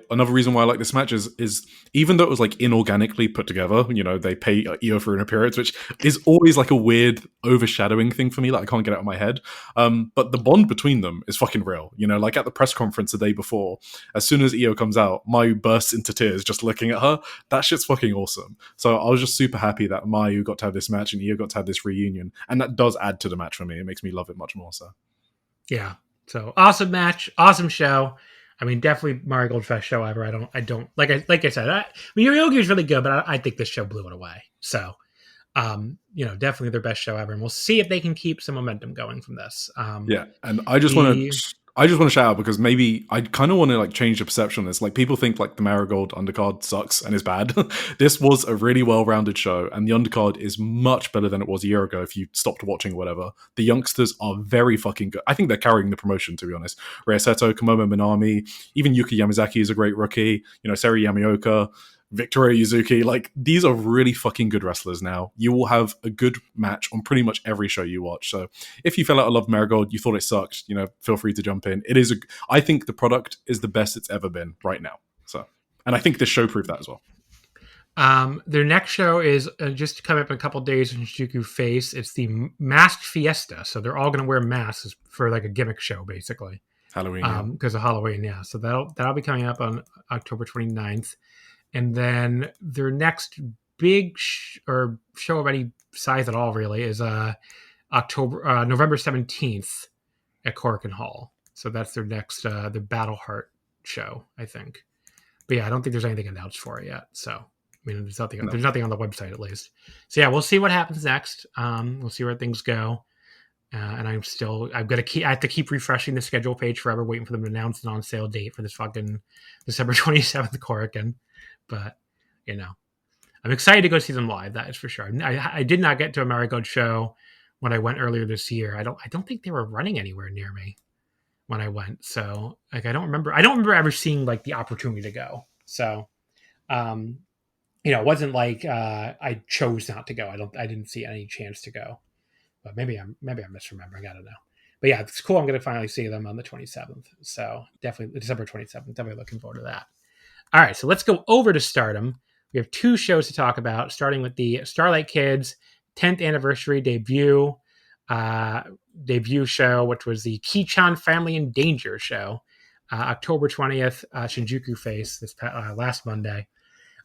another reason why I like this match is even though it was like inorganically put together, they pay Io for an appearance, which is always like a weird overshadowing thing for me. Like I can't get it out of my head. But the bond between them is fucking real. Like at the press conference the day before, as soon as Io comes out, Mayu bursts into tears just looking at her. That shit's fucking awesome. So I was just super happy that Mayu got to have this match and Io got to have this reunion. And that does add to the match for me. It makes me love it much more so. Yeah. So awesome match, awesome show. I mean, definitely Marigold best show ever. I don't like I said. Ryogoku is really good, but I think this show blew it away. So, definitely their best show ever, and we'll see if they can keep some momentum going from this. Yeah, and I just want to shout out because maybe I kind of want to like change the perception on this. Like people think like the Marigold undercard sucks and is bad. This was a really well-rounded show, and the undercard is much better than it was a year ago. If you stopped watching or whatever, the youngsters are very fucking good. I think they're carrying the promotion, to be honest. Ryoseto, Komomo Minami, even Yuki Yamazaki is a great rookie. Seri Yamaoka, Victoria Yuzuki, like these are really fucking good wrestlers now. You will have a good match on pretty much every show you watch. So if you fell out of love Marigold, you thought it sucked, feel free to jump in. I think the product is the best it's ever been right now. So, and I think this show proved that as well. Their next show is just coming up in a couple of days in Shinjuku FACE. It's the Masked Fiesta. So they're all going to wear masks for like a gimmick show, basically. Halloween. Because of Halloween, yeah. So that'll be coming up on October 29th. And then their next big show of any size at all, really, is November 17th at Korakuen Hall. So that's their next their Battle Heart show, I think. But yeah, I don't think there's anything announced for it yet. So I mean, there's nothing on the website at least. So yeah, we'll see what happens next. We'll see where things go. And I have to keep refreshing the schedule page forever, waiting for them to announce an on sale date for this fucking December 27th Korakuen. But, I'm excited to go see them live. That is for sure. I did not get to a Marigold show when I went earlier this year. I don't think they were running anywhere near me when I went. So like, I don't remember ever seeing like the opportunity to go. So, it wasn't like, I chose not to go. I didn't see any chance to go, but maybe I'm misremembering. I don't know, but yeah, it's cool. I'm going to finally see them on the 27th. So definitely December 27th, definitely looking forward to that. All right, so let's go over to Stardom. We have two shows to talk about, starting with the Starlight Kids 10th anniversary debut show, which was the Ki-chan Family in Danger show, October 20th, Shinjuku FACE, this last Monday.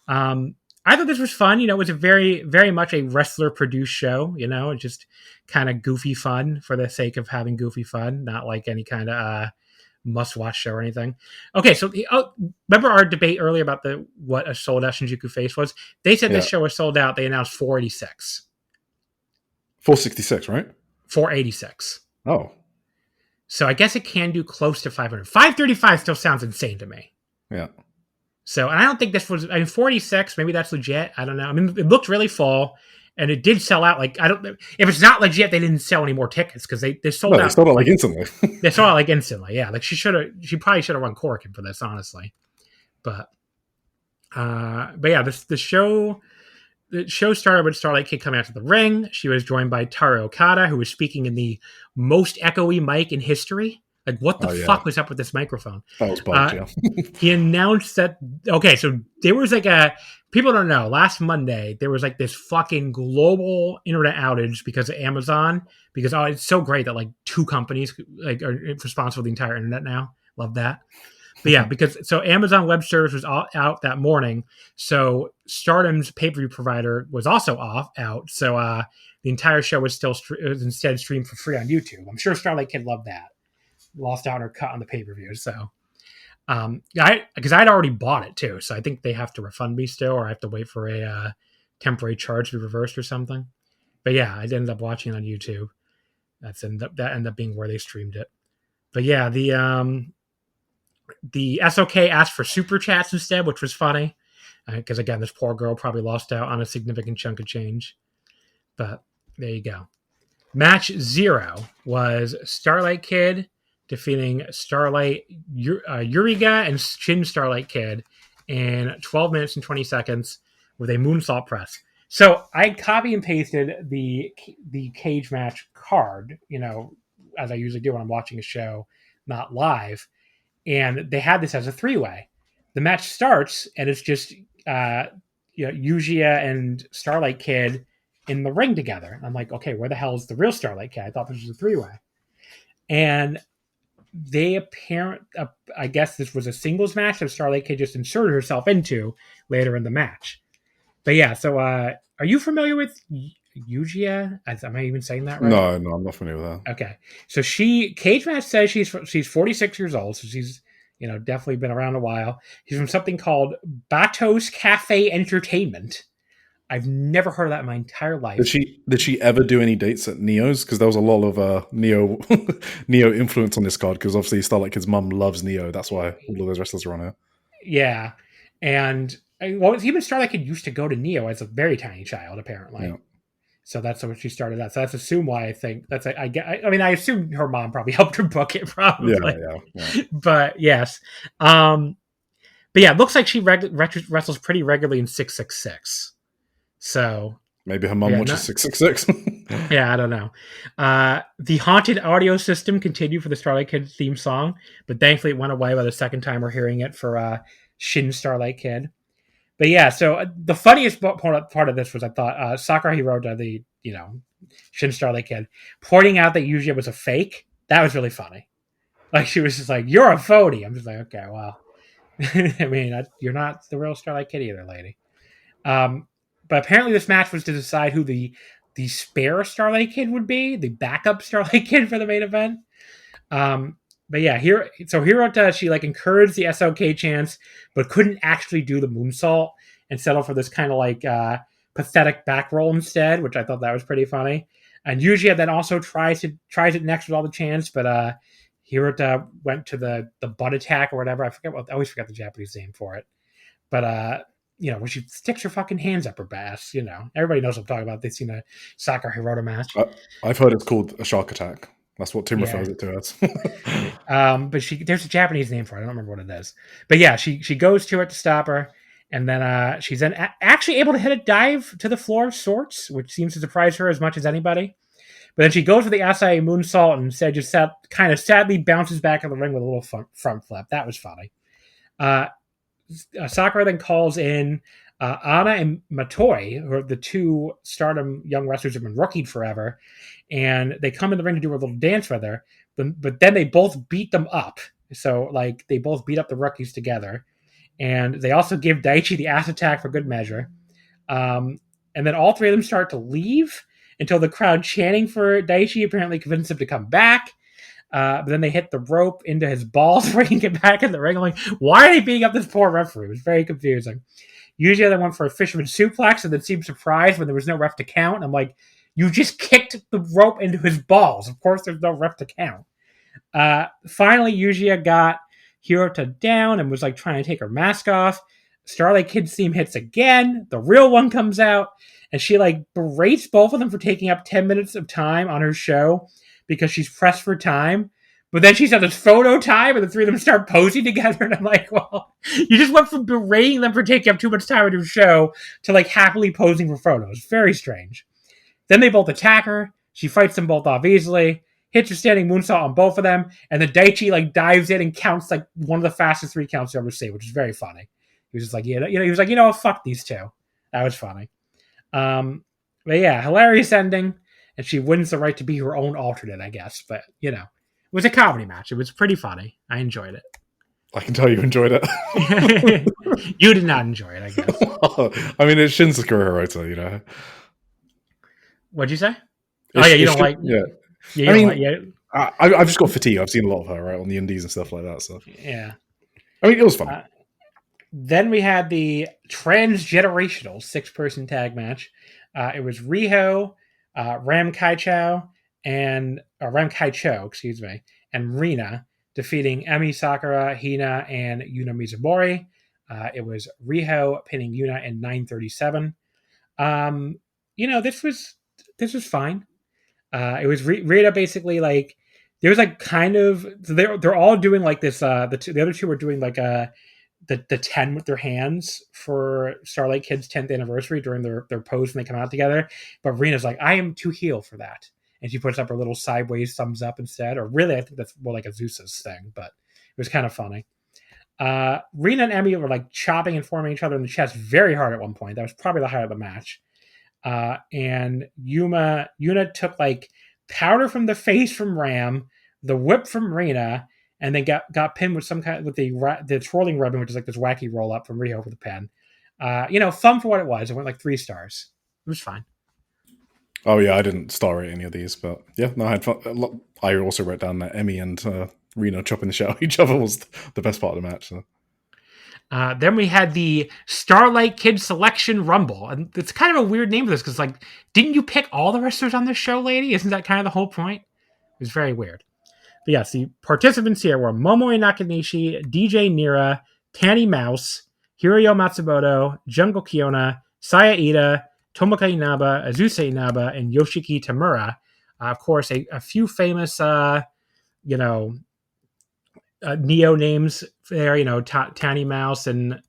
I thought this was fun. It was a very, very much a wrestler-produced show, just kind of goofy fun for the sake of having goofy fun, not like any kind of must-watch show or anything. Okay, so remember our debate earlier about what a sold-out Shinjuku FACE was? They said this show was sold out. They announced 486. 466, right? 486. Oh. So I guess it can do close to 500. 535 still sounds insane to me. Yeah. So, and I don't think this was, 46, maybe that's legit. I don't know. I mean, it looked really full. And it did sell out. Like, if it's not legit, they didn't sell any more tickets because they sold out. They sold out like instantly. They sold out like instantly. Yeah. Like she probably should have run Korakuen for this, honestly. But yeah, the show started with Starlight Kid coming out to the ring. She was joined by Taro Okada, who was speaking in the most echoey mic in history. Like, what the fuck was up with this microphone? That was bugged, yeah. He announced that, okay, so there was like people don't know, last Monday, there was like this fucking global internet outage because of Amazon, because it's so great that like two companies like are responsible for the entire internet now. Love that. But yeah, so Amazon Web Service was out that morning, so Stardom's pay-per-view provider was also out, so the entire show was instead streamed for free on YouTube. I'm sure Starlight Kid loved that. Lost out on her cut on the pay-per-view. So, because I'd already bought it too. So I think they have to refund me still, or I have to wait for a temporary charge to be reversed or something. But yeah, I ended up watching it on YouTube. That ended up being where they streamed it. But yeah, the SOK asked for super chats instead, which was funny. Because again, this poor girl probably lost out on a significant chunk of change. But there you go. Match 0 was Starlight Kid defeating Starlight Yuriga and Shin Starlight Kid in 12 minutes and 20 seconds with a moonsault press. So I copy and pasted the cage match card, as I usually do when I'm watching a show not live. And they had this as a 3-way. The match starts, and it's just Yujiya and Starlight Kid in the ring together. I'm like, okay, where the hell is the real Starlight Kid? I thought this was a 3-way. And they I guess this was a singles match that Starlight Kid just inserted herself into later in the match. But yeah, so are you familiar with Yujiya? Am I even saying that right? No, I'm not familiar with that. Okay. So Cage Match says she's 46 years old, so she's definitely been around a while. She's from something called Batos Cafe Entertainment. I've never heard of that in my entire life. Did she ever do any dates at Neo's? Because there was a lot of Neo influence on this card. Because obviously Starlight Kid's mum loves Neo. That's why all of those wrestlers are on here. Yeah, and even Starlight Kid used to go to Neo as a very tiny child, apparently. Yeah. So that's what she started at. So that's assumed why I think that's. I assume her mom probably helped her book it, probably. Yeah. But yes, but yeah, it looks like she wrestles pretty regularly in 666. So maybe her mom watches 666. Yeah, I don't know. The haunted audio system continued for the Starlight Kid theme song, but thankfully it went away by the second time we're hearing it for Shin Starlight Kid. But yeah, so the funniest part of this was I thought Sakura Hirota, the Shin Starlight Kid, pointing out that Yujiya was a fake. That was really funny. Like she was just like, "You're a phony." I'm just like, okay, well, I mean, you're not the real Starlight Kid either, lady. But apparently this match was to decide who the spare Starlight Kid would be, the backup Starlight Kid for the main event. But yeah, Hirota, she encouraged the SLK chants, but couldn't actually do the moonsault and settle for this kind of pathetic back roll instead, which I thought that was pretty funny. And Yujiya then also tries it next with all the chants, but Hirota went to the butt attack or whatever. I always forget the Japanese name for it. But when she sticks her fucking hands up her ass, everybody knows what I'm talking about. They've seen a Sakura Hirota match. I've heard it's called a shark attack. That's what Tim refers it to as. But there's a Japanese name for it. I don't remember what it is. But yeah, she goes to it to stop her. And then she's then actually able to hit a dive to the floor of sorts, which seems to surprise her as much as anybody. But then she goes for the Asai moonsault and instead just kind of sadly bounces back in the ring with a little front flip. That was funny. Sakura then calls in Anna and Matoi, who are the two Stardom young wrestlers who have been rookied forever, and they come in the ring to do a little dance with her, but then they both beat them up. So, they both beat up the rookies together, and they also give Daichi the ass attack for good measure. And then all three of them start to leave until the crowd chanting for Daichi apparently convinced him to come back. But then they hit the rope into his balls where he can get back in the ring. I'm like, why are they beating up this poor referee? It was very confusing. Usually they went for a fisherman suplex and then seemed surprised when there was no ref to count. And I'm like, you just kicked the rope into his balls. Of course there's no ref to count. Finally, Yujiya got Hirota down and was trying to take her mask off. Starlight Kid's theme hits again. The real one comes out. And she berates both of them for taking up 10 minutes of time on her show because she's pressed for time. But then she's at this photo time and the three of them start posing together. And I'm like, well, you just went from berating them for taking up too much time on your show to happily posing for photos. Very strange. Then they both attack her. She fights them both off easily, hits her standing moonsault on both of them. And then Daichi dives in and counts one of the fastest 3 counts you'll ever see, which is very funny. He was just he was like, fuck these two. That was funny. But yeah, hilarious ending. And she wins the right to be her own alternate, I guess. But, it was a comedy match. It was pretty funny. I enjoyed it. I can tell you enjoyed it. You did not enjoy it, I guess. I mean, it's Shinsuke Hirota, What'd you say? You don't like... Yeah. I've just got fatigue. I've seen a lot of her, right, on the indies and stuff like that. So yeah. I mean, it was fun. Then we had the transgenerational 6-person tag match. It was Riho, Ram Kaicho, and Rina defeating Emi Sakura, Hina, and Yuna Mizumori. It was Riho pinning Yuna in 9:37. This was fine. It was Rita basically there was kind of they're all doing this. The other two were doing the 10 with their hands for Starlight Kid's 10th anniversary during their pose when they come out together. But Rena's I am too heel for that. and she puts up her little sideways thumbs up instead. Or really, I think that's more like a Zeus's thing, but it was kind of funny. Rina and Emmy were like chopping and forming each other in the chest very hard at one point. That was probably the highlight of the match. And Yuna took like powder from the face from Ram, the whip from Rina, and then got pinned with some kind with the twirling ribbon, which is like this wacky roll up from Rio over the pin. Fun for what it was. It went like 3 stars. It was fine. Oh yeah, I didn't star rate any of these, but yeah, no, I had fun. I also wrote down that Emmy and Rena chopping the shit out of each other was the best part of the match. So. Then we had the Starlight Kid Selection Rumble, and it's kind of a weird name for this because, like, didn't you pick all the wrestlers on this show, lady? Isn't that kind of the whole point? It was very weird. But yes, the participants here were Momoe Nakanishi, DJ Nira, Tanny Mouse, Hiroyo Matsumoto, Jungle Kiona, Saya Ida, Tomoka Inaba, Azuse Inaba, and Yoshiki Tamura. Of course, a few famous, Neo names there, Tanny Mouse and,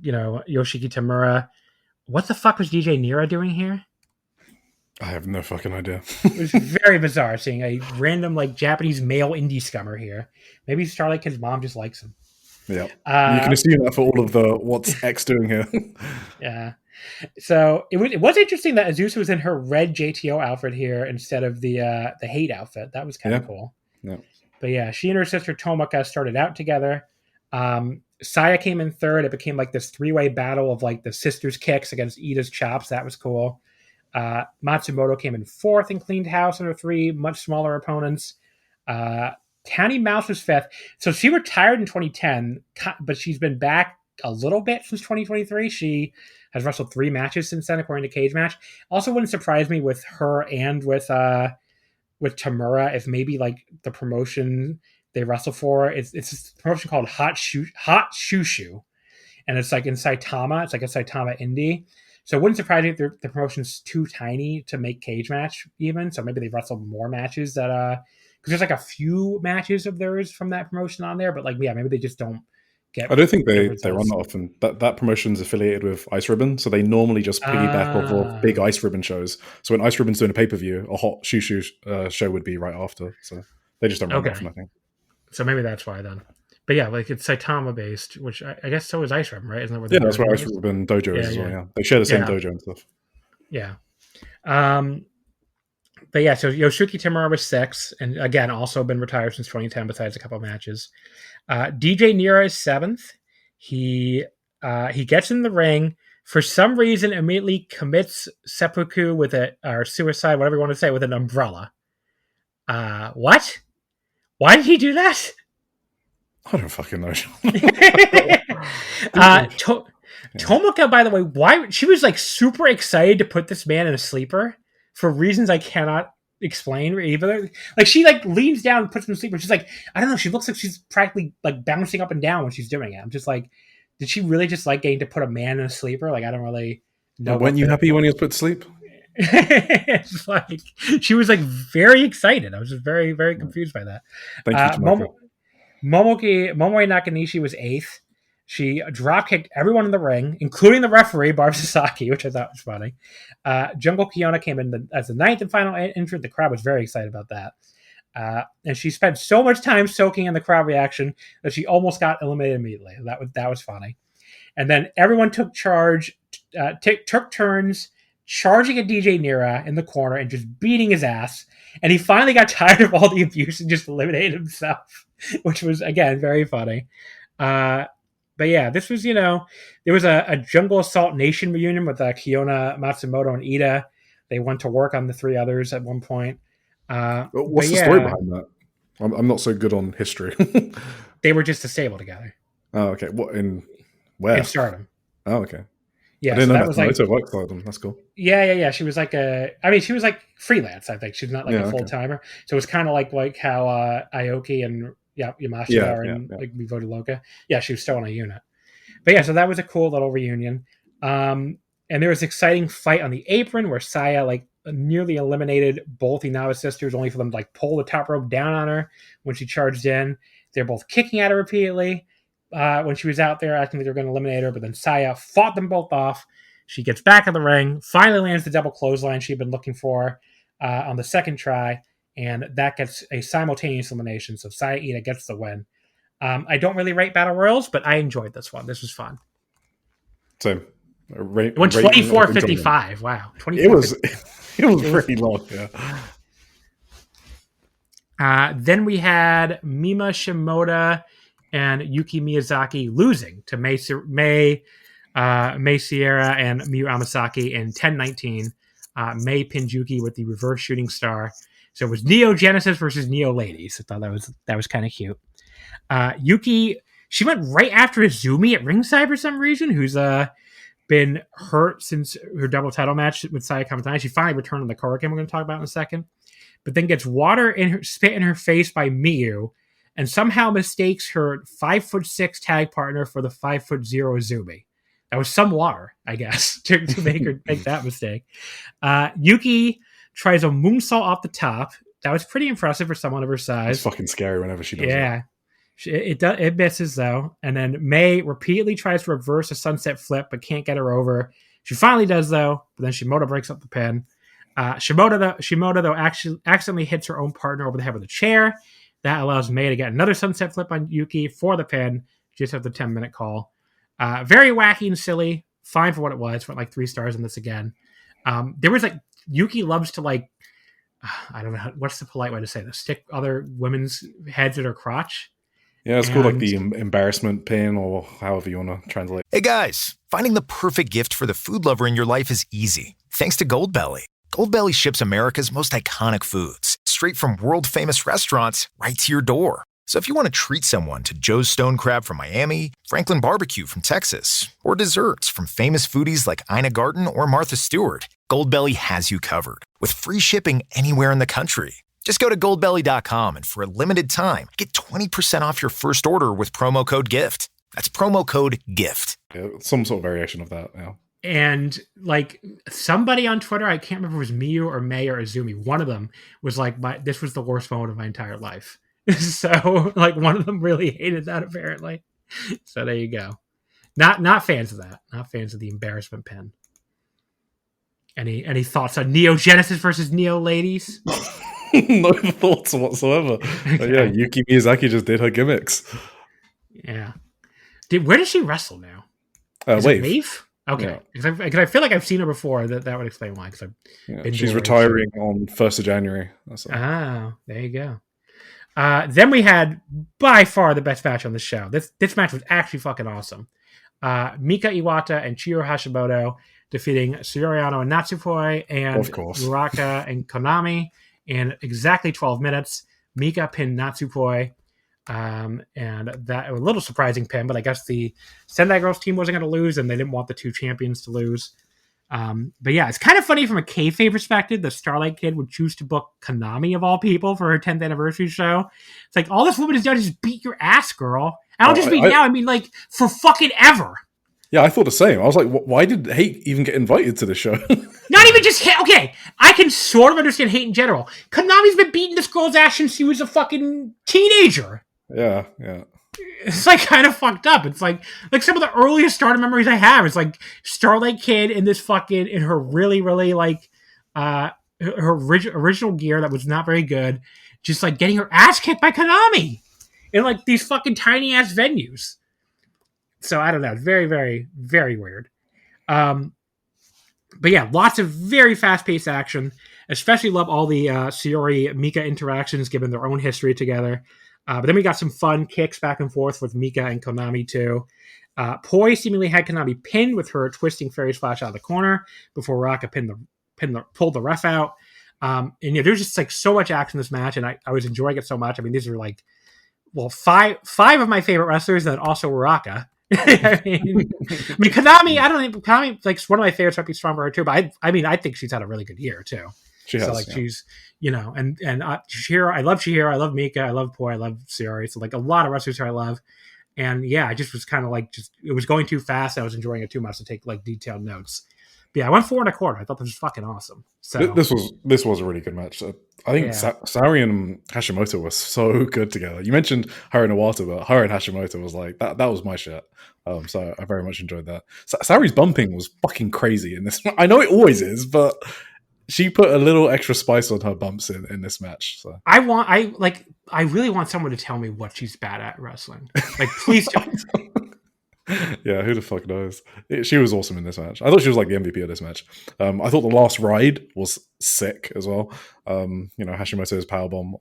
Yoshiki Tamura. What the fuck was DJ Nira doing here? I have no fucking idea. It was very bizarre seeing a random, like, Japanese male indie scummer here. Maybe Starlight Kid's mom just likes him. Yeah. You can assume that for all of the what's X doing here. Yeah. So it was interesting that Azusa was in her red JTO outfit here instead of the hate outfit. That was kind of cool. Yeah. But yeah, she and her sister Tomoka started out together. Saya came in third. It became like this 3-way battle of like the sisters' kicks against Ida's chops. That was cool. Matsumoto came in fourth and cleaned house under 3 much smaller opponents. Tanny Mouse was fifth. So she retired in 2010, but she's been back a little bit since 2023. She has wrestled 3 matches since then, according to Cage Match. Also wouldn't surprise me with her and with Tamura if maybe like the promotion they wrestle for it's a promotion called Hot Shushu, and it's like in Saitama. It's like a Saitama indie. So it wouldn't surprise me if the promotion's too tiny to make Cage Match even. So maybe they wrestle more matches that because there's like a few matches of theirs from that promotion on there, but like maybe they just don't get. I don't think they run that often. That promotion's affiliated with Ice Ribbon, so they normally just piggyback off of big Ice Ribbon shows. So when Ice Ribbon's doing a pay-per-view, a Hot Shushu show would be right after. So they just don't run that often, I think. So maybe that's why then. But yeah, like it's Saitama based, which I guess so is Ice Ribbon, right? Isn't that where that's where Ice Ribbon Dojo is as well, yeah. They share the same dojo and stuff. Yeah. But yeah, so Yoshiki Tamura was 6, and again, also been retired since 2010 besides a couple of matches. DJ Nira is 7th. He gets in the ring. For some reason, immediately commits seppuku or suicide, whatever you want to say, with an umbrella. What? Why did he do that? I don't fucking know. Tomoka, by the way, why she was like super excited to put this man in a sleeper for reasons I cannot explain either. Like she like leans down and puts him in a sleeper. She's like, I don't know. She looks like she's practically like bouncing up and down when she's doing it. I'm just like, did she really just like getting to put a man in a sleeper? Like I don't really know. Weren't you happy when he was put to sleep? It's like she was like very excited. I was just very, very confused by that. Thank you, Momoe Nakanishi was 8th. She drop-kicked everyone in the ring, including the referee, Barb Sasaki, which I thought was funny. Jungle Kiona came in as the 9th and final entrant. The crowd was very excited about that. And she spent so much time soaking in the crowd reaction that she almost got eliminated immediately. That was funny. And then everyone took charge, took turns charging at DJ Nira in the corner and just beating his ass. And he finally got tired of all the abuse and just eliminated himself, which was, again, very funny. But yeah, this was, there was a Jungle Assault Nation reunion with Kiona, Matsumoto, and Ida. They went to work on the 3 others at one point. What's the story behind that? I'm not so good on history. They were just disabled together. Oh, okay. What where? In Stardom. Oh, okay. Yeah, I didn't know that was like like work Stardom. That's cool. Yeah. She was like she was like freelance. I think she's not like a full timer. Okay. So it was kind of like how Aoki and Yamashita are in like Vivo Loca. Yeah, she was still on a unit. But yeah, so that was a cool little reunion. And there was an exciting fight on the apron where Saya like nearly eliminated both Inawa sisters, only for them to like pull the top rope down on her when she charged in. They're both kicking at her repeatedly when she was out there, acting like they were going to eliminate her. But then Saya fought them both off. She gets back in the ring, finally lands the double clothesline she'd been looking for. on the second try, and that gets a simultaneous elimination. So Saya Ida gets the win. I don't really rate Battle Royals, but I enjoyed this one. This was fun. So, it went 24:55. Wow, 24. It was pretty long. Yeah. Then we had Mima Shimoda and Yuki Miyazaki losing to Mei Sierra and Miyu Amasaki in 10-19. Mei pinned Yuki with the reverse shooting star. So it was Neo Genesis versus Neo Ladies. I thought that was kind of cute. Yuki, she went right after Izumi at ringside for some reason, who's been hurt since her double title match with Saya Kamitani. She finally returned on the Korakuen we're going to talk about in a second. But then gets spit in her face by Miyu, and somehow mistakes her 5'6" tag partner for the 5'0" Izumi. That was some water, I guess, to make her make that mistake. Yuki tries a moonsault off the top. That was pretty impressive for someone of her size. It's fucking scary whenever she does it. It misses, though. And then Mei repeatedly tries to reverse a sunset flip, but can't get her over. She finally does, though, but then Shimoda breaks up the pin. Shimoda, though, actually accidentally hits her own partner over the head with a chair. That allows Mei to get another sunset flip on Yuki for the pin, just after the 10-minute call. Very wacky and silly. Fine for what it was. Went like 3 stars on this again. There was like, Yuki loves to like, I don't know, what's the polite way to say this? Stick other women's heads at her crotch. Yeah, it's called like the embarrassment pin, or however you want to translate. Hey guys, finding the perfect gift for the food lover in your life is easy. Thanks to Goldbelly. Goldbelly ships America's most iconic foods straight from world-famous restaurants right to your door. So if you want to treat someone to Joe's Stone Crab from Miami, Franklin Barbecue from Texas, or desserts from famous foodies like Ina Garten or Martha Stewart, Goldbelly has you covered with free shipping anywhere in the country. Just go to goldbelly.com and for a limited time, get 20% off your first order with promo code GIFT. That's promo code GIFT. Yeah, some sort of variation of that, yeah. And like somebody on Twitter, I can't remember if it was Miyu or Mei or Izumi, one of them was like, this was the worst moment of my entire life. So like one of them really hated that apparently. So there you go. Not fans of that. Not fans of the embarrassment pin. Any thoughts on Neo Genesis versus Neo Ladies? No thoughts whatsoever. Okay. Yeah, Yuki Miyazaki just did her gimmicks. Yeah. Where does she wrestle now? Wave? Okay. Because I feel like I've seen her before. That would explain why. She's retiring on 1st of January. Oh, there you go. Then we had by far the best match on the show. This match was actually fucking awesome. Mika Iwata and Chiro Hashimoto defeating Suriano and Natsupoi and Uraka and Konami in exactly 12 minutes. Mika pinned Natsupoi. And that was a little surprising pin, but I guess the Sendai Girls team wasn't going to lose and they didn't want the 2 champions to lose. But yeah, it's kind of funny from a kayfabe perspective. The Starlight kid would choose to book Konami of all people for her 10th anniversary show. It's like, all this woman has done is beat your ass, girl. I don't just mean now, I mean like for fucking ever. Yeah, I thought the same. I was like, why did Hate even get invited to the show? Not even just Hate. Okay, I can sort of understand Hate in general. Konami's been beating this girl's ass since she was a fucking teenager. Yeah. It's like kind of fucked up. It's like some of the earliest Stardom memories I have. It's like Starlight Kid in this fucking, in her really, really like, her original gear that was not very good. Just like getting her ass kicked by Konami in like these fucking tiny ass venues. So I don't know. It's very, very, very weird. But yeah, lots of very fast paced action. Especially love all the Shiori Mika interactions given their own history together. But then we got some fun kicks back and forth with Mika and Konami too. Poi seemingly had Konami pinned with her twisting fairy splash out of the corner before Raka pulled the ref out. And yeah, there's just like so much action in this match, and I was enjoying it so much. I mean, these are like, well, five of my favorite wrestlers, and then also Raka. I mean, Konami. I don't think Konami like one of my favorites might be strong for her too, but I think she's had a really good year too. She has, like she's, and Chihiro, I love Chihiro, I love Mika, I love Poi, I love Shiori. So like a lot of wrestlers who I love. And yeah, I just was kind of like, it was going too fast. I was enjoying it too much to take like detailed notes. But yeah, I went 4 1/4. I thought this was fucking awesome. So this was a really good match. I think Saori and Hashimoto were so good together. You mentioned her and Iwata, but her and Hashimoto was like that was my shit. So I very much enjoyed that. Saori's bumping was fucking crazy in this. I know it always is, but she put a little extra spice on her bumps in this match. So I really want someone to tell me what she's bad at wrestling. Like, please don't. Yeah, who the fuck knows? She was awesome in this match. I thought she was like the MVP of this match. I thought the last ride was sick as well. Hashimoto's powerbomb,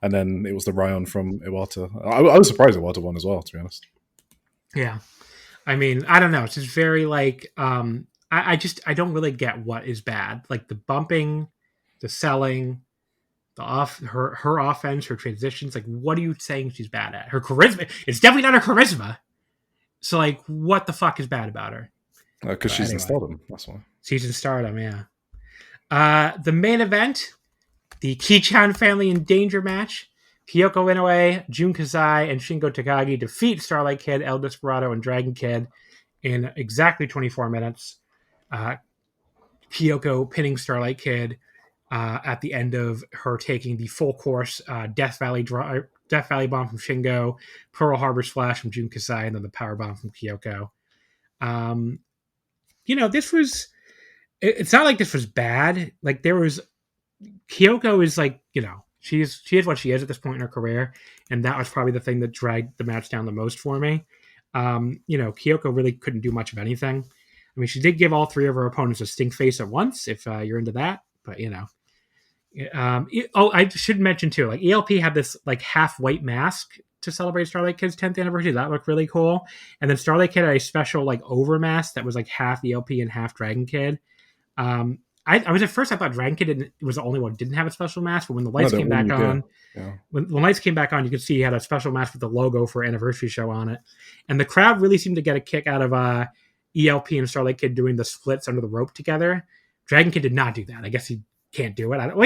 and then it was the Ryan from Iwata. I was surprised Iwata won as well, to be honest. Yeah, I mean, I don't know. It's just very like I don't really get what is bad. Like the bumping, the selling, her offense, her transitions. Like, what are you saying she's bad at? Her charisma. It's definitely not her charisma. So, like, what the fuck is bad about her? Because she's in Stardom. That's why. She's in Stardom, yeah. The main event, the Ki-chan family in danger match. Kyoko Inoue, Jun Kazai, and Shingo Takagi defeat Starlight Kid, El Desperado, and Dragon Kid in exactly 24 minutes. Kyoko pinning Starlight Kid at the end of her taking the full course Death Valley Bomb from Shingo, Pearl Harbor Splash from Jun Kasai, and then the Power Bomb from Kyoko. This was... It's not like this was bad. Like, there was... Kyoko is like, she is what she is at this point in her career, and that was probably the thing that dragged the match down the most for me. Kyoko really couldn't do much of anything. I mean, she did give all three of her opponents a stink face at once, if you're into that, but, I should mention too, like ELP had this like half white mask to celebrate Starlight Kid's 10th anniversary. That looked really cool. And then Starlight Kid had a special like over mask that was like half ELP and half Dragon Kid. I was at first, I thought Dragon Kid was the only one who didn't have a special mask, but when the lights came back on, when lights came back on, you could see he had a special mask with the logo for anniversary show on it. And the crowd really seemed to get a kick out of ELP and Starlight Kid doing the splits under the rope together. Dragon Kid did not do that. I guess he can't do it.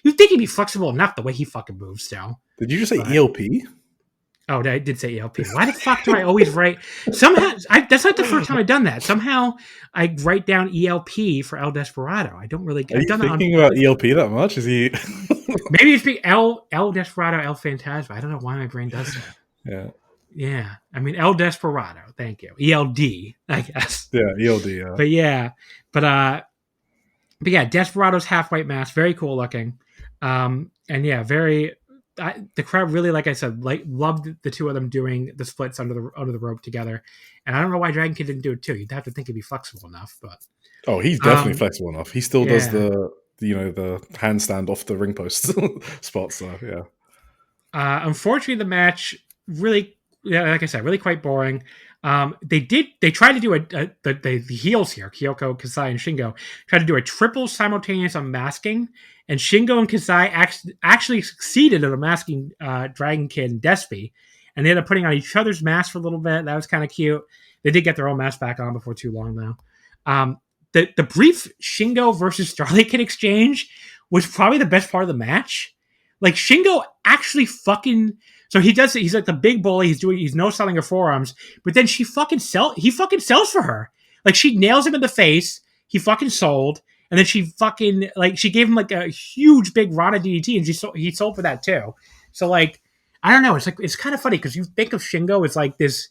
You think he'd be flexible enough the way he fucking moves still. Did you just say ELP? Oh, I did say ELP. Why the fuck do I always write? Somehow, that's not the first time I've done that. Somehow, I write down ELP for El Desperado. I don't really. Are you thinking about ELP that much? Is he? Maybe it's El Desperado, El Fantasma. I don't know why my brain does that. Yeah. Yeah. I mean, El Desperado. Thank you. ELD, I guess. Yeah, ELD. Yeah. But yeah, but yeah, Desperado's half white mask, very cool looking, and yeah, the crowd really, like I said, loved the two of them doing the splits under the rope together, and I don't know why Dragon Kid didn't do it too. You'd have to think he'd be flexible enough, but he's definitely flexible enough. He still does the handstand off the ring post spot. So yeah. Unfortunately, the match really, like I said, really quite boring. They tried to do the heels here, Kyoko, Kasai, and Shingo tried to do a triple simultaneous unmasking, and Shingo and Kasai actually succeeded at unmasking Dragon Kid and Despy, and they ended up putting on each other's masks for a little bit. That was kind of cute. They did get their own mask back on before too long, though. The brief Shingo versus Starlight Kid exchange was probably the best part of the match. Like, Shingo actually fucking... So he does it. He's like the big bully. He's no selling her forearms, but then he fucking sells for her. Like, she nails him in the face. He fucking sold. And then she gave him like a huge big Rana DDT, and he sold for that too. So like, I don't know. It's kind of funny because you think of Shingo as like this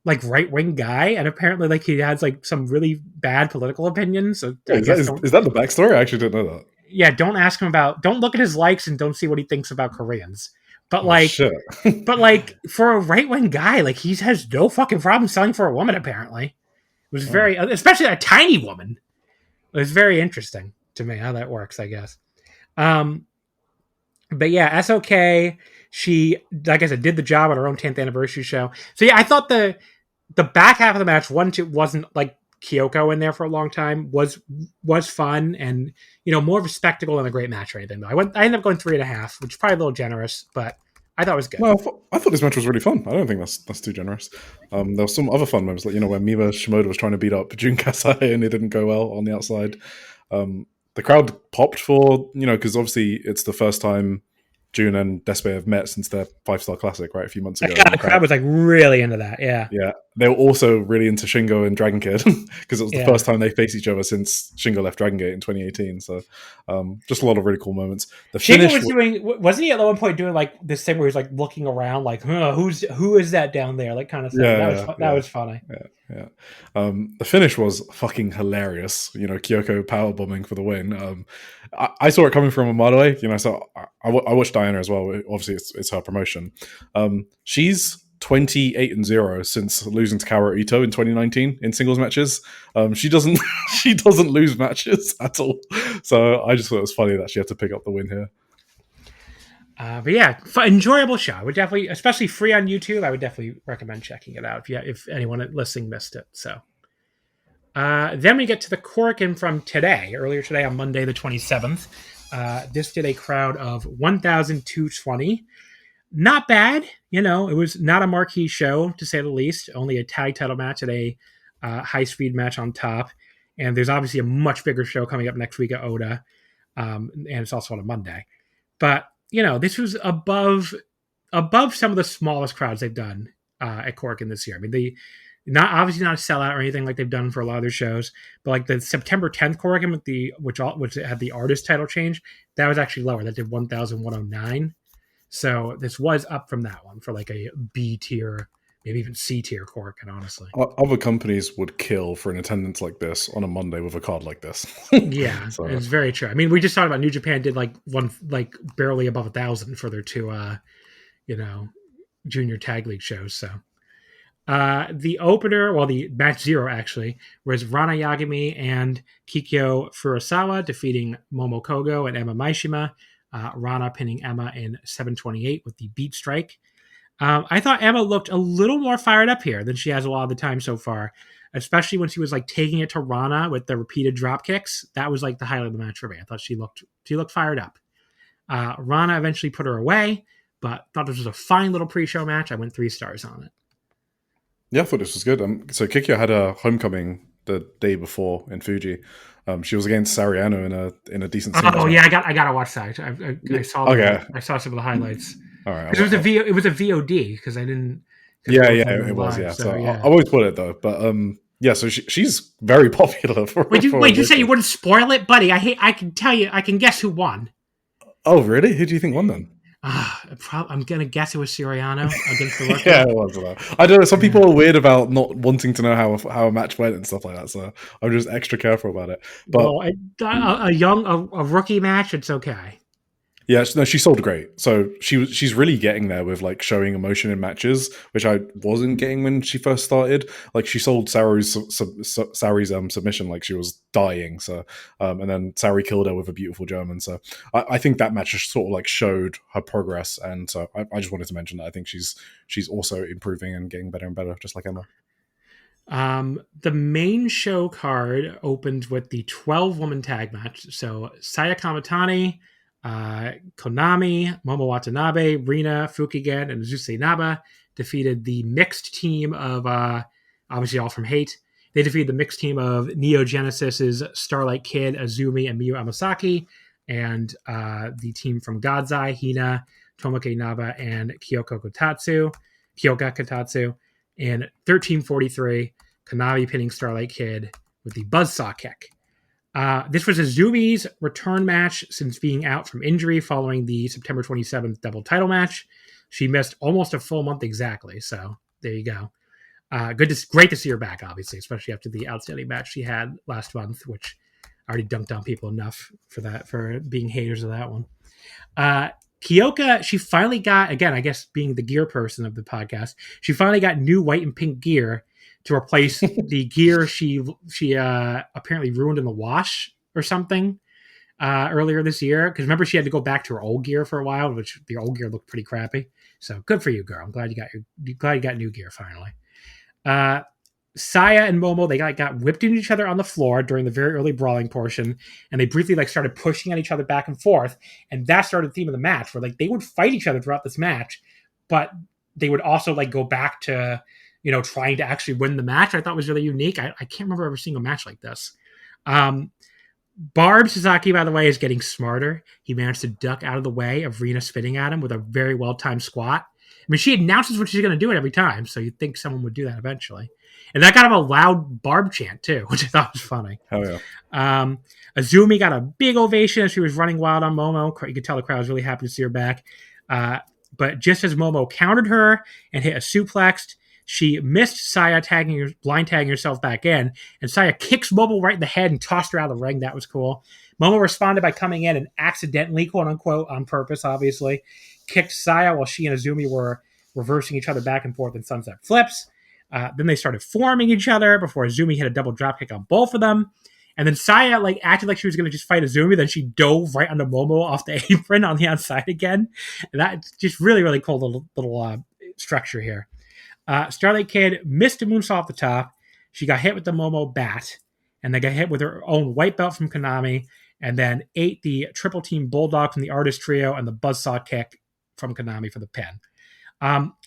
like right-wing guy, and apparently like he has like some really bad political opinions. So is that the backstory? I actually didn't know that. Yeah, don't look at his likes and don't see what he thinks about Koreans. But like, for a right-wing guy, like, he has no fucking problem selling for a woman, apparently. It was very, especially a tiny woman. It was very interesting to me how that works, I guess. But yeah, SOK, she, like I said, did the job on her own 10th anniversary show. So yeah, I thought the back half of the match, wasn't like Kyoko in there for a long time, was fun and, more of a spectacle than a great match or anything. I ended up going 3.5, which is probably a little generous, but I thought it was good. No, I thought this match was really fun. I don't think that's too generous. There was some other fun moments, like when Mima Shimoda was trying to beat up Jun Kasai and it didn't go well on the outside. The crowd popped for because obviously it's the first time Jun and Despe have met since their 5-star classic, right, a few months ago. The crowd was like really into that, yeah. Yeah, they were also really into Shingo and Dragon Kid because it was the first time they faced each other since Shingo left Dragon Gate in 2018. So just a lot of really cool moments. The Shingo wasn't he at one point doing like this thing where he's like looking around like, who is that down there? Like kind of thing. That was funny. Yeah. The finish was fucking hilarious. Kyoko power bombing for the win. I saw it coming from a mile away. So I watched Diana as well. Obviously, it's her promotion. She's 28-0 since losing to Kaoru Ito in 2019 in singles matches. She doesn't lose matches at all. So I just thought it was funny that she had to pick up the win here. But yeah, enjoyable show. I would definitely, especially free on YouTube, I would definitely recommend checking it out if anyone listening missed it. So then we get to the Korakuen from earlier today on Monday the 27th. This did a crowd of 1,220. Not bad. It was not a marquee show, to say the least. Only a tag title match at a high-speed match on top. And there's obviously a much bigger show coming up next week at Oda. And it's also on a Monday. But, this was above some of the smallest crowds they've done at Korakuen this year. I mean, obviously not a sellout or anything like they've done for a lot of their shows, but like the September 10th Korakuen which had the artist title change, that was actually lower. That did 1,109. So this was up from that one for like a B tier, maybe even C tier Korakuen, honestly. Other companies would kill for an attendance like this on a Monday with a card like this. Yeah, so. It's very true. I mean, we just talked about New Japan did like barely above 1,000 for their two, junior tag league shows. So the opener, the match 0 actually, was Rana Yagami and Kikyo Furusawa defeating Momo Kogo and Emma Maishima. Rana pinning Emma in 7:28 with the beat strike. I thought Emma looked a little more fired up here than she has a lot of the time so far, especially when she was like taking it to Rana with the repeated drop kicks. That was like the highlight of the match for me. I thought she looked fired up. Rana eventually put her away, but thought this was a fine little pre-show match. I went 3 stars on it. Yeah, I thought this was good. So Kikyo had a homecoming the day before in Fuji. She was against Sariano in a decent scene. Oh yeah, I gotta watch that. I saw. Okay. I saw some of the highlights. All right, it was a VOD because I didn't. It was. Yeah, so yeah. I always put it though, but yeah. So she's very popular. Wait, you said you wouldn't spoil it, buddy? I can tell you. I can guess who won. Oh really? Who do you think won then? I'm gonna guess it was Siriano against the rookie. Yeah, it was. I don't know. Some people are weird about not wanting to know how a match went and stuff like that. So I'm just extra careful about it. But a rookie match, it's okay. Yeah, no, she sold great. So she's really getting there with like showing emotion in matches, which I wasn't getting when she first started. Like she sold Saru's submission like she was dying. So and then Saru killed her with a beautiful German. So I think that match just sort of like showed her progress. And so I just wanted to mention that I think she's also improving and getting better and better, just like Emma. The main show card opened with the 12-woman tag match. So Saya Kamitani, Konami, Momo Watanabe, Rina Fukigen, and Azuse Naba defeated the mixed team of obviously all from Hate. They defeated the mixed team of Neo Genesis's Starlight Kid, Azumi, and Miyu Amasaki, and the team from God's Eye, Hina, Tomoke Naba, and Kyoka Kotatsu. In 13:43, Konami pinning Starlight Kid with the buzzsaw kick. This was Azumi's return match since being out from injury following the September 27th double title match. She missed almost a full month exactly, so there you go. Great to see her back, obviously, especially after the outstanding match she had last month, which I already dunked on people enough for being haters of that one. Kyoka, she finally got, again, I guess being the gear person of the podcast, she finally got new white and pink gear to replace the gear she apparently ruined in the wash or something earlier this year. Because remember, she had to go back to her old gear for a while, which the old gear looked pretty crappy. So good for you, girl. I'm glad you got new gear finally. Saya and Momo, they got whipped into each other on the floor during the very early brawling portion, and they briefly started pushing at each other back and forth, and that started the theme of the match, where they would fight each other throughout this match, but they would also go back to trying to actually win the match. I thought was really unique. I can't remember ever seeing a match like this. Barb Sasaki, by the way, is getting smarter. He managed to duck out of the way of Rina spitting at him with a very well-timed squat. mean, she announces what she's going to do it every time, so you'd think someone would do that eventually. And that got him a loud Barb chant, too, which I thought was funny. Hell yeah. Azumi got a big ovation as she was running wild on Momo. You could tell the crowd was really happy to see her back. But just as Momo countered her and hit a suplex, she missed Saya blind tagging herself back in, and Saya kicks Momo right in the head and tossed her out of the ring. That was cool. Momo responded by coming in and accidentally, quote unquote, on purpose, obviously, kicked Saya while she and Azumi were reversing each other back and forth in sunset flips. Then they started forming each other before Azumi hit a double dropkick on both of them. And then Saya acted like she was going to just fight Azumi. Then she dove right onto Momo off the apron on the outside again. And that's just really, really cool little structure here. Starlight Kid missed a moonsault off the top. She got hit with the Momo bat. And they got hit with her own white belt from Konami. And then ate the triple team bulldog from the Artist Trio and the buzzsaw kick from Konami for the pin.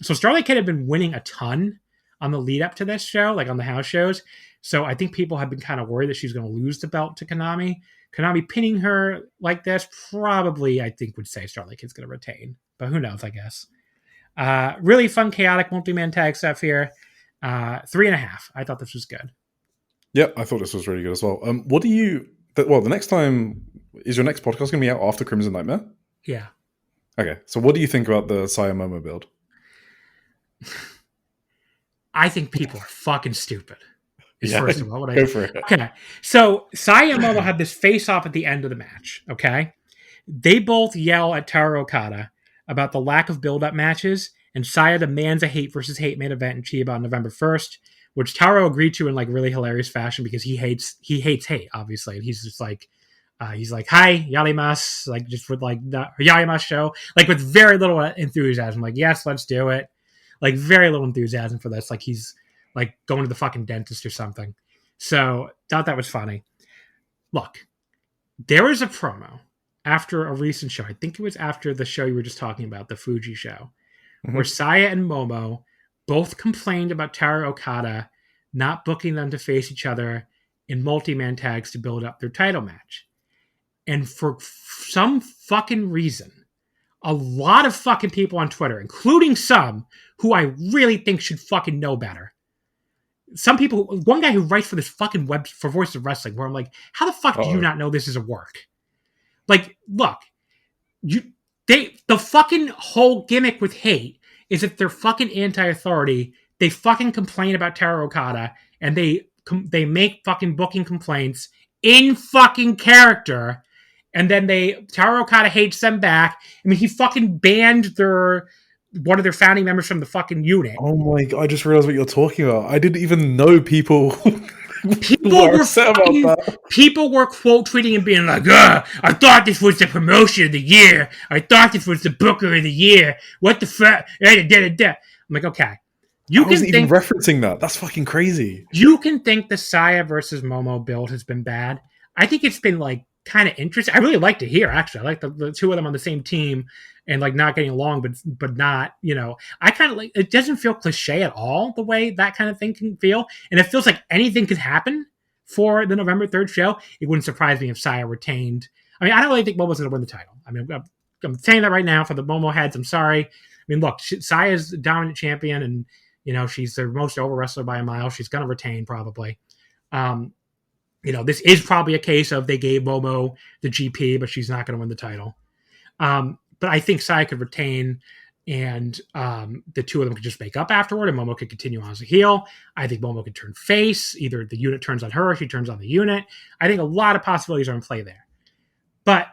So Starlight Kid had been winning a ton on the lead up to this show, on the house shows. So I think people have been kind of worried that she's going to lose the belt to Konami. Konami pinning her like this probably, I think, would say Starlight Kid's going to retain. But who knows, I guess. Really fun, chaotic multi-man tag stuff here. 3.5. I thought this was good. Yeah, I thought this was really good as well. What do you... the next time... Is your next podcast going to be out after Crimson Nightmare? Yeah. Okay, so what do you think about the Saya Momo build? I think people are fucking stupid. First of all, what I go for it. Okay, so Saya and Momo had this face-off at the end of the match, okay? They both yell at Toru Okada about the lack of build-up matches, and Saya demands a hate versus hate main event in Chiba on November 1st, which Toru agreed to in really hilarious fashion because he hates hate, obviously. And he's just hi, yarimasu, just with the yarimasu show, with very little enthusiasm. Yes, let's do it. Very little enthusiasm for this. He's going to the fucking dentist or something. So thought that was funny. Look, there was a promo after a recent show. I think it was after the show you were just talking about, the Fuji show, where Saya and Momo both complained about Toru Okada not booking them to face each other in multi-man tags to build up their title match. And for some fucking reason, a lot of fucking people on Twitter, including some who I really think should fucking know better. Some people, one guy who writes for this fucking web for Voice of Wrestling, where I'm like, how the fuck do you not know this is a work? Look, the fucking whole gimmick with hate is that they're fucking anti-authority. They fucking complain about Toru Okada, and they make fucking booking complaints in fucking character, and then Toru Okada hates them back. I mean, he fucking banned one of their founding members from the fucking unit. Oh my god, I just realized what you're talking about. I didn't even know people were upset about that. People were quote tweeting and being like, I thought this was the promotion of the year. I thought this was the booker of the year. What the fuck? I'm like, okay. I wasn't even referencing that. That's fucking crazy. You can think the Saya versus Momo build has been bad. I think it's been kind of interesting. I really like to hear, actually. I like the two of them on the same team and not getting along, but not, I kind of it doesn't feel cliche at all the way that kind of thing can feel. And it feels like anything could happen for the November 3rd show. It wouldn't surprise me if Saya retained. I mean, I don't really think Momo's going to win the title. I mean, I'm saying that right now for the Momo heads. I'm sorry. I mean, look, Saya's the dominant champion and, she's the most over wrestler by a mile. She's going to retain probably. This is probably a case of they gave Momo the GP, but she's not going to win the title. But I think Saya could retain, and the two of them could just make up afterward, and Momo could continue on as a heel. I think Momo could turn face. Either the unit turns on her, or she turns on the unit. I think a lot of possibilities are in play there. But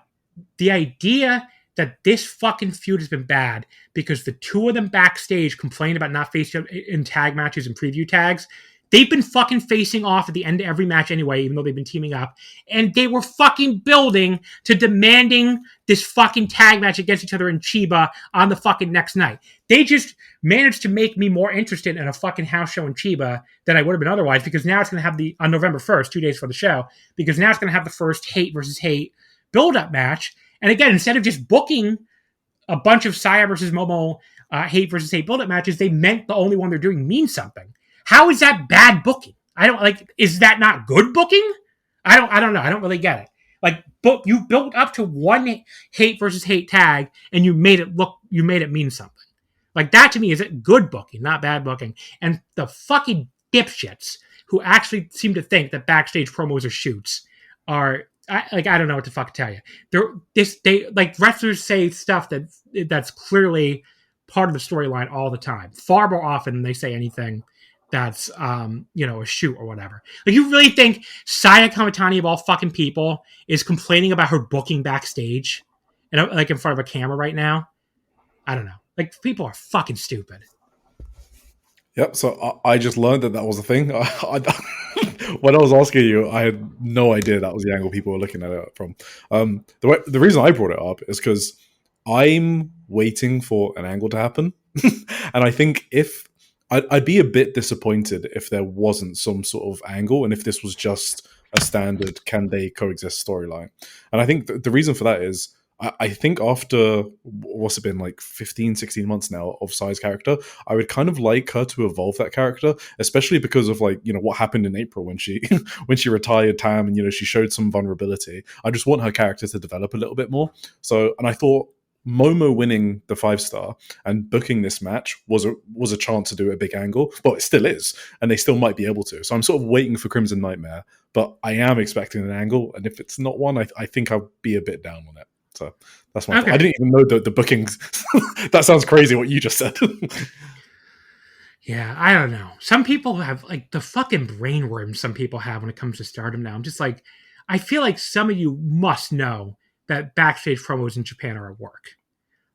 the idea that this fucking feud has been bad because the two of them backstage complained about not facing in tag matches and preview tags. They've been fucking facing off at the end of every match anyway, even though they've been teaming up. And they were fucking building to demanding this fucking tag match against each other in Chiba on the fucking next night. They just managed to make me more interested in a fucking house show in Chiba than I would have been otherwise, because now it's going to have on November 1st, 2 days for the show, because now it's going to have the first hate versus hate build-up match. And again, instead of just booking a bunch of Saya versus Momo hate versus hate build-up matches, they meant the only one they're doing means something. How is that bad booking? Is that not good booking? I don't know. I don't really get it. You built up to one hate versus hate tag and you made it mean something. Like, that to me is good booking, not bad booking. And the fucking dipshits who actually seem to think that backstage promos or shoots are, I don't know what to fucking tell you. They like, wrestlers say stuff that's clearly part of the storyline all the time, far more often than they say anything that's a shoot or whatever. Like, you really think Saya Kamitani of all fucking people is complaining about her booking backstage and like in front of a camera right now? I don't know. Like, people are fucking stupid. Yep. So I just learned that was a thing. When I was asking you, I had no idea that was the angle people were looking at it from. The reason I brought it up is because I'm waiting for an angle to happen, and I think I'd be a bit disappointed if there wasn't some sort of angle, and if this was just a standard can they coexist storyline. And I think the reason for that is I think after what's it been, like 15, 16 months now of Sai's character, I would kind of like her to evolve that character, especially because of what happened in April when she when she retired Tam and she showed some vulnerability. I just want her character to develop a little bit more. So, and I thought Momo winning the 5-star and booking this match was a chance to do a big angle. Well, it still is, and they still might be able to. So I'm sort of waiting for Crimson Nightmare, but I am expecting an angle, and if it's not one, I think I'll be a bit down on it. So that's my thought. I didn't even know the bookings. That sounds crazy what you just said. Yeah, I don't know. Some people have like the fucking brainworms some people have when it comes to Stardom now. I'm just like, I feel like some of you must know that backstage promos in Japan are at work.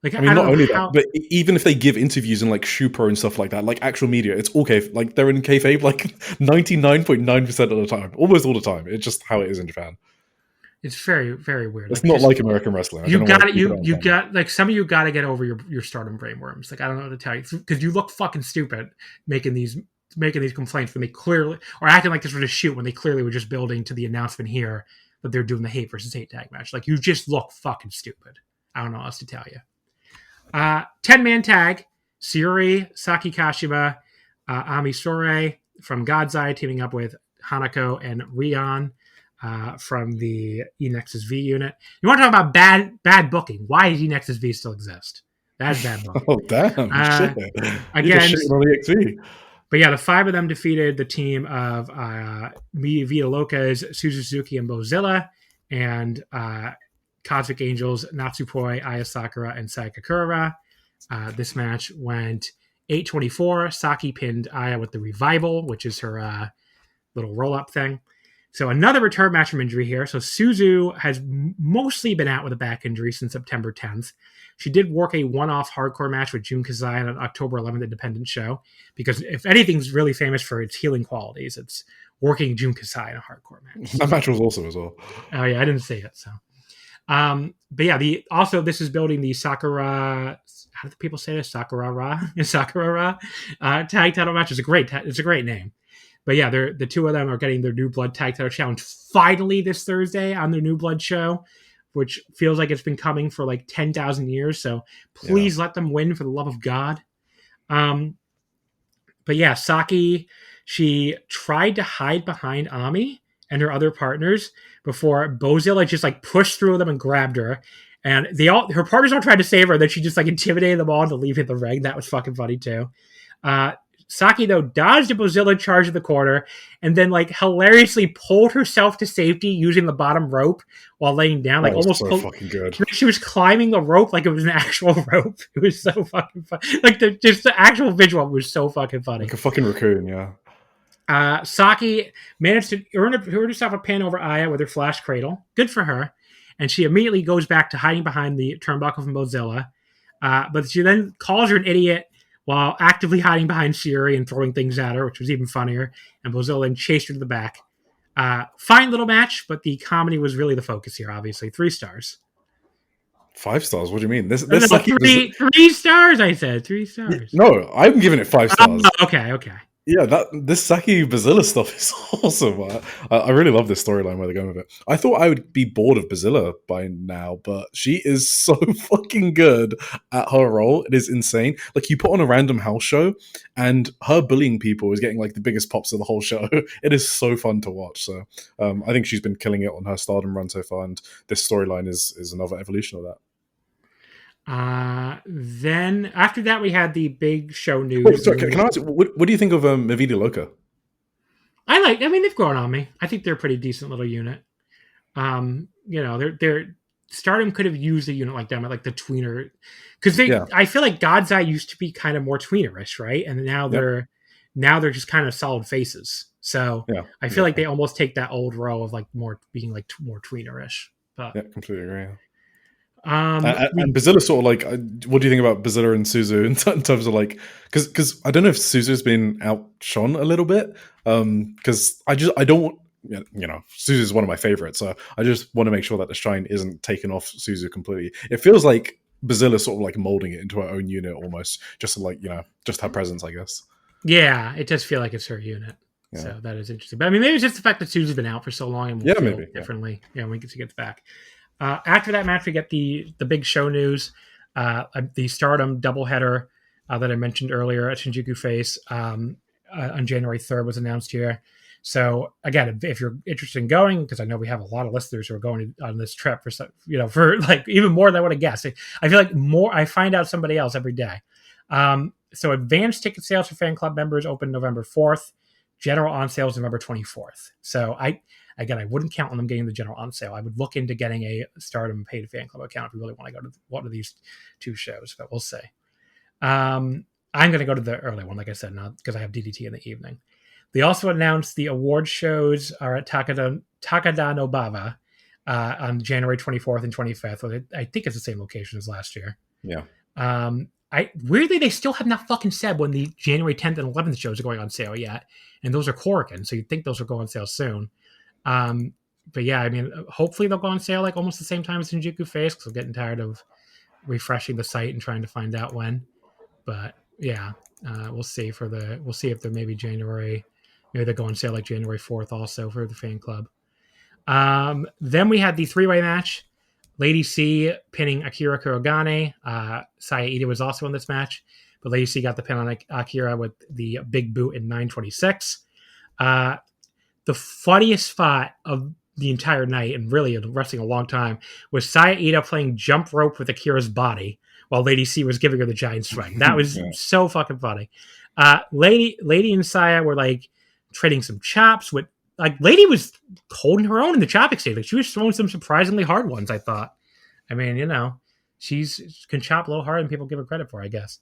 Like, I mean, not only that, but even if they give interviews in like Shupo and stuff like that, like actual media, it's all kayfabe. Like, they're in kayfabe like 99.9% of the time, almost all the time. It's just how it is in Japan. It's very, very weird. It's not like American wrestling. You got like, some of you got to get over your Stardom brainworms. Like, I don't know what to tell you, because you look fucking stupid making these complaints when they clearly, or acting like this was a shoot when they clearly were just building to the announcement here that they're doing the hate versus hate tag match. Like, you just look fucking stupid. I don't know what else to tell you. 10-man tag, Sayuri, Saki Kashima, Ami Sourei from God's Eye teaming up with Hanako and Rion from the E-Nexus V unit. You want to talk about bad booking? Why does E-Nexus V still exist? That's bad booking. Oh, damn. Shit. Again, on the XV. But yeah, the 5 of them defeated the team of Vita Locas, Suzuki, and Bozilla, and Cosmic Angels, Natsupoi, Aya Sakura, and Sayaka Kurara. This match went 8:24. Saki pinned Aya with the Revival, which is her little roll-up thing. So another return match from injury here. So Suzu has mostly been out with a back injury since September 10th. She did work a one-off hardcore match with Jun Kazai on an October 11th independent show, because if anything's really famous for its healing qualities, it's working Jun Kazai in a hardcore match. That match was awesome as well. Oh yeah, I didn't see it. So, but yeah, this is building the Sakura. How do people say this? Sakura tag title match. It's a great name. But yeah, the 2 of them are getting their New Blood tag title challenge finally this Thursday on their New Blood show, which feels like it's been coming for like 10,000 years. So please let them win, for the love of God. But yeah, Saki, she tried to hide behind Ami and her other partners before Bozilla just like pushed through them and grabbed her. And her partners all tried to save her. Then she just like intimidated them all into leaving the ring. That was fucking funny too. Saki, though, dodged a Bozilla charge in the corner and then, like, hilariously pulled herself to safety using the bottom rope while laying down. Like, almost so fucking good. She was climbing the rope like it was an actual rope. It was so fucking fun. Like, the actual visual was so fucking funny. Like a fucking raccoon, yeah. Saki managed to earn herself a pin over Aya with her flash cradle. Good for her. And she immediately goes back to hiding behind the turnbuckle from Bozilla. But she then calls her an idiot while actively hiding behind Sayuri and throwing things at her, which was even funnier. And Bozilla then chased her to the back. Fine little match, but the comedy was really the focus here, obviously. 3 stars. 5 stars? What do you mean? This no, 3 stars, I said. 3 stars. No, I'm giving it 5 stars. Okay. Yeah, this Saki Bazilla stuff is awesome. I really love this storyline where they're going with it. I thought I would be bored of Bazilla by now, but she is so fucking good at her role. It is insane. Like, you put on a random house show, and her bullying people is getting like the biggest pops of the whole show. It is so fun to watch. So I think she's been killing it on her Stardom run so far, and this storyline is another evolution of that. Then after that, we had the big show news. Wait, sorry, can I ask, what do you think of Mi Vida Loca? I mean, they've grown on me. I think they're a pretty decent little unit. They're Stardom could have used a unit like them, like the tweener, because I feel like God's Eye used to be kind of more tweenerish, right? And now they're just kind of solid faces. So I feel like they almost take that old row of like more being like more tweenerish. But yeah, completely agree. And Bazilla sort of like, what do you think about Bazilla and Suzu in terms of like, because I don't know if Suzu's been outshone a little bit, because I don't, Suzu's one of my favorites, so I just want to make sure that the shine isn't taken off Suzu completely. It feels like Bazilla's sort of like molding it into her own unit almost, just to like, just her presence, I guess. Yeah, it does feel like it's her unit. Yeah. So that is interesting. But I mean, maybe it's just the fact that Suzu's been out for so long and we'll feel differently. Yeah, when she gets back. After that match, we get the big show news, the Stardom doubleheader that I mentioned earlier at Shinjuku FACE on January 3rd was announced here. So again, if you're interested in going, because I know we have a lot of listeners who are going on this trip for like even more than I would have guessed. I feel like I find out somebody else every day. So advanced ticket sales for fan club members open November 4th. General on sale is November 24th. So I wouldn't count on them getting the general on sale. I would look into getting a Stardom paid fan club account if you really want to go to one of these two shows, but we'll see. I'm going to go to the early one, like I said, not because I have DDT in the evening. They also announced the award shows are at Takadanobaba on January 24th and 25th. I think it's the same location as last year. Yeah. Weirdly, they still have not fucking said when the January 10th and 11th shows are going on sale yet. And those are Korakuen, so you'd think those will go on sale soon. But yeah, I mean, hopefully they'll go on sale like almost the same time as Shinjuku FACE, because I'm getting tired of refreshing the site and trying to find out when. But yeah, we'll see if they're maybe January. Maybe they go on sale like January 4th also for the fan club. Then we had the three-way match. Lady C pinning Akira Kurogane. Saya Ida was also in this match, but Lady C got the pin on Akira with the big boot in 9:26. The funniest spot of the entire night, and really wrestling a long time, was Saya Ida playing jump rope with Akira's body while Lady C was giving her the giant swing. That was so fucking funny. Lady and Saya were like trading some chops with. Like, Lady was holding her own in the chop exchange. Like, she was throwing some surprisingly hard ones, I thought. I mean, she can chop a little harder than people give her credit for, I guess.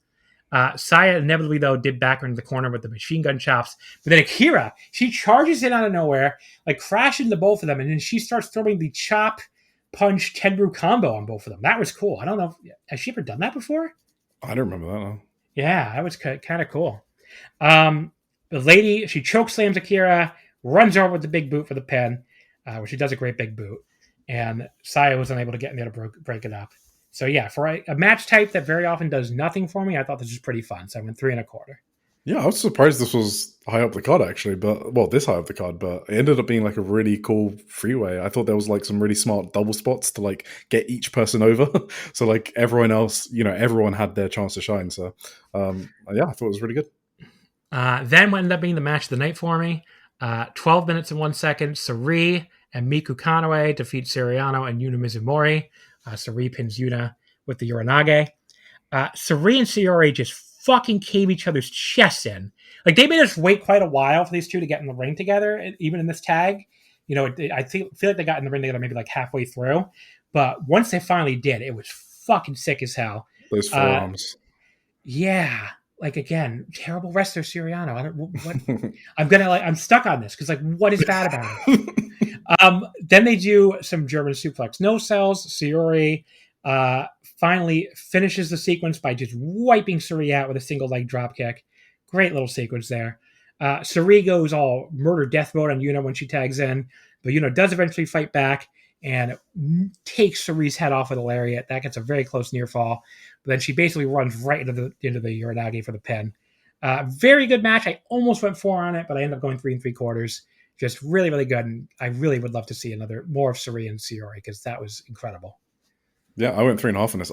Saya inevitably, though, did back her into the corner with the machine gun chops. But then Akira, she charges in out of nowhere, like crashing the both of them, and then she starts throwing the chop, punch, Tenru combo on both of them. That was cool. I don't know. Has she ever done that before? I don't remember that, no. Yeah, that was kind of cool. The Lady, she choke slams Akira, runs over with the big boot for the pin, where she does a great big boot. And Saya was unable to get in there to break it up. So yeah, for a match type that very often does nothing for me, I thought this was pretty fun. So I went 3 1/4. Yeah, I was surprised this was high up the card, actually. This high up the card, but it ended up being like a really cool freeway. I thought there was like some really smart double spots to like get each person over. So like everyone else, everyone had their chance to shine. So yeah, I thought it was really good. Then what ended up being the match of the night for me. 12 minutes and 1 second, Sari and Miku Kanoe defeat Siriano and Yuna Mizumori. Sari pins Yuna with the Uranage. Sari and Sayori just fucking cave each other's chests in. Like, they made us wait quite a while for these two to get in the ring together, even in this tag. I feel like they got in the ring together maybe like halfway through. But once they finally did, it was fucking sick as hell. Those forearms. Yeah. Like, again, terrible wrestler Siriano. I'm stuck on this because, like, what is bad about it? Then they do some German suplex no cells. Sayori finally finishes the sequence by just wiping Suri out with a single leg drop kick. Great little sequence there. Suri goes all murder death mode on Yuna when she tags in, but Yuna does eventually fight back and takes Suri's head off with a lariat. That gets a very close near fall. But then she basically runs right into the Uranage for the pin. Very good match. I almost went 4 on it, but I ended up going 3 3/4. Just really, really good. And I really would love to see more of Suri and Sayori because that was incredible. Yeah, I went 3.5 on this.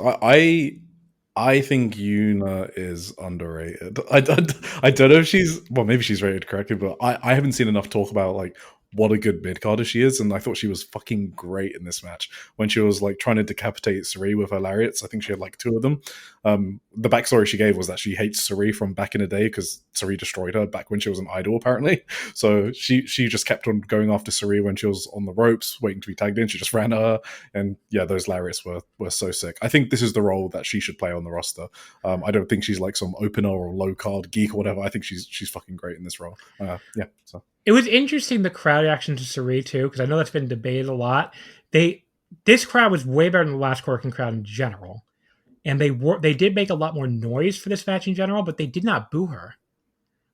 I think Yuna is underrated. I don't know if maybe she's rated correctly, but I haven't seen enough talk about like what a good mid-carder she is, and I thought she was fucking great in this match when she was like trying to decapitate Sarai with her lariats. I think she had like 2 of them. The backstory she gave was that she hates Sarai from back in the day because Sarai destroyed her back when she was an idol, apparently. So she just kept on going after Sarai when she was on the ropes, waiting to be tagged in. She just ran at her, and yeah, those lariats were so sick. I think this is the role that she should play on the roster. I don't think she's like some opener or low card geek or whatever. I think she's fucking great in this role. Yeah, so. It was interesting, the crowd reaction to Sarai too, because I know that's been debated a lot. This crowd was way better than the last Korakuen crowd in general, and they did make a lot more noise for this match in general, but they did not boo her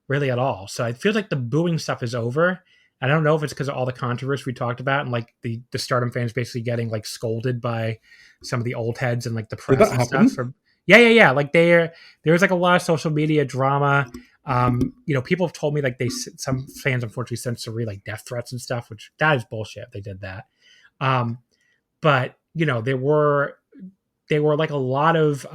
really at all. So it feels like the booing stuff is over. I don't know if it's because of all the controversy we talked about, and like the Stardom fans basically getting like scolded by some of the old heads and like the press and stuff. Yeah. Like there was like a lot of social media drama. People have told me like some fans unfortunately sent Sarai like death threats and stuff, which that is bullshit. They did that. But there were like a lot of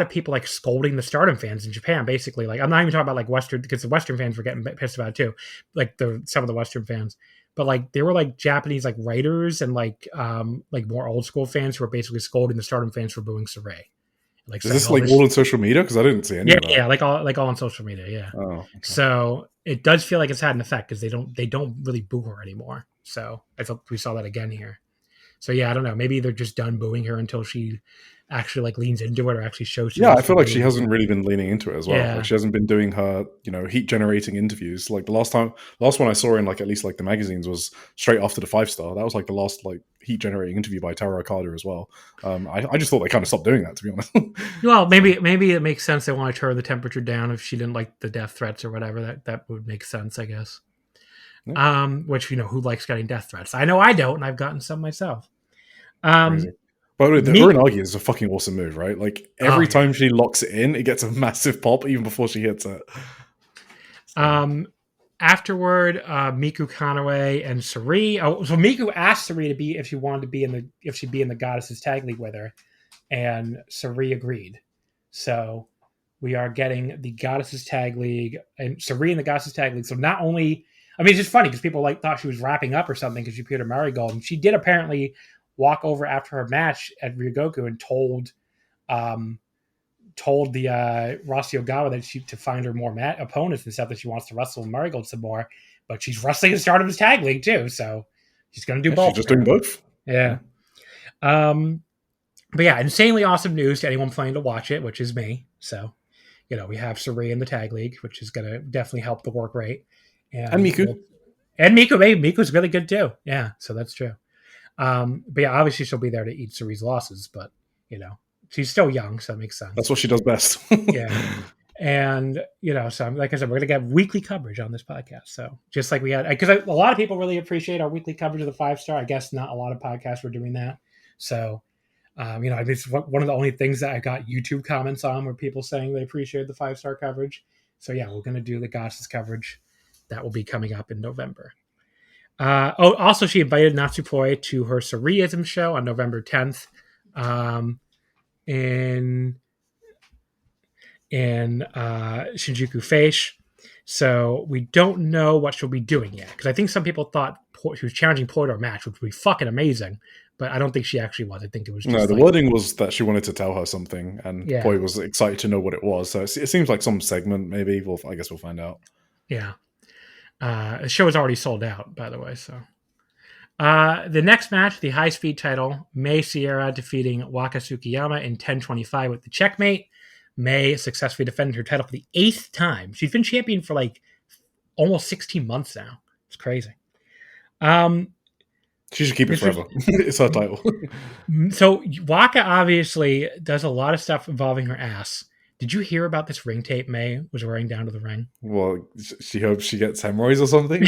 people like scolding the Stardom fans in Japan, basically. Like, I'm not even talking about like Western, because the Western fans were getting pissed about it too. Like some of the Western fans, but like there were like Japanese like writers and like more old school fans who were basically scolding the Stardom fans for booing Sarai. Like, is this like all on social media? Because I didn't see any of that. Yeah, like all on social media. Yeah. Oh, okay. So it does feel like it's had an effect because they don't really boo her anymore. So I thought we saw that again here. So yeah, I don't know. Maybe they're just done booing her until she actually like leans into it or actually shows. Yeah, I feel like she hasn't really been leaning into it as well. Yeah. Like she hasn't been doing her, heat generating interviews. Like the last one I saw in like at least like the magazines was straight after the 5-star. That was like the last like heat generating interview by Taro Okada as well. I just thought they kind of stopped doing that, to be honest. Well, maybe it makes sense they want to turn the temperature down if she didn't like the death threats or whatever. That would make sense, I guess. Yeah. Which who likes getting death threats? I know I don't, and I've gotten some myself. Crazy. But the Uranagi is a fucking awesome move, right? Like every time she locks it in, it gets a massive pop even before she hits it. Afterward, Miku Kanaway and Sarai. Oh, so Miku asked Sarai if she'd be in the Goddesses Tag League with her, and Sarai agreed. So we are getting the Goddesses Tag League and Sarai in the Goddesses Tag League. So not only, it's just funny because people like thought she was wrapping up or something because she appeared at Marigold, and she did apparently walk over after her match at Ryogoku and told the Rossy Ogawa that to find her more opponents and stuff, that she wants to wrestle in Marigold some more, but she's wrestling in Stardom's Tag League too, so she's going to do both. She's just doing both. Yeah. But yeah, insanely awesome news to anyone planning to watch it, which is me. So, we have Sarai in the Tag League, which is going to definitely help the work rate. And Miku. And Miku's really good too. Yeah, so that's true. But yeah, obviously she'll be there to eat Sarai's losses, but she's still young, so that makes sense. That's what she does best. Yeah. And, so like I said, we're going to get weekly coverage on this podcast. So just like we had, because a lot of people really appreciate our weekly coverage of the 5-star. I guess not a lot of podcasts were doing that. So, it's one of the only things that I got YouTube comments on were people saying they appreciated the 5-star coverage. So yeah, we're going to do the Goddesses coverage that will be coming up in November. Also, she invited Natsupoi to her Saraism show on November 10th in Shinjuku FACE. So we don't know what she'll be doing yet, because I think some people thought she was challenging Poi to a match, which would be fucking amazing, but I don't think she actually was. I think it was just the wording was that she wanted to tell her something, and Poi was excited to know what it was. So it seems like some segment, maybe. I guess we'll find out. Yeah. The show is already sold out, by the way. So, the next match, the high speed title, Mei Sierra defeating Waka Tsukiyama in 10:25 with the checkmate. Mei successfully defended her title for the 8th time. She's been champion for like almost 16 months now. It's crazy. She should keep it forever. It's her title. So Waka obviously does a lot of stuff involving her ass. Did you hear about this ring tape Mei was wearing down to the ring? Well, she hopes she gets hemorrhoids or something.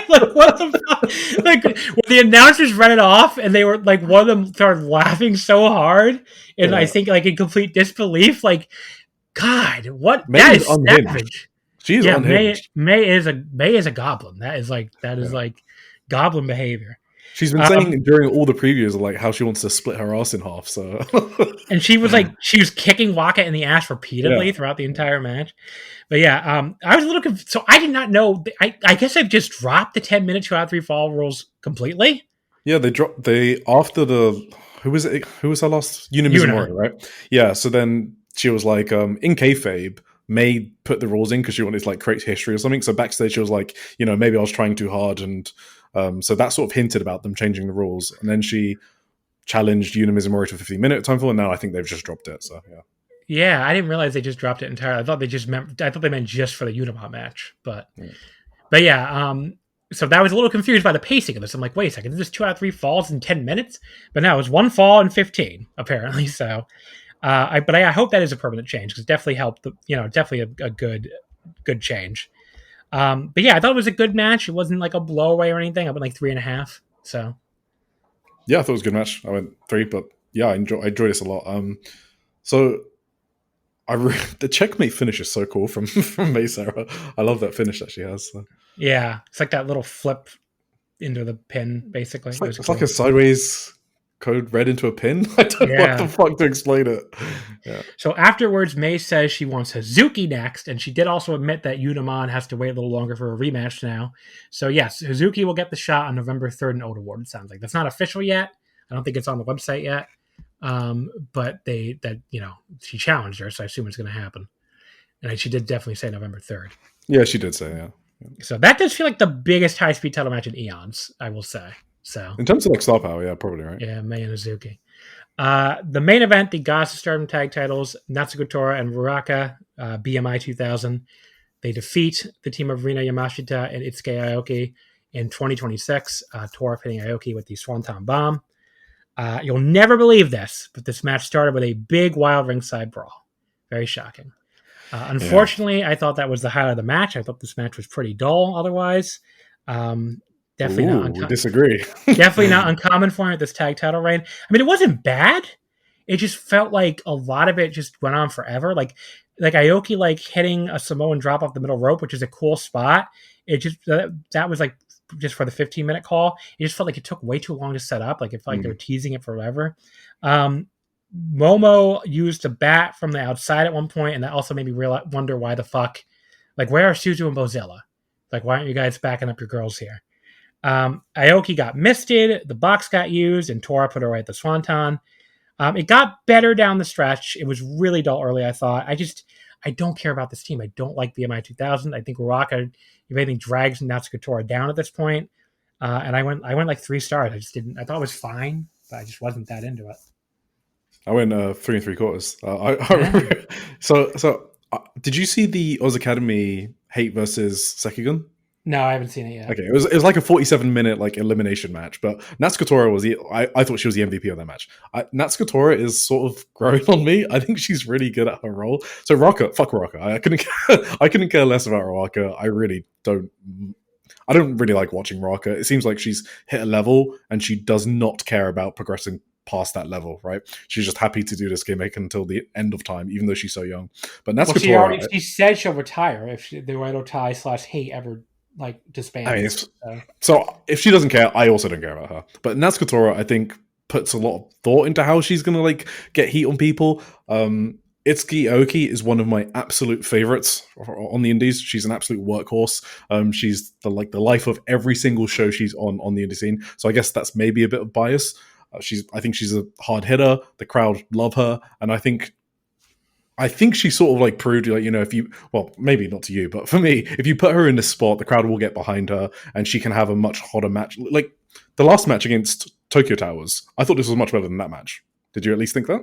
Like, what the fuck? Like, when the announcers read it off, and they were like, one of them started laughing so hard, and I think like in complete disbelief, like, God, what? Mei that is is unhinged. savage. She's unhinged. Mei is a goblin. That is like goblin behavior. She's been saying during all the previews like how she wants to split her ass in half. So, and she was kicking Waka in the ass repeatedly throughout the entire match. But yeah, I was a little confused. So I did not know. I guess I've just dropped the 10-minute 2 out of 3 fall rules completely. Yeah, they after the who was her last Yuna Mizumori, right? Yeah. So then she was like, in kayfabe, May put the rules in because she wanted to like create history or something. So backstage she was like, maybe I was trying too hard, and so that sort of hinted about them changing the rules. And then she challenged Yuna Mizumori to a 15-minute time fall, and now I think they've just dropped it. So yeah. Yeah, I didn't realize they just dropped it entirely. I thought they meant just for the Unibot match, but yeah. So that was a little confused by the pacing of this. I'm like, wait a second, this is 2 out of 3 falls in 10 minutes, but now it's 1 fall in 15 apparently. So, I hope that is a permanent change because it definitely helped. Definitely a good change. But yeah, I thought it was a good match. It wasn't like a blowaway or anything. I went like 3.5. So yeah, I thought it was a good match. I went 3, but yeah, I enjoyed this a lot. So. The checkmate finish is so cool from May Sarah. I love that finish that she has. So. Yeah, it's like that little flip into the pin, basically. It's like a sideways code red into a pin. I don't know what the fuck to explain it. Yeah. So afterwards, May says she wants Hazuki next, and she did also admit that Unamon has to wait a little longer for a rematch now. So yes, Hazuki will get the shot on November 3rd in Oda Ward, it sounds like. That's not official yet. I don't think it's on the website yet. But she challenged her, so I assume it's going to happen. And she did definitely say November 3rd. Yeah, she did say, yeah. So that does feel like the biggest high-speed title match in eons, I will say. So in terms of like star power, yeah, probably, right? Yeah, May and Hazuki. The main event, the Goddess of Stardom tag titles, Natsuko Tora and Muraka, BMI 2000. They defeat the team of Rina Yamashita and Itsuki Aoki in 2026. Tora hitting Aoki with the Swanton Bomb. You'll never believe this, but this match started with a big wild ringside brawl. Very shocking. Unfortunately, I thought that was the highlight of the match. I thought this match was pretty dull otherwise. Definitely not uncommon. We disagree. Definitely not uncommon for him at this tag title reign. I mean, it wasn't bad. It just felt like a lot of it just went on forever. Like Aoki hitting a Samoan drop off the middle rope, which is a cool spot. It just that was like just for the 15-minute call. It just felt like it took way too long to set up. Like it felt like they were teasing it forever. Momo used a bat from the outside at one point, and that also made me wonder why the fuck, where are Suzu and Bozilla? Why aren't you guys backing up your girls here? Aoki got misted, the box got used, and Tora put her right at the Swanton. It got better down the stretch. It was really dull early, I thought. I don't care about this team. I don't like BMI 2000. I think Uraka, if anything, drags Natsuko Tora down at this point. And I went like 3 stars. I thought it was fine, but I just wasn't that into it. I went 3 3/4. So did you see the Oz Academy Hate versus Sekigun? No, I haven't seen it yet. Okay, it was like a 47-minute elimination match, but Natsuko Tora was I thought she was the MVP of that match. Natsuko Tora is sort of growing on me. I think she's really good at her role. So fuck Raka. I couldn't care less about Raka. I don't really like watching Raka. It seems like she's hit a level and she does not care about progressing past that level, right? She's just happy to do this gimmick until the end of time, even though she's so young. But Natsuko Tora, she said she'll retire if the Oedo Tai / Hate ever disbands. I mean, so if she doesn't care, I also don't care about her. But Natsuko Tora, I think, puts a lot of thought into how she's gonna get heat on people. Itsuki Aoki is one of my absolute favorites on the indies. She's an absolute workhorse. She's the life of every single show she's on the indie scene. So I guess that's maybe a bit of bias. I think she's a hard hitter. The crowd love her, and I think she sort of proved, if you, well, maybe not to you, but for me, if you put her in this spot, the crowd will get behind her, and she can have a much hotter match. Like the last match against Tokyo Towers, I thought this was much better than that match. Did you at least think that?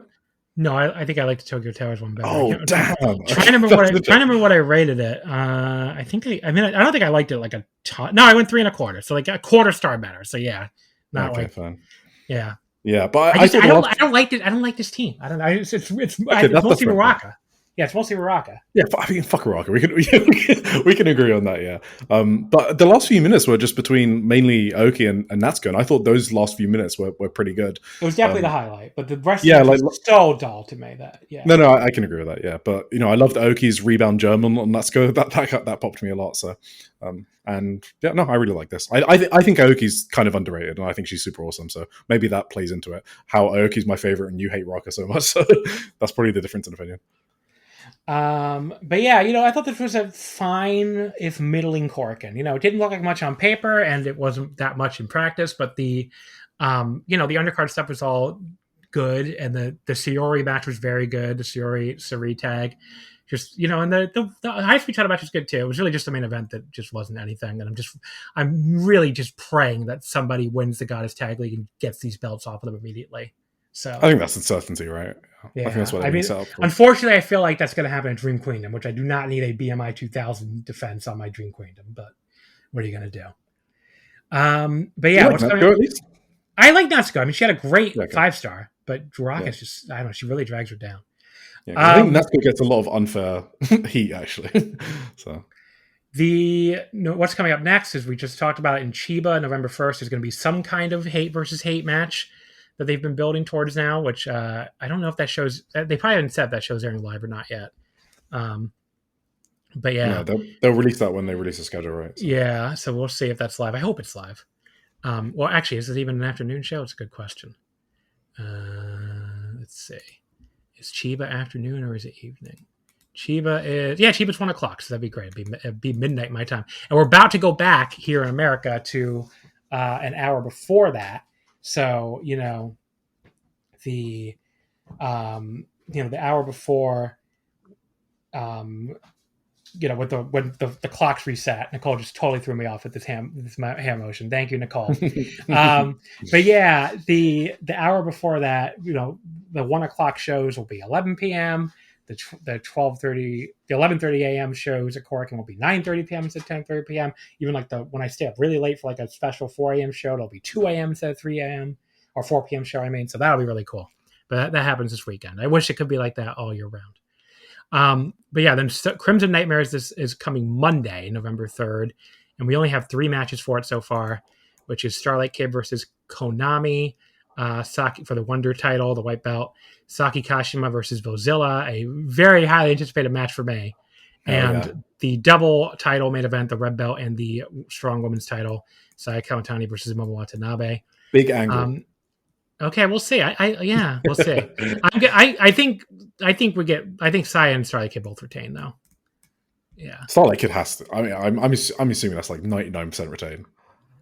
No, I think I liked the Tokyo Towers one better. Oh, damn! Trying to remember what I rated it. I don't think I liked it like a ton. No, I went 3 1/4, so a quarter star better. So yeah, fine. Yeah. Yeah, but I don't like it. I don't like this team. I don't know. It's mostly Muraka. Yeah, it's mostly Uraka. Yeah, I mean, fuck Uraka. We can agree on that, yeah. But the last few minutes were just between mainly Aoki and Natsuko, and I thought those last few minutes were pretty good. It was definitely the highlight, but the rest yeah, of it was so dull to me that, yeah. No, I can agree with that, yeah. But, I loved Aoki's rebound German on Natsuko. That popped me a lot, so... and yeah, no, I really like this. I think Aoki's kind of underrated, and I think she's super awesome. So maybe that plays into it. How Aoki's my favorite, and you hate Raka so much. So that's probably the difference in opinion. But yeah, I thought this was a fine, if middling Korakuen. It didn't look like much on paper, and it wasn't that much in practice. But the undercard stuff was all good, and the Sayori match was very good. The Sayori tag. Just, and the high speed title match was good too. It was really just the main event that just wasn't anything. And I'm really just praying that somebody wins the Goddess Tag League and gets these belts off of them immediately. So I think that's the certainty, right? Yeah. I think that's what I mean. Set up for. Unfortunately, I feel like that's going to happen in Dream Queendom, which I do not need a BMI 2000 defense on my Dream Queendom. But what are you going to do? But yeah, Natsuko at least? I like Natsuko. I mean, she had a great 5-star, but Raka's just, I don't know, she really drags her down. Yeah, I think Natsuko gets a lot of unfair heat, actually. So what's coming up next is we just talked about it in Chiba. November 1st, there's going to be some kind of hate versus hate match that they've been building towards now, which I don't know if that shows. They probably haven't said if that show's airing live or not yet. But yeah, they'll release that when they release the schedule, right? So. Yeah, so we'll see if that's live. I hope it's live. Well, actually, is it even an afternoon show? It's a good question. Let's see. Is Chiba afternoon or is it evening? Chiba's 1 o'clock, so that'd be great. It'd be midnight my time. And we're about to go back here in America to an hour before that. So, the hour before, when the clocks reset, Nicole just totally threw me off with this hand motion. Thank you, Nicole. But yeah, the hour before that, the 1 o'clock shows will be 11 p.m. The 11:30 a.m. shows at Korakuen will be 9:30 p.m. instead of 10:30 p.m. Even like when I stay up really late for like a special 4 a.m. show, it'll be 2 a.m. instead of 3 a.m. or 4 p.m. show. I mean, so that'll be really cool. But that happens this weekend. I wish it could be like that all year round. But yeah, then Crimson Nightmares is coming Monday, November 3rd, and we only have 3 matches for it so far, which is Starlight Kid versus Konami, Saki for the Wonder title, the white belt, Saki Kashima versus Bozilla, a very highly anticipated match for me, and the double title main event, the red belt and the strong women's title, Saya Momo versus Momo Watanabe. Big angle. Okay, we'll see. We'll see. I think Saya and Starlight Kid both retain though. Yeah, Starlight Kid has to. I mean, I'm assuming that's like 99% retain.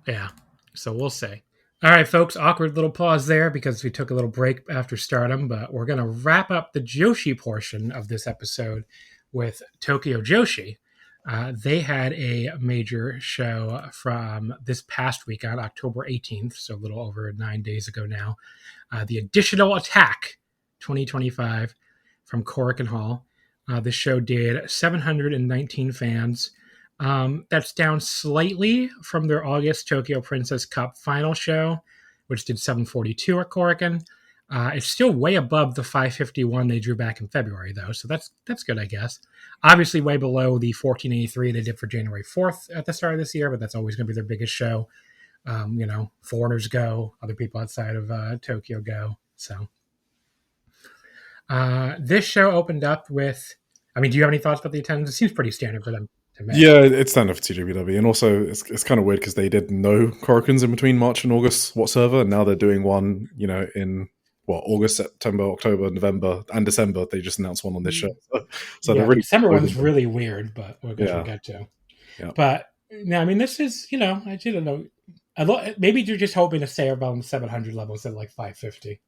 Yeah, so we'll see. All right, folks. Awkward little pause there because we took a little break after Stardom, but we're gonna wrap up the Joshi portion of this episode with Tokyo Joshi. They had a major show from this past week on October 18th, so a little over 9 days ago now. The Additional Attack 2025 from Korakuen Hall. This show did 719 fans. That's down slightly from their August Tokyo Princess Cup final show, which did 742 at Korakuen. It's still way above the 551 they drew back in February, though, so that's good, I guess. Obviously, way below the 1483 they did for January 4th at the start of this year, but that's always going to be their biggest show. Foreigners go, other people outside of Tokyo go. So this show opened up with, do you have any thoughts about the attendance? It seems pretty standard for them. Yeah, it's standard for TJPW, and also it's kind of weird because they did no Korakuens in between March and August whatsoever, and now they're doing one, in August, September, October, November, and December. They just announced one on this show. So yeah, they're really December one's really weird, but we'll get to. Yeah. But no, this is, I don't know. Maybe you're just hoping to stay around the 700 level instead of like 550.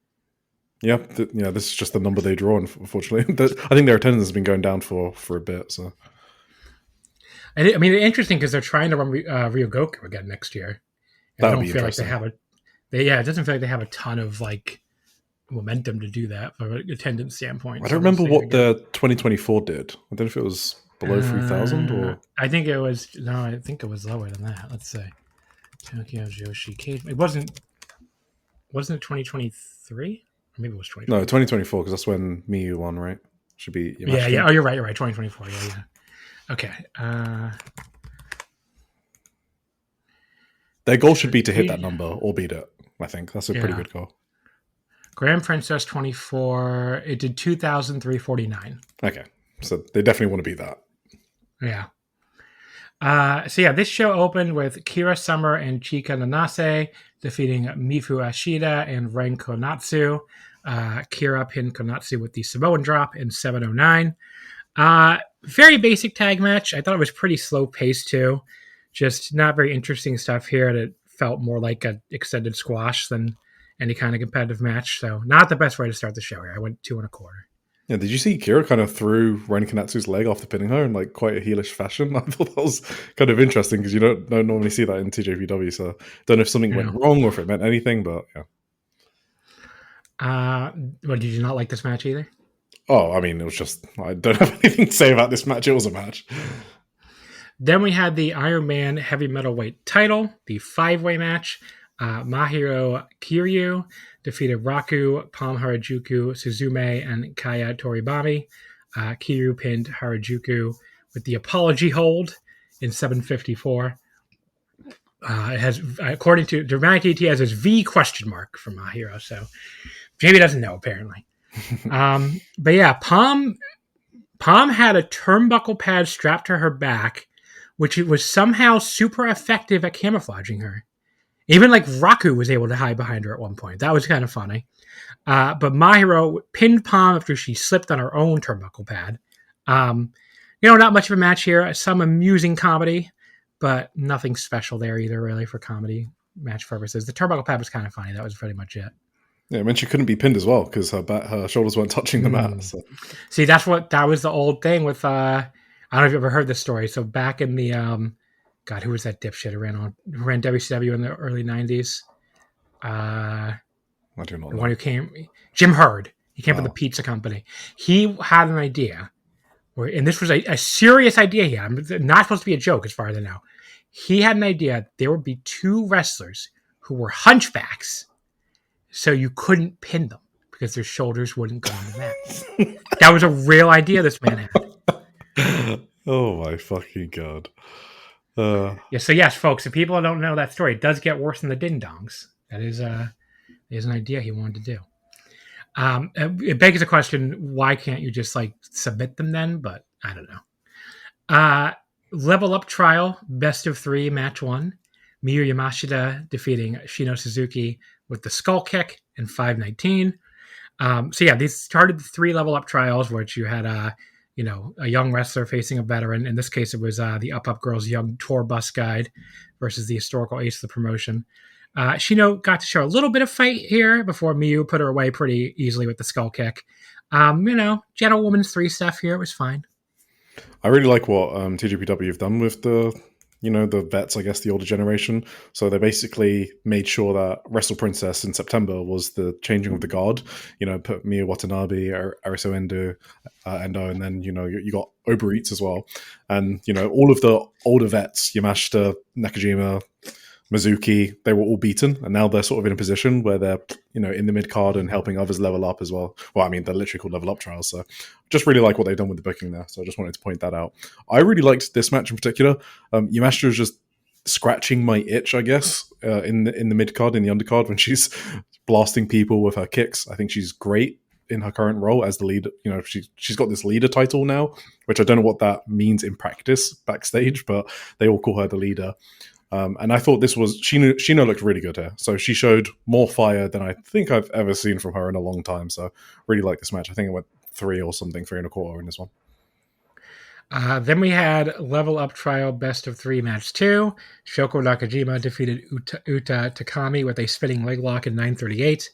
Yeah, this is just the number they draw, unfortunately. I think their attendance has been going down for a bit. So, interesting because they're trying to run Ryogoku again next year. That would be interesting. It doesn't feel like they have a ton of like momentum to do that from an attendance standpoint. I don't remember what the 2024 did. I don't know if it was below 3,000 or. I think it was lower than that. Let's say Tokyo Joshi Cage. It wasn't it 2023? Or maybe it was 2024. No, 2024 because that's when Mayu won, right? should be Yamashita. Yeah. Oh, you're right. 2024. Yeah. Okay. Their goal should be to hit that number or beat it. I think that's a pretty good goal. Grand Princess 24. It did 2,349. Okay, so they definitely want to beat that. Yeah. This show opened with Kira Summer and Chika Nanase defeating Mifu Ashida and Ren Konatsu. Kira pinned Konatsu with the Samoan drop in 7:09. Very basic tag match. I thought it was pretty slow paced too. Just not very interesting stuff here. And it felt more like an extended squash than any kind of competitive match. So not the best way to start the show here. I went 2 1/4. Yeah, did you see Kira kind of threw Ren Konatsu's leg after pinning her in like quite a heelish fashion? I thought that was kind of interesting because you don't normally see that in TJPW. So don't know if something went wrong or if it meant anything, but yeah. Did you not like this match either? Oh, I mean, it was just, I don't have anything to say about this match. It was a match. Then we had the Iron Man heavy metalweight title, the 5-way match. Mahiro Kiryu defeated Raku, Palm Harajuku, Suzume, and Kaya Toribami. Kiryu pinned Harajuku with the apology hold in 7:54. It has, according to Dramatic DT, has his V question mark from Mahiro, so Jamie doesn't know apparently. But yeah, Palm had a turnbuckle pad strapped to her back, which was somehow super effective at camouflaging her. Even like Raku was able to hide behind her at one point. That was kind of funny. But Mahiro pinned Palm after she slipped on her own turnbuckle pad. Not much of a match here. Some amusing comedy, but nothing special there either, really, for comedy match purposes. The turnbuckle pad was kind of funny. That was pretty much it. Yeah, I mean, she couldn't be pinned as well because her shoulders weren't touching the mat. So. See, that was the old thing with, I don't know if you've ever heard this story. So back in the, God, who was that dipshit who ran WCW in the early 90s? I do not know. The one who came, Jim Hurd. He came from the pizza company. He had an idea, and this was a serious idea he had. Not supposed to be a joke as far as I know. He had an idea there would be 2 wrestlers who were hunchbacks, so you couldn't pin them because their shoulders wouldn't go on the mat. That was a real idea this man had. Oh my fucking God. So yes, folks, if people don't know that story, it does get worse than the ding dongs. That is an idea he wanted to do. It begs the question, why can't you just like submit them then? But I don't know. Level Up Trial, best of 3, match 1. Miyu Yamashita defeating Shino Suzuki with the skull kick in 5:19. These started the 3 level up trials, which you had a young wrestler facing a veteran. In this case, it was the Up Girls Young Tour Bus Guide versus the historical ace of the promotion. Shino got to show a little bit of fight here before Miyu put her away pretty easily with the skull kick. Gentlewoman's 3 stuff here. It was fine. I really like what TJPW have done with the vets, I guess, the older generation. So they basically made sure that Wrestle Princess in September was the changing of the guard. Put Miyu Watanabe, Arisu Endo, and then, you got Uber Eats as well. And, all of the older vets, Yamashita, Nakajima, Mizuki, they were all beaten. And now they're sort of in a position where they're, in the mid-card and helping others level up as well. Well, I mean, they're literally called level up trials. So just really like what they've done with the booking there. So I just wanted to point that out. I really liked this match in particular. Yamashita was just scratching my itch, I guess, in the mid-card, in the undercard, when she's blasting people with her kicks. I think she's great in her current role as the leader. She's got this leader title now, which I don't know what that means in practice backstage, but they all call her the leader. And I thought Shino looked really good here. So she showed more fire than I think I've ever seen from her in a long time. So really like this match. I think it went 3 or something, 3 1/4 in this one. Then we had Level Up Trial Best of 3 match 2. Shoko Nakajima defeated Uta Takami with a spinning leg lock in 9:38.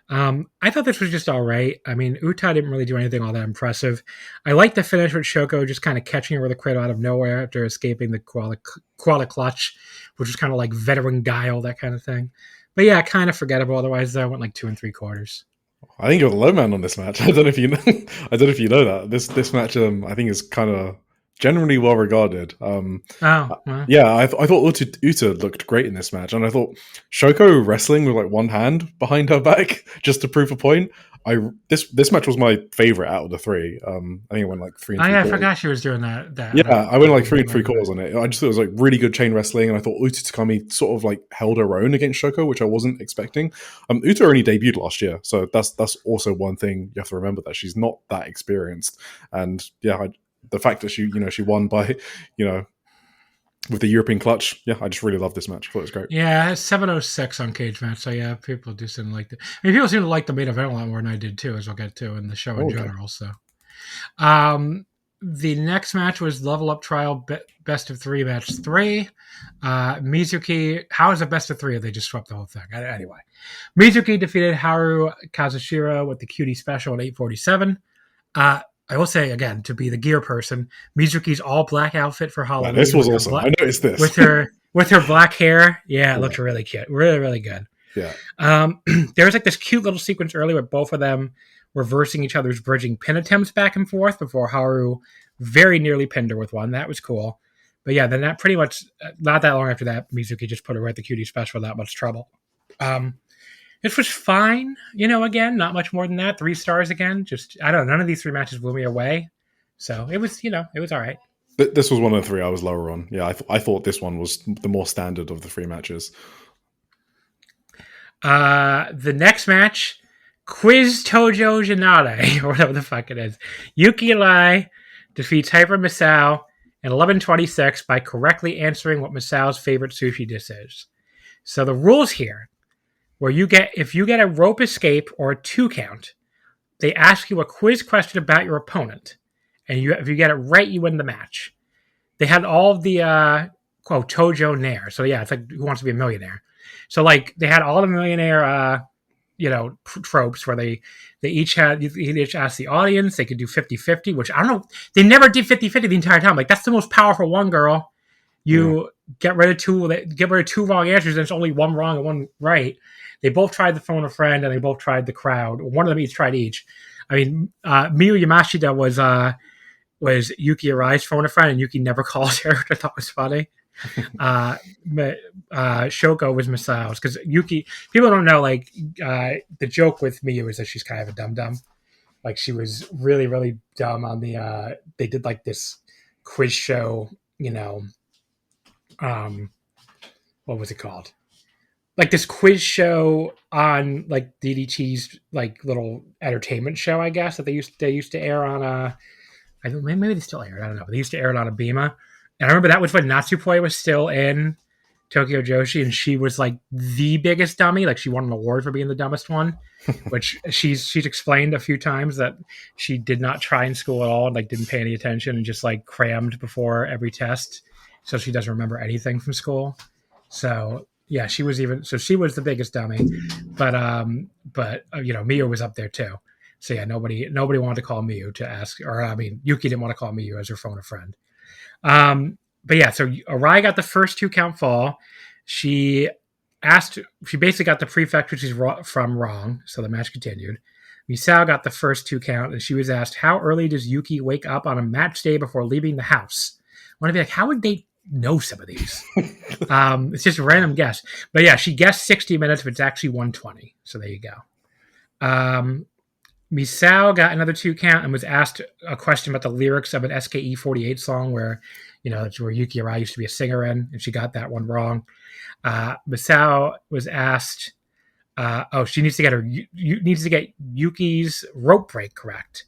I thought this was just all right. I mean, Uta didn't really do anything all that impressive. I like the finish with Shoko just kind of catching her with a cradle out of nowhere after escaping the koala clutch, which was kind of like veteran guile, that kind of thing. But yeah, kind of forgettable. Otherwise, I went like 2 3/4. I think you're the low man on this match. I don't know if you know. I don't know if you know that this match. I think is kind of generally well regarded. Well. Yeah, I thought Uta looked great in this match, and I thought Shoko wrestling with like one hand behind her back just to prove a point. This match was my favorite out of the three. I think it went like 3 and 3 I quarters. forgot she was doing that. Yeah, I went like 3 and 3 quarters on it. I just thought it was like really good chain wrestling, and I thought Uta Takami sort of like held her own against Shoko, which I wasn't expecting. Uta only debuted last year, so that's also one thing you have to remember, that she's not that experienced. And yeah, the fact that she won by with the European clutch, yeah, I just really love this match. I thought it was great. Yeah, 706 on Cage Match, so yeah, people do seem to like it. I mean, people seem to like the main event a lot more than I did too, as we'll get to in the show in general. So, the next match was Level Up Trial Best of 3 match 3. Mizuki, how is it best of 3 if they just swept the whole thing? Anyway, Mizuki defeated Haru Kazushiro with the cutie special at 8:47. I will say again, to be the gear person, Mizuki's all black outfit for Halloween. Yeah, this was awesome. I noticed this with her black hair. Yeah, it looked really cute, really, really good. Yeah. There was like this cute little sequence earlier with both of them reversing each other's bridging pin attempts back and forth before Haru very nearly pinned her with one. That was cool. But yeah, then that pretty much not that long after that, Mizuki just put her at the cutie special without much trouble. This was fine, again, not much more than that. 3 stars again. Just, I don't know, none of these 3 matches blew me away. So it was, it was all right. This was one of the 3 I was lower on. Yeah, I thought this one was the more standard of the 3 matches. The next match, Quiz Tojo Janade, or whatever the fuck it is. Yuki Arai defeats Hyper Misao in 11:26 by correctly answering what Misao's favorite sushi dish is. So the rules here, where if you get a rope escape or a 2 count, they ask you a quiz question about your opponent, and if you get it right, you win the match. They had all of the quote Tojo Nair, so yeah, it's like Who Wants to Be a Millionaire. So like they had all the millionaire tropes where they each asked the audience. They could do 50-50, which I don't know. They never did 50-50 the entire time. Like that's the most powerful one, girl. You get rid of 2 wrong answers, and it's only 1 wrong and 1 right. They both tried the phone a friend, and they both tried the crowd. One of them each tried each. I mean, Miyu Yamashita was Yuki Arai's phone a friend, and Yuki never called her, which I thought was funny. Shoko was Misao's, because Yuki, people don't know, like, the joke with Miyu is that she's kind of a dum-dum. Like, she was really, really dumb on the, they did, like, this quiz show, what was it called? Like this quiz show on like DDT's like little entertainment show, I guess, that they used to air on I don't, maybe they still air it, I don't know, but they used to air it on Abema. And I remember that was when Natsupoi was still in Tokyo Joshi, and she was like the biggest dummy. Like she won an award for being the dumbest one, which she's explained a few times that she did not try in school at all, and like didn't pay any attention and just like crammed before every test. So she doesn't remember anything from school. So yeah, she was the biggest dummy, but Miyu was up there too. So yeah, nobody wanted to call Miyu to ask, or I mean, Yuki didn't want to call Miyu as her phone a friend. But yeah, so Arai got the first 2 count fall. She basically got the prefect, which is from wrong. So the match continued. Misao got the first 2 count, and she was asked, how early does Yuki wake up on a match day before leaving the house? I want to be like, how would they know some of these? It's just a random guess. But yeah, she guessed 60 minutes, but it's actually 120. So there you go. Misao got another 2 count and was asked a question about the lyrics of an SKE48 song where, that's where Yuki Arai used to be a singer in, and she got that one wrong. Misao was asked, she needs to get Yuki's rope break correct.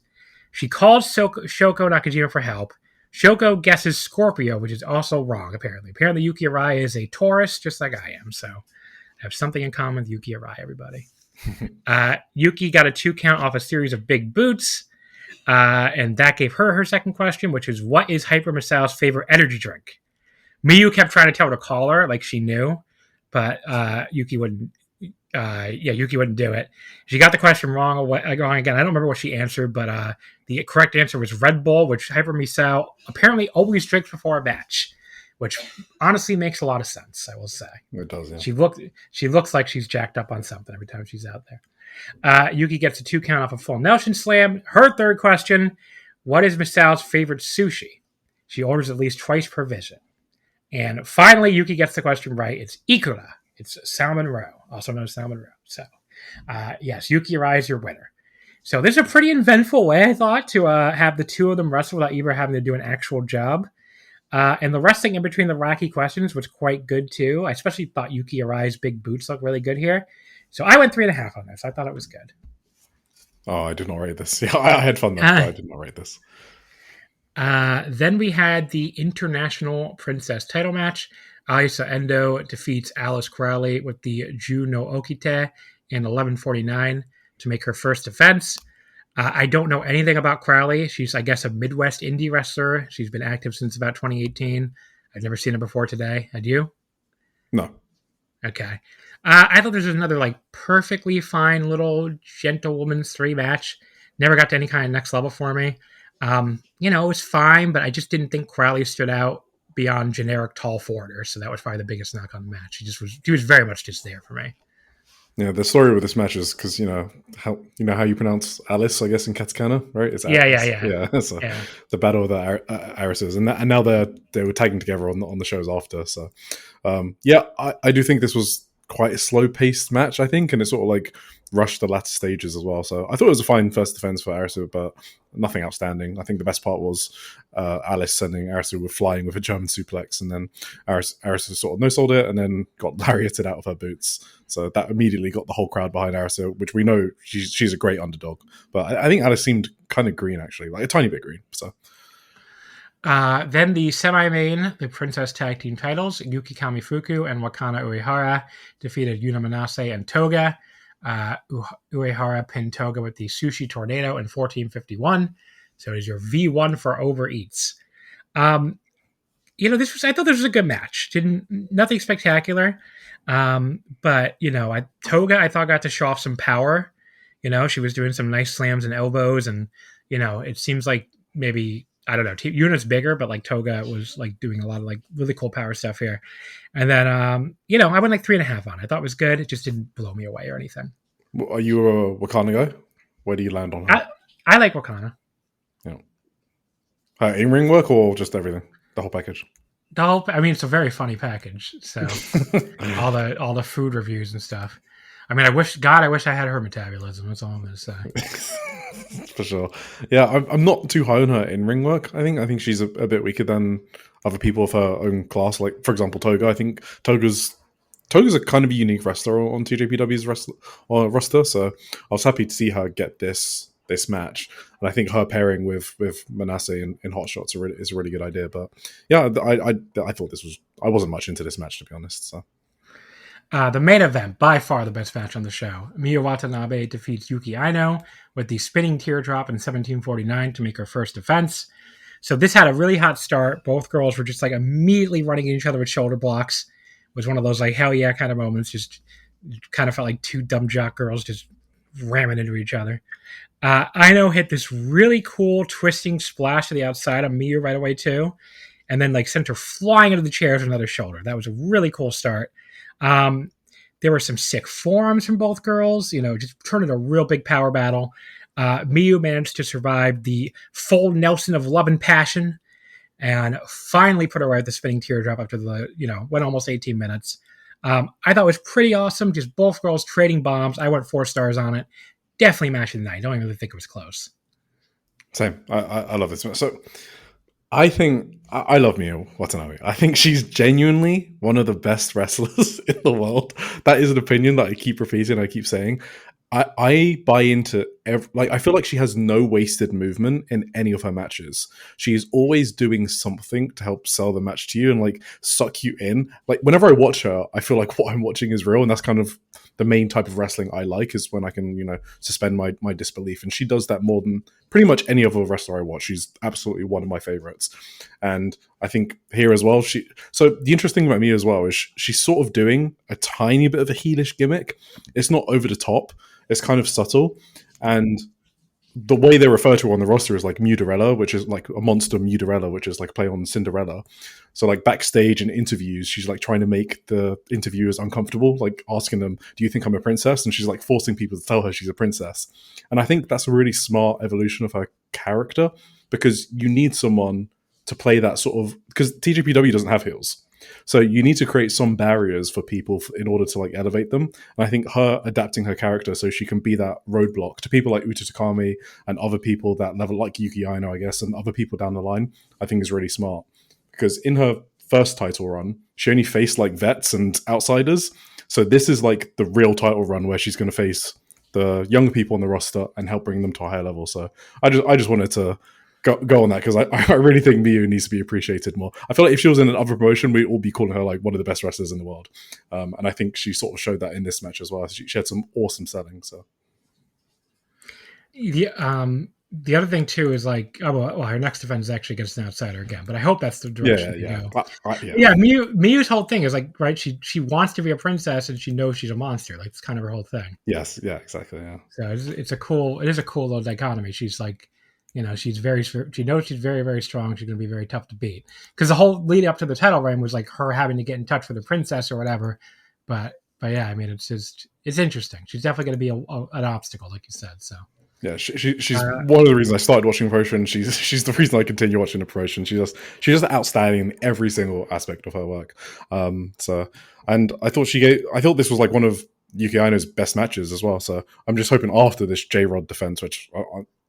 She called Shoko Nakajima for help. Shoko guesses Scorpio, which is also wrong, apparently. Apparently, Yuki Arai is a Taurus, just like I am. So I have something in common with Yuki Arai, everybody. Yuki got a 2 count off a series of big boots, and that gave her second question, which is, what is Hyper Misao's favorite energy drink? Miyu kept trying to tell her to call her, like she knew, but Yuki wouldn't. Yuki wouldn't do it. She got the question wrong again. I don't remember what she answered, but the correct answer was Red Bull, which Hyper Misao apparently always drinks before a match, which honestly makes a lot of sense, I will say. It does, yeah. She looks like she's jacked up on something every time she's out there. Yuki gets a 2 count off a full Nelson slam. Her third question, what is Misao's favorite sushi? She orders at least twice per visit. And finally, Yuki gets the question right. It's Ikura. It's Salmon Row, also known as Salmon Row. So, yes, Yuki Arai is your winner. So this is a pretty eventful way, I thought, to have the two of them wrestle without either having to do an actual job. And the wrestling in between the wacky questions was quite good, too. I especially thought Yuki Arai's big boots looked really good here. So I went 3.5 on this. I thought it was good. Oh, I did not rate this. Yeah, I had fun though, but I did not rate this. Then we had the International Princess title match. Aisa Endo defeats Alice Crowley with the Ju no Okite in 11:49 to make her first defense. I don't know anything about Crowley. She's, I guess, a Midwest indie wrestler. She's been active since about 2018. I've never seen her before today. Had you? No. Okay. I thought this was another like perfectly fine little gentlewoman's 3 match. Never got to any kind of next level for me. It was fine, but I just didn't think Crowley stood out beyond generic tall forwarder. So that was probably the biggest knock on the match. He was very much just there for me. Yeah, the story with this match is because how you pronounce Alice, I guess, in katakana, right? It's yeah. So the battle of the Arises, and now they were tagging together on the shows after. So I do think this was quite a slow paced match, I think, and it sort of like rushed the latter stages as well. So I thought it was a fine first defense for Arisu, but nothing outstanding. I think the best part was Alice sending Arisu with flying with a German suplex, and then Arisu sort of no-sold it and then got lariated out of her boots. So that immediately got the whole crowd behind Arisu, which we know she's a great underdog. But I think Alice seemed kind of green, actually, like a tiny bit green. So. Then the semi-main, the Princess Tag Team titles, Yuki Kamifuku and Wakana Uehara defeated Yuna Manase and Toga. Uehara pinned Toga with the Sushi Tornado in 14:51. So it is your V1 for overeats. I thought this was a good match. Nothing spectacular. But Toga, I thought, got to show off some power. She was doing some nice slams and elbows, and it seems like maybe, I don't know, Yuna's bigger, but like Toga was like doing a lot of like really cool power stuff here. And then, I went like 3.5 on it. I thought it was good. It just didn't blow me away or anything. Are you a Wakana guy? Where do you land on her? I like Wakana. Yeah. In-ring work or just everything? The whole package? It's a very funny package. So all the food reviews and stuff. I mean, I wish I had her metabolism. That's all I'm going to say. For sure. Yeah, I'm not too high on her in-ring work. I think she's a bit weaker than other people of her own class. Like, for example, Toga. I think Toga's a kind of a unique wrestler on TJPW's roster. So I was happy to see her get this match. And I think her pairing with Manase in Hot Shots is a really good idea. But yeah, I thought I wasn't much into this match, to be honest. So. The main event, by far the best match on the show. Miyu Watanabe defeats Yuki Aino with the spinning teardrop in 17:49 to make her first defense. So this had a really hot start. Both girls were just like immediately running at each other with shoulder blocks. It was one of those like hell yeah kind of moments. Just kind of felt like two dumb jock girls just ramming into each other. Aino hit this really cool twisting splash to the outside of Miyu right away too, and then like sent her flying into the chairs with another shoulder. That was a really cool start. There were some sick forearms from both girls, just turned into a real big power battle. Miyu managed to survive the full Nelson of love and passion and finally put her right at the spinning teardrop after went almost 18 minutes. I thought it was pretty awesome. Just both girls trading bombs. I went 4 stars on it. Definitely match of the night. Don't even think it was close. Same. I love this. So I think I love Miyu Watanabe. I think she's genuinely one of the best wrestlers in the world. That is an opinion that I keep repeating. I keep saying. I buy into I feel like she has no wasted movement in any of her matches. She is always doing something to help sell the match to you and like suck you in. Like whenever I watch her, I feel like what I'm watching is real, and that's kind of the main type of wrestling I like, is when I can suspend my disbelief. And she does that more than pretty much any other wrestler I watch. She's absolutely one of my favorites, and I think here as well. So the interesting thing about me as well is she's sort of doing a tiny bit of a heelish gimmick. It's not over the top. It's kind of subtle, and the way they refer to her on the roster is like Muderella, which is like a monster Muderella, which is like play on Cinderella. So like backstage in interviews, she's like trying to make the interviewers uncomfortable, like asking them, "Do you think I'm a princess?" And she's like forcing people to tell her she's a princess. And I think that's a really smart evolution of her character, because you need someone to play that sort of, because TJPW doesn't have heels. So you need to create some barriers for people in order to like elevate them. And I think her adapting her character so she can be that roadblock to people like Uta Takami and other people that level, like Yuki Aino, I guess, and other people down the line, I think is really smart. Because in her first title run, she only faced like vets and outsiders. So this is like the real title run where she's going to face the younger people on the roster and help bring them to a higher level. So I just wanted to go on that because I really think Miyu needs to be appreciated more. I feel like if she was in another promotion, we'd all be calling her like one of the best wrestlers in the world. And I think she sort of showed that in this match as well. She had some awesome selling. So the other thing too is like, her next defense is actually against an outsider again, but I hope that's the direction to go. Miyu's whole thing is like, right, she wants to be a princess and she knows she's a monster. Like it's kind of her whole thing. Yes, yeah, exactly. Yeah. So it is a cool little dichotomy. She's like, she knows she's very, very strong. She's going to be very tough to beat. Because the whole lead up to the title reign was like her having to get in touch with the princess or whatever. But yeah, I mean, it's interesting. She's definitely going to be an obstacle, like you said. So yeah, she's one of the reasons I started watching promotion. She's the reason I continue watching the promotion. She's just outstanding in every single aspect of her work. And I thought this was like one of Yuki Aino's best matches as well. So I'm just hoping after this J-Rod defense, which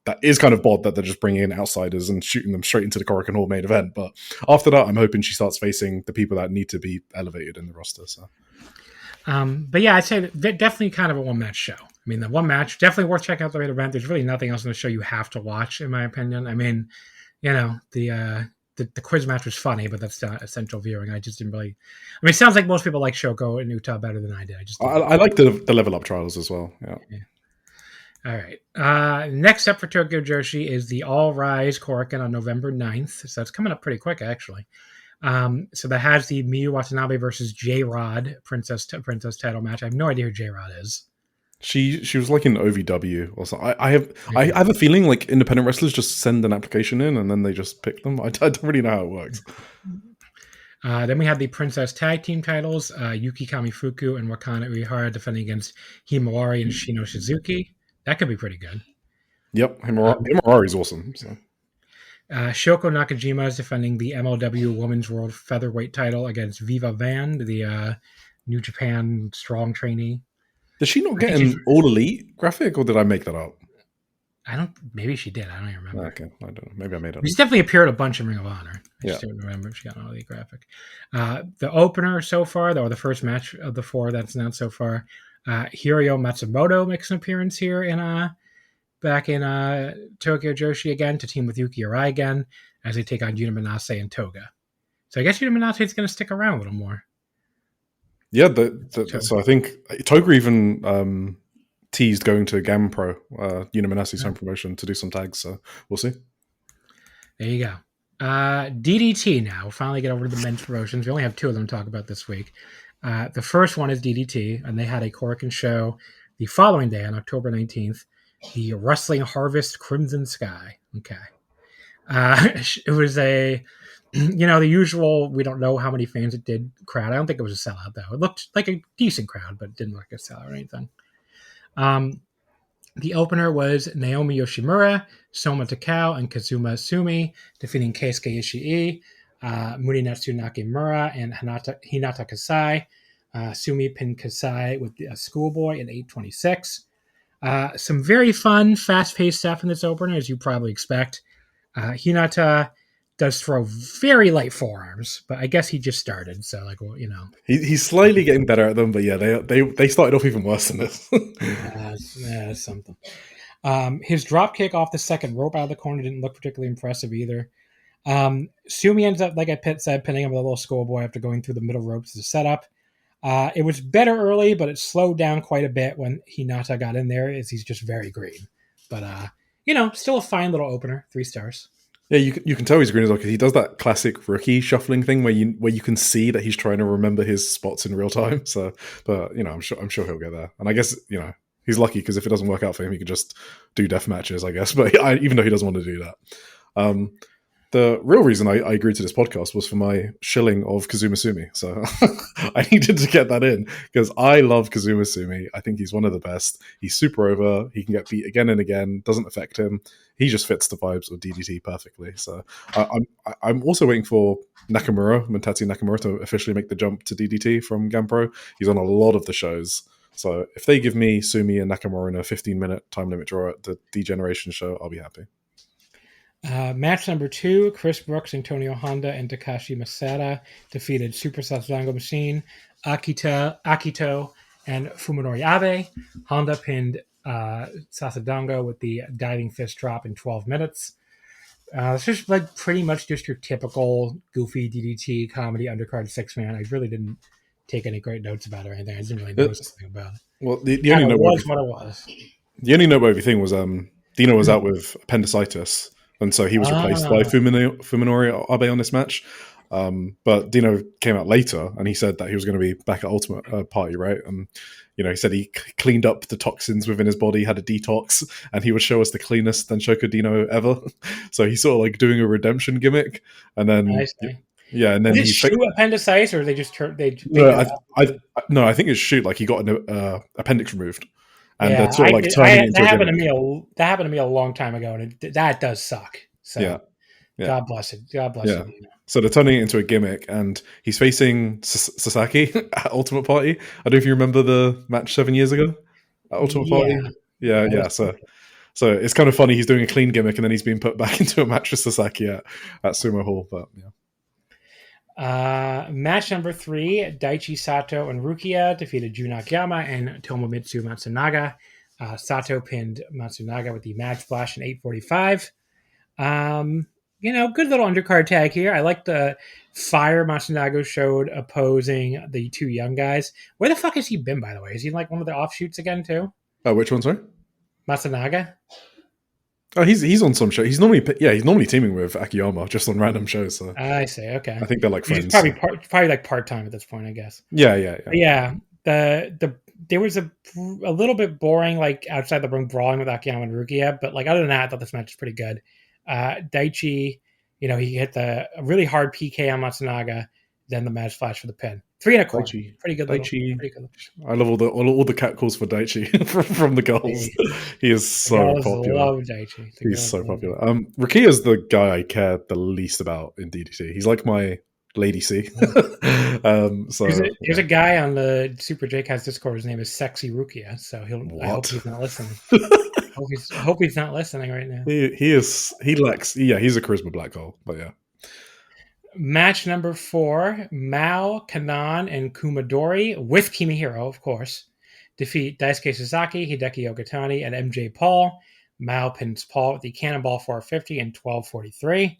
that is kind of odd that they're just bringing in outsiders and shooting them straight into the Korakuen Hall main event. But after that, I'm hoping she starts facing the people that need to be elevated in the roster. So, but yeah, I'd say that definitely kind of a one-match show. I mean, the one match, definitely worth checking out the main event. There's really nothing else in the show you have to watch, in my opinion. I mean, the quiz match was funny, but that's not essential viewing. I just didn't really. I mean, it sounds like most people like Shoko and Uta better than I did. I like the level up trials as well. Yeah. All right. Next up for Tokyo Joshi is the All Rise Korakuen on November 9th. So it's coming up pretty quick, actually. So that has the Mayu Iwatani versus J-Rod princess title match. I have no idea who J-Rod is. She was like in OVW or something. I have a feeling like independent wrestlers just send an application in and then they just pick them. I don't really know how it works. Then we have the Princess Tag Team titles. Yuki Kamifuku and Wakana Uehara defending against Himawari and Shino Shizuki. That could be pretty good. Yep, Himawari's awesome. So. Shoko Nakajima is defending the MLW Women's World Featherweight title against Viva Van, the New Japan strong trainee. Did she not get an All Elite graphic, or did I make that up? Maybe she did. I don't even remember. Okay, I don't know. Maybe I made it up. She's definitely appeared a bunch in Ring of Honor. I just don't remember if she got an All Elite graphic. The opener so far, or the first match of the four that's announced so far, Hiroyo Matsumoto makes an appearance here back in Tokyo Joshi again to team with Yuki Arai again as they take on Yuna Manase and Toga. So I guess Yuna Manase is going to stick around a little more. Yeah, so I think Toga even teased going to Gam Pro, Yuna Manase's home promotion, to do some tags. So we'll see. There you go. DDT now. We'll finally get over to the men's promotions. We only have two of them to talk about this week. The first one is DDT, and they had a Korakuen show the following day on October 19th, the Wrestling Harvest Crimson Sky. Okay. It was the usual, we don't know how many fans it did crowd. I don't think it was a sellout, though. It looked like a decent crowd, but it didn't look like a sellout or anything. The opener was Naomi Yoshimura, Soma Takao, and Kazuma Sumi defeating Keisuke Ishii, Murinetsu Nakamura, and Hinata Kasai. Sumi pinned Kasai with a schoolboy at 8:26. Some very fun, fast-paced stuff in this opener, as you probably expect. Hinata does throw very light forearms, but I guess he just started, so he's slightly getting better at them. But yeah, they started off even worse than this. That's something. His drop kick off the second rope out of the corner didn't look particularly impressive either. Sumi ends up, like I said, pinning him with a little schoolboy after going through the middle ropes as a setup. It was better early, but it slowed down quite a bit when Hinata got in there, as he's just very green. But still a fine little opener. 3 stars. Yeah, you can tell he's green as well because he does that classic rookie shuffling thing where you can see that he's trying to remember his spots in real time. So, but I'm sure he'll get there. And I guess he's lucky because if it doesn't work out for him, he could just do death matches, I guess. But even though he doesn't want to do that, The real reason I agreed to this podcast was for my shilling of Kazuma Sumi. So I needed to get that in because I love Kazuma Sumi. I think he's one of the best. He's super over. He can get beat again and again. Doesn't affect him. He just fits the vibes of DDT perfectly. So I'm also waiting for Muntati Nakamura, to officially make the jump to DDT from Gampro. He's on a lot of the shows. So if they give me Sumi and Nakamura in a 15-minute time limit draw at the Degeneration show, I'll be happy. Match number 2, Chris Brooks, Antonio Honda, and Takashi Masada defeated Super Sasadango Machine, Akito, and Fuminori Abe. Honda pinned Sasadango with the diving fist drop in 12 minutes. It's just like pretty much just your typical goofy DDT comedy undercard 6-man. I really didn't take any great notes about it or anything. I didn't really notice anything about it. Well, the only was what it was. The only noteworthy thing was Dino was out with appendicitis. And so he was replaced by Fuminori Abe on this match. But Dino came out later and he said that he was going to be back at Ultimate Party, right? And, he said he cleaned up the toxins within his body, had a detox, and he would show us the cleanest Danshoku Dino ever. So he's sort of like doing a redemption gimmick. And then... Yeah, and then he shoot appendicitis, or they just turned. I think it's shoot. Like he got an appendix removed, and yeah, they're sort of like turning into that happened to me a long time ago, and that does suck. So, yeah. God bless it. God bless it. So they're turning it into a gimmick, and he's facing Sasaki at Ultimate Party. I don't know if you remember the match 7 years ago at Ultimate Party. Yeah. So it's kind of funny. He's doing a clean gimmick, and then he's being put back into a match with Sasaki at Sumo Hall. But yeah. Match number 3, Daichi Sato and Rukia defeated Jun Akiyama and Tomomitsu Matsunaga. Sato pinned Matsunaga with the Mad Splash in 8:45. Good little undercard tag here. I like the fire Matsunaga showed opposing the 2 young guys. Where the fuck has he been, by the way? Is he like one of the offshoots again, too? Oh, which one, sorry? Matsunaga? Oh, he's on some show. He's normally teaming with Akiyama just on random shows. So I see. Okay, I think they're like friends. He's probably like part time at this point, I guess. Yeah. There was a little bit boring, like outside the ring brawling with Akiyama and Rukia, but like other than that, I thought this match was pretty good. Daichi, he hit a really hard PK on Matsunaga, then the Mad Splash for the pin. 3 and a quarter. Pretty good. Pretty good. I love all the cat calls for Daichi from the girls. He is so popular. Love Daichi. He's so popular. Rukia is the guy I care the least about in DDT. He's like my Lady C. There's a guy on the Super J-Cast Discord. His name is Sexy Rukia. So I hope he's not listening. I hope he's not listening right now. He's a charisma black hole. But yeah. Match number 4, Mao, Kanan, and Kumadori, with Kimihiro, of course, defeat Daisuke Sasaki, Hideki Okatani, and MJ Paul. Mao pins Paul with the Cannonball 450 in 12:43.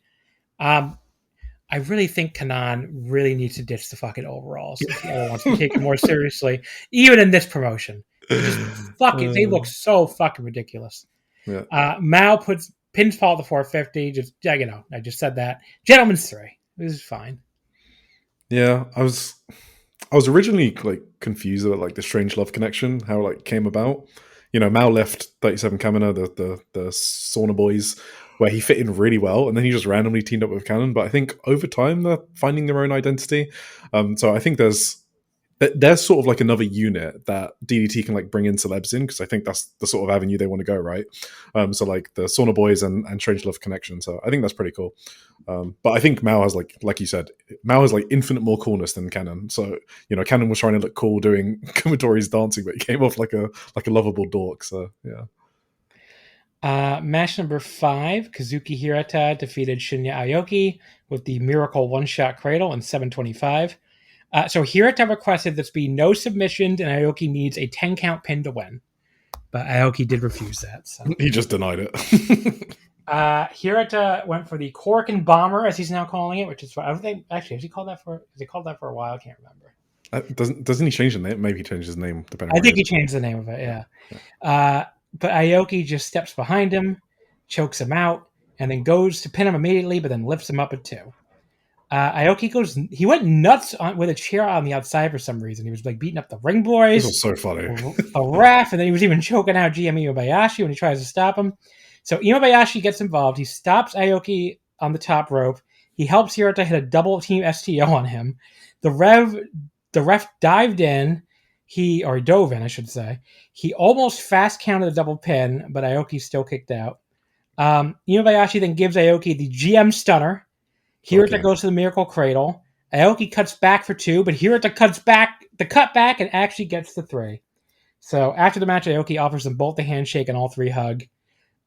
I really think Kanan really needs to ditch the fucking overalls if he ever wants to take it more seriously, even in this promotion. They look so fucking ridiculous. Yeah. Mao pins Paul at the 450. I just said that. Gentleman's 3. This is fine. Yeah, I was originally like confused about like the Strange Love connection, how it like came about. Mao left 37 Kamina, the Sauna Boys, where he fit in really well, and then he just randomly teamed up with Cannon. But I think over time they're finding their own identity. So I think there's sort of like another unit that DDT can like bring in celebs in, because I think that's the sort of avenue they want to go, right? So like the Sauna Boys and Strange Love connection. So I think that's pretty cool. But I think Mao has like you said, Mao has like infinite more coolness than Cannon. So Cannon was trying to look cool doing Kumadori's dancing, but he came off like a lovable dork. So yeah. Match number 5, Kazuki Hirata defeated Shinya Aoki with the Miracle One-Shot Cradle in 7:25. So Hirata requested this be no submissions, and Aoki needs a 10-count pin to win. But Aoki did refuse that. So. He just denied it. Hirata went for the Korakuen Bomber, as he's now calling it, which is I don't think actually has he called that for a while? I can't remember. Doesn't he change the name? Maybe he changed his name. I think he changed the name of it. Yeah. But Aoki just steps behind him, chokes him out, and then goes to pin him immediately, but then lifts him up at 2. Aoki he went nuts with a chair on the outside for some reason. He was like beating up the ring boys. This was so funny. The ref, and then he was even choking out GM Iwabayashi when he tries to stop him. So Iwabayashi gets involved. He stops Aoki on the top rope. He helps Hirata hit a double team STO on him. The ref dived in. He dove in, I should say. He almost fast counted a double pin, but Aoki still kicked out. Inubayashi then gives Aoki the GM stunner. Hirata goes to the Miracle Cradle. Aoki cuts back for 2, but Hirata cuts back the cutback and actually gets the 3. So after the match, Aoki offers them both the handshake and all 3 hug.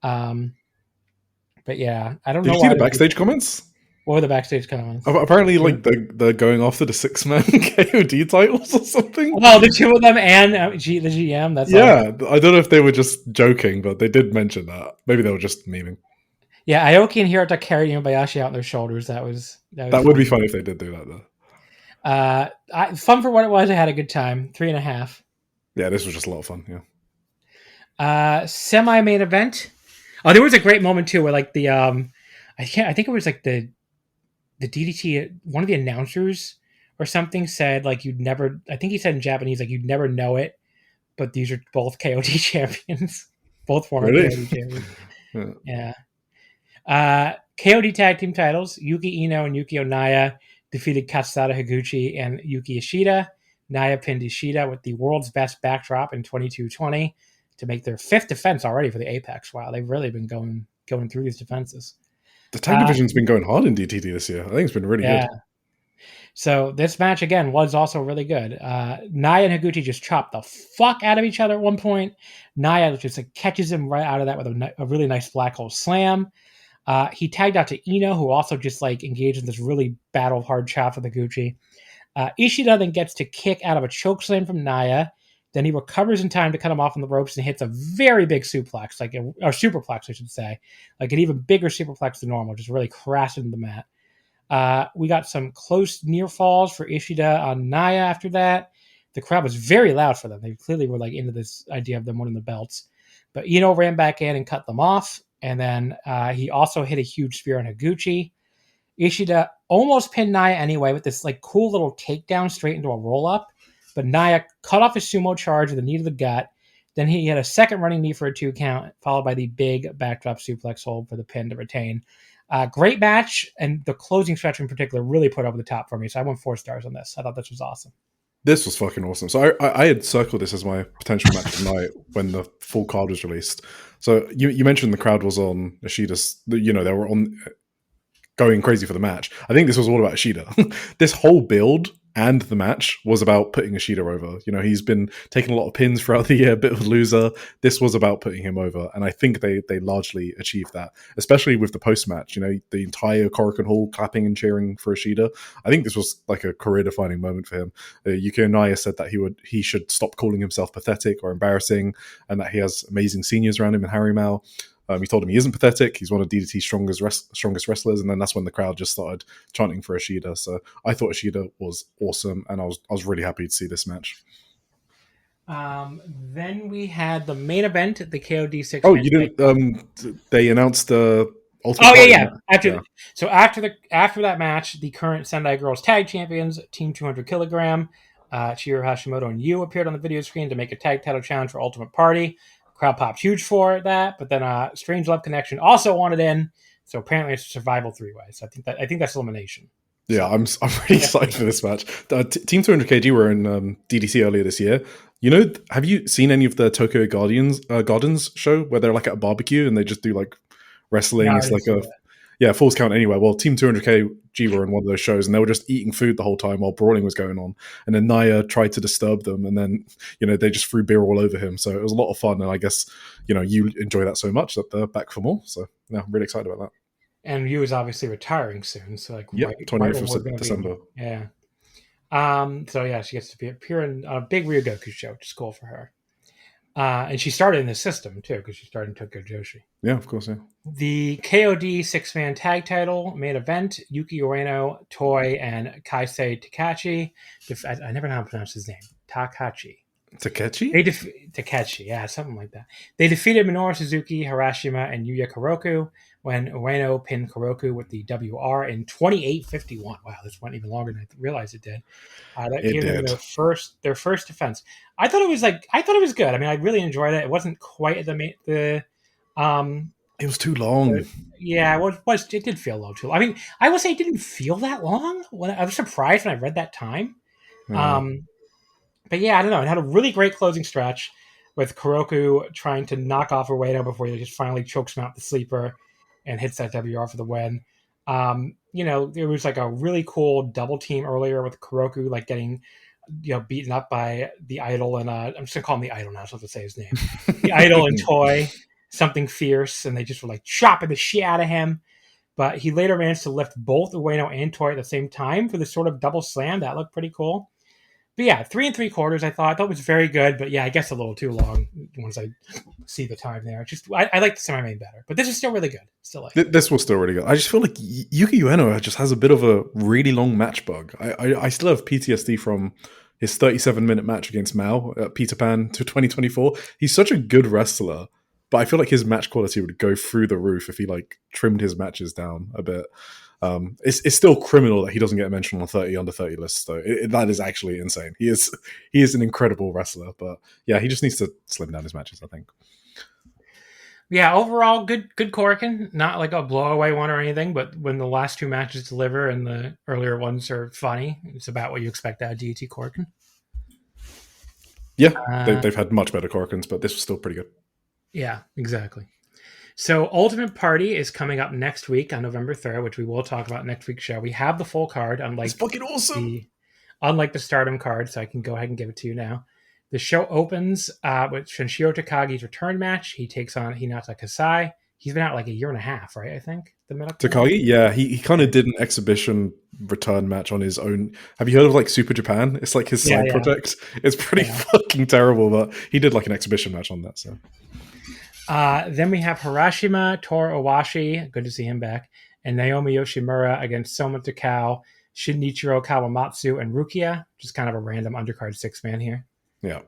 But yeah, I don't know. Did you see the backstage comments? What were the backstage comments? Apparently, like they're going after the 6-man KOD titles or something. Well, the 2 of them and the GM. That's I don't know if they were just joking, but they did mention that. Maybe they were just memeing. Yeah, Aoki and Hirata carried Inubayashi out on their shoulders. That would be fun if they did do that, though. Fun for what it was. I had a good time. 3.5. Yeah, this was just a lot of fun. Yeah. Semi-main event. Oh, there was a great moment too, where like the I think it was like the DDT. One of the announcers or something said like you'd never. I think he said in Japanese like you'd never know it, but these are both KOD champions, both former KOD champions. Yeah. KOD tag team titles: Yuki Ino and Yuki Onaya defeated Katsudata Higuchi and Yuki Ishida. Naya pinned Ishida with the world's best backdrop in 22-20 to make their 5th defense already for the Apex. Wow, they've really been going through these defenses. The tag division's been going hard in DTT this year. I think it's been really good. So this match, again, was also really good. Naya and Higuchi just chopped the fuck out of each other at one point. Naya just like, catches him right out of that with a really nice black hole slam. He tagged out to Ino, who also just like engaged in this really battle hard chop with Higuchi. Ishida then gets to kick out of a chokeslam from Naya. Then he recovers in time to cut him off on the ropes and hits a very big suplex, or superplex, I should say, like an even bigger superplex than normal, just really crashing the mat. We got some close near falls for Ishida on Naya after that. The crowd was very loud for them. They clearly were like into this idea of them winning the belts. But Ino ran back in and cut them off. And then he also hit a huge spear on Higuchi. Ishida almost pinned Naya anyway with this like cool little takedown straight into a roll-up. But Naya cut off his sumo charge with a knee to the gut. Then he had a second running knee for a 2 count, followed by the big backdrop suplex hold for the pin to retain. Great match, and the closing stretch in particular really put over the top for me. So I went 4 stars on this. I thought this was awesome. This was fucking awesome. So I had circled this as my potential match of the night when the full card was released. So you mentioned the crowd was on Ishida's, they were on going crazy for the match. I think this was all about Ishida. This whole build and the match was about putting Ishida over. He's been taking a lot of pins throughout the year, a bit of a loser. This was about putting him over, and I think they largely achieved that, especially with the post-match. The entire Korakuen Hall clapping and cheering for Ishida. I think this was like a career-defining moment for him. Yuki Onaya said that he should stop calling himself pathetic or embarrassing, and that he has amazing seniors around him in Harry Mao. He told him he isn't pathetic. He's one of DDT's strongest wrestlers. And then that's when the crowd just started chanting for Ishida. So I thought Ishida was awesome, and I was really happy to see this match. Then we had the main event, the KOD 6. Oh, you didn't? They announced the Ultimate. Oh yeah. After that match, the current Sendai Girls Tag Champions, Team 200 Kilogram, Chihiro Hashimoto and Yu appeared on the video screen to make a tag title challenge for Ultimate Party. Crowd popped huge for that, but then Strange Love Connection also wanted in, so apparently it's a survival 3-way. So I think that's elimination. Yeah, I'm really excited for this match. Team 200 KG were in DDC earlier this year. Have you seen any of the Tokyo Gardens show where they're like at a barbecue and they just do like wrestling? No, it's like Falls Count Anywhere. Well, Team 200 KG were in one of those shows, and they were just eating food the whole time while brawling was going on. And then Naya tried to disturb them, and then they just threw beer all over him. So it was a lot of fun, and I guess you enjoy that so much that they're back for more. So yeah, I'm really excited about that. And Yu is obviously retiring soon, so like 28th of December. Yeah. So yeah, she gets to appear in a big Ryogoku show, which is cool for her. And she started in the system too, because she started in Tokyo Joshi. Yeah, of course, yeah. The KOD 6-man tag title main event, Yuki Ueno, Toy, and Kaisei Takachi. I never know how to pronounce his name. Takechi, yeah, something like that. They defeated Minoru Suzuki, Harashima, and Yuya Kuroku when Ueno pinned Kuroku with the WR in 28:51. Wow, this went even longer than I realized it did. That gave them their first defense. I thought it was good. I mean, I really enjoyed it. It wasn't quite It was too long. Yeah, it did feel a little too long. I mean, I will say it didn't feel that long. I was surprised when I read that time. Yeah. But yeah, I don't know. It had a really great closing stretch with Koroku trying to knock off Ueno before he just finally chokes him out the sleeper and hits that WR for the win. There was like a really cool double team earlier with Koroku like getting beaten up by the Idol and I'm just gonna call him the Idol now, so I have to say his name. The Idol and Toy, something fierce, and they just were like chopping the shit out of him. But he later managed to lift both Ueno and Toy at the same time for this sort of double slam. That looked pretty cool. But yeah, 3 3/4. I thought was very good, but yeah, I guess a little too long once I see the time there. I like the semi-main better, but this is still really good. Still like this was still really good. I just feel like Yuki Ueno just has a bit of a really long match bug. I still have PTSD from his 37-minute match against Mao at Peter Pan to 2024. He's such a good wrestler, but I feel like his match quality would go through the roof if he like trimmed his matches down a bit. It's still criminal that he doesn't get mentioned on 30 under 30 lists, though. That is actually insane. He is an incredible wrestler, but yeah, he just needs to slim down his matches, I think. Yeah, overall, good Korakuen. Not like a blowaway one or anything, but when the last two matches deliver and the earlier ones are funny, it's about what you expect out of DDT Korakuen. Yeah, they've had much better Korakuens, but this was still pretty good. Yeah, exactly. So Ultimate Party is coming up next week on November 3rd, which we will talk about next week's show. We have the full card, it's fucking awesome. Unlike the Stardom card, so I can go ahead and give it to you now. The show opens with Shinshiro Takagi's return match. He takes on Hinata Kasai. He's been out like a year and a half, right? I think the middle. Takagi, yeah, he kind of did an exhibition return match on his own. Have you heard of like Super Japan? It's like his side project. It's pretty fucking terrible, but he did like an exhibition match on that. So. Then we have Harashima Toru Owashi, good to see him back, and Naomi Yoshimura against Soma Takao, Shinichiro Kawamatsu, and Rukia, just kind of a random undercard 6-man here. Yeah.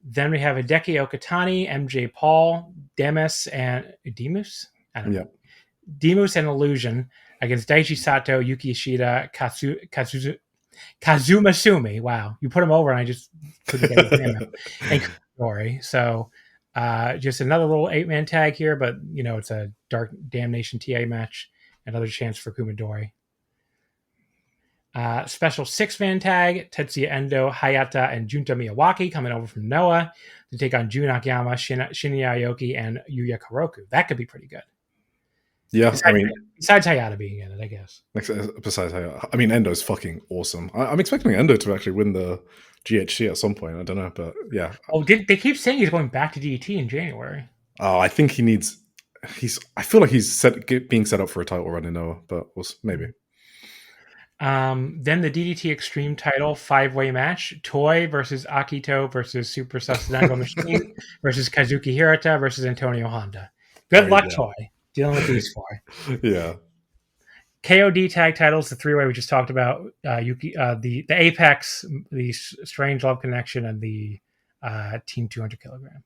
Then we have Hideki Okatani, MJ Paul, Demus? I don't know. Demus and Illusion against Daichi Sato, Yuki Ishida, Kazuma Sumi. Wow. You put him over and I just couldn't get his name out. And Kumadori. So just another little 8-man tag here, but it's a Dark Damnation TA match. Another chance for Kumadori. Special 6-man tag, Tetsuya Endo, Hayata, and Junta Miyawaki coming over from Noah to take on Jun Akiyama, Shinya Aoki, and Yuya Koroku. That could be pretty good. Yeah, besides Hayata being in it, I guess. Besides Hayata, Endo's fucking awesome. I'm expecting Endo to actually win the GHC at some point. I don't know, but yeah. Oh, they keep saying he's going back to DDT in January. Oh, I think he needs. I feel like he's being set up for a title run in Noah, but maybe. Then the DDT Extreme title 5-way match: Toy versus Akito versus Super Sustainable Machine versus Kazuki Hirata versus Antonio Honda. Good luck, Toy, dealing with these four. Yeah. KOD tag titles, the 3-way we just talked about: the Apex, the Strange Love Connection, and the Team 200 kilogram.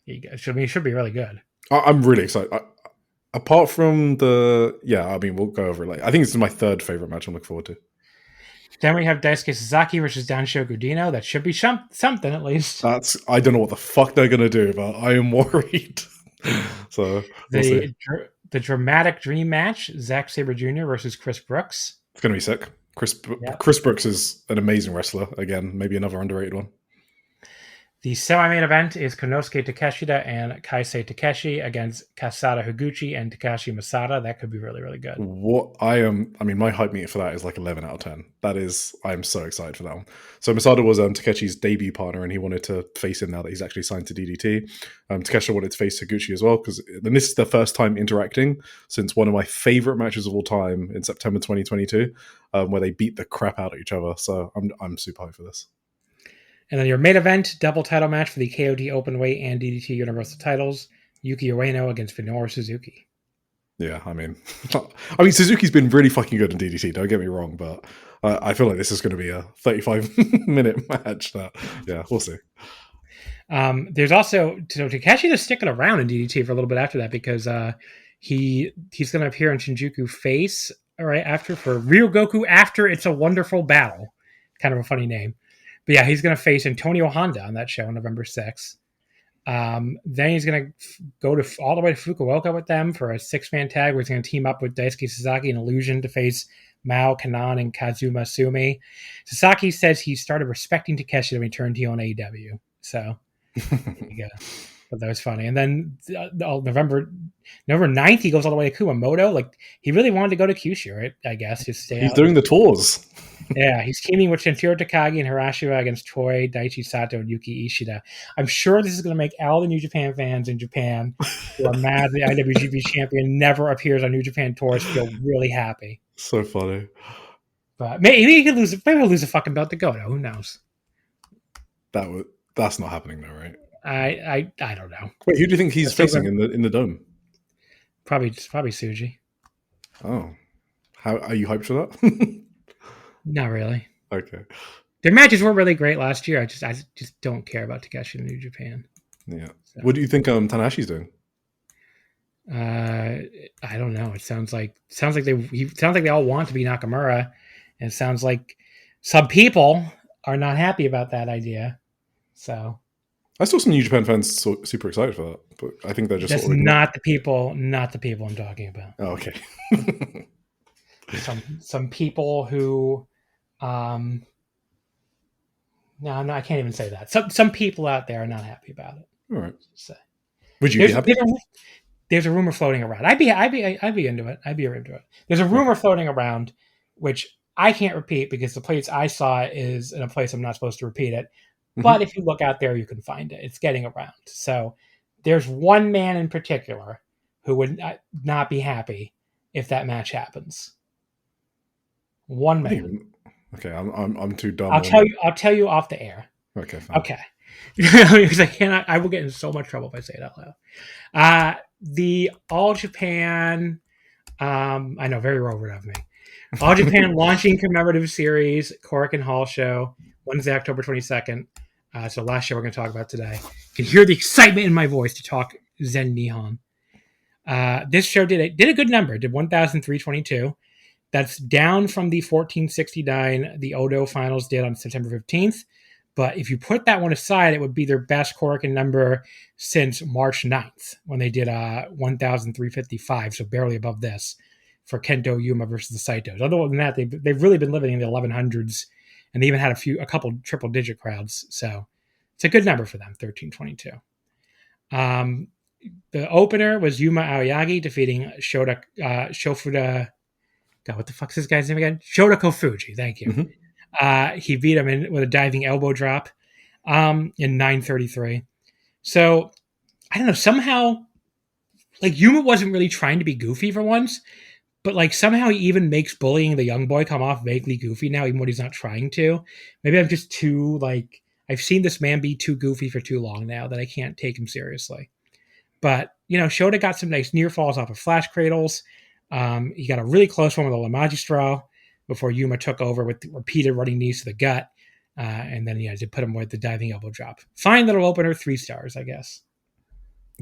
There you go. It should be really good. I'm really excited. Apart from we'll go over it later. I think this is my third favorite match I'm looking forward to. Then we have Daisuke Sasaki versus Dansho Gudino. That should be something at least. I don't know what the fuck they're going to do, but I am worried. So we'll see. The Dramatic Dream match, Zack Sabre Jr. versus Chris Brooks. It's going to be sick. Chris Brooks is an amazing wrestler. Again, maybe another underrated one. The semi-main event is Konosuke Takeshita and Kaisei Takeshi against Kasada Higuchi and Takashi Masada. That could be really, really good. My hype meter for that is like 11 out of 10. I am so excited for that one. So Masada was Takeshi's debut partner, and he wanted to face him now that he's actually signed to DDT. Takeshi wanted to face Higuchi as well, because this is the first time interacting since one of my favorite matches of all time in September 2022, where they beat the crap out of each other. So I'm super hyped for this. And then your main event, double title match for the KOD Openweight and DDT Universal titles, Yuki Ueno against Minoru Suzuki. Yeah, Suzuki's been really fucking good in DDT, don't get me wrong, but I feel like this is going to be a 35-minute match. We'll see. There's also, Takeshi is sticking around in DDT for a little bit after that, because he's going to appear in Shinjuku FACE right after for Ryogoku after It's a Wonderful Battle. Kind of a funny name. But yeah, he's going to face Antonio Honda on that show on November 6th. Then he's going to go all the way to Fukuoka with them for a 6-man tag where he's going to team up with Daisuke Sasaki and Illusion to face Mao, Kanan, and Kazuma Sumi. Sasaki says he started respecting Takeshi when he turned heel on AEW. So, there you go. But that was funny. And then November 9th, he goes all the way to Kumamoto. Like, he really wanted to go to Kyushu, right? I guess. Just stay He's out. doing the tours. Yeah, he's teaming with Shintaro Takagi and Hirashima against Toei, Daichi Sato, and Yuki Ishida. I'm sure this is going to make all the New Japan fans in Japan who are mad the IWGP champion never appears on New Japan tours feel really happy. So funny. But maybe he could lose. Maybe he'll lose a fucking belt to Goto. Who knows? That's not happening though, right? I don't know. Wait, who do you think he's facing in the dome? Probably Tsuji. Oh, how are you hyped for that? Not really. Okay. Their matches were really great last year. I just don't care about Takeshi in New Japan. Yeah. So. What do you think Tanahashi's doing? I don't know. It sounds like they all want to be Nakamura, and it sounds like some people are not happy about that idea. So I saw some New Japan fans super excited for that, but I think they're just that's not the people I'm talking about. Oh, okay. some people who no, I can't even say that. Some people out there are not happy about it. All right. So, would you be happy? There's a rumor floating around. I'd be into it. I'd be into it. There's a rumor floating around, which I can't repeat because the place I saw it is in a place I'm not supposed to repeat it. Mm-hmm. But if you look out there, you can find it. It's getting around. So there's one man in particular who would not be happy if that match happens. One man. Okay, I'm too dumb. I'll tell you off the air. Okay, fine. Okay. Because I will get in so much trouble if I say it out loud. The All Japan, I know, very Robert of me. All Japan launching commemorative series, Korakuen Hall show, Wednesday, October 22nd. So last show we're going to talk about today. You can hear the excitement in my voice to talk Zen Nihon. This show did a good number. Did 1,322. That's down from the 1469 the Odo finals did on September 15th. But if you put that one aside, it would be their best Korakuen number since March 9th when they did 1,355, so barely above this, for Kento Yuma versus the Saitos. Other than that, they've really been living in the 1100s, and they even had a couple triple-digit crowds. So it's a good number for them, 1,322. The opener was Yuma Aoyagi defeating Shofuda. God, what the fuck's this guy's name again? Shota Kofuji. Thank you. Mm-hmm. He beat him with a diving elbow drop in 9:33. So I don't know. Somehow, like, Yuma wasn't really trying to be goofy for once, but like somehow he even makes bullying the young boy come off vaguely goofy now, even when he's not trying to. Maybe I'm just too like I've seen this man be too goofy for too long now that I can't take him seriously. But Shota got some nice near falls off of flash cradles. He got a really close one with a La Magistral before Yuma took over with repeated running knees to the gut. And then, to put him with the diving elbow drop. Fine little opener, 3 stars, I guess.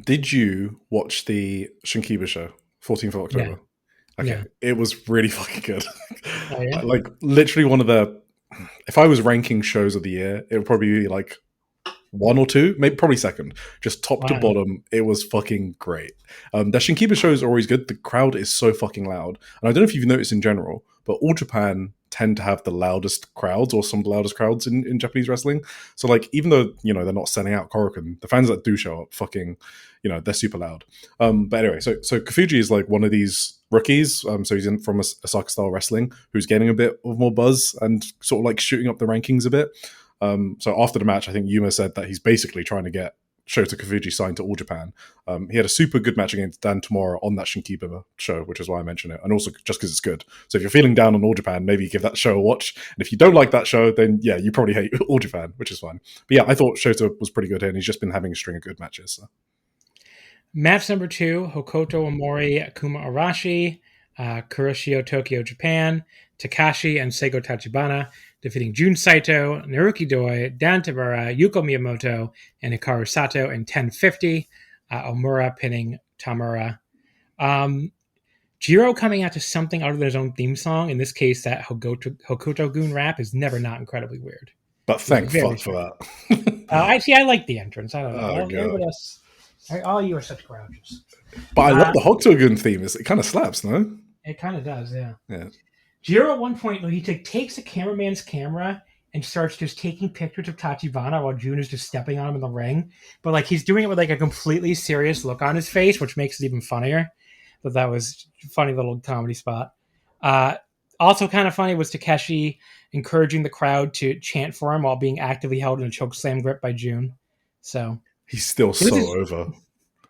Did you watch the Shinkiba show, 14th of October? Yeah. Okay. Yeah. It was really fucking good. Oh, yeah? Like, literally one of the... If I was ranking shows of the year, it would probably be like 1 or 2, maybe probably second. Just top to bottom, it was fucking great. The Shinkiba show is always good. The crowd is so fucking loud. And I don't know if you've noticed in general, but All Japan tend to have the loudest crowds, or some of the loudest crowds in Japanese wrestling. So like, even though, they're not sending out Korakuen, the fans that do show up fucking, they're super loud. But anyway, so Kofuji is like one of these rookies. So he's from Osaka style wrestling, who's getting a bit of more buzz and sort of like shooting up the rankings a bit. So after the match, I think Yuma said that he's basically trying to get Shota Kofuji signed to All Japan. He had a super good match against Dan Tamura on that Shinkiba show, which is why I mention it, and also just because it's good. So if you're feeling down on All Japan, maybe give that show a watch. And if you don't like that show, then yeah, you probably hate All Japan, which is fine. But yeah, I thought Shota was pretty good here, and he's just been having a string of good matches. So. Match number 2, Hokuto Omori, Akuma Arashi, Kuroshio Tokyo Japan, Takashi and Seigo Tachibana, defeating Jun Saito, Naruki Doi, Dan Tamura, Yuko Miyamoto, and Hikaru Sato in 10:50. Omura pinning Tamura. Jiro coming out to something other than his own theme song. In this case, that Hokuto Gun rap is never not incredibly weird. But thank fuck for that. I like the entrance. I don't know. Oh, God. All you are such grouches. But I love the Hoktogun theme. It kind of slaps, no? It kind of does, yeah. Yeah. Jiro at one point, he takes a cameraman's camera and starts just taking pictures of Tachibana while Jun is just stepping on him in the ring. But like he's doing it with like a completely serious look on his face, which makes it even funnier. But that was a funny little comedy spot. Also kind of funny was Takeshi encouraging the crowd to chant for him while being actively held in a chokeslam grip by Jun. So he's still over.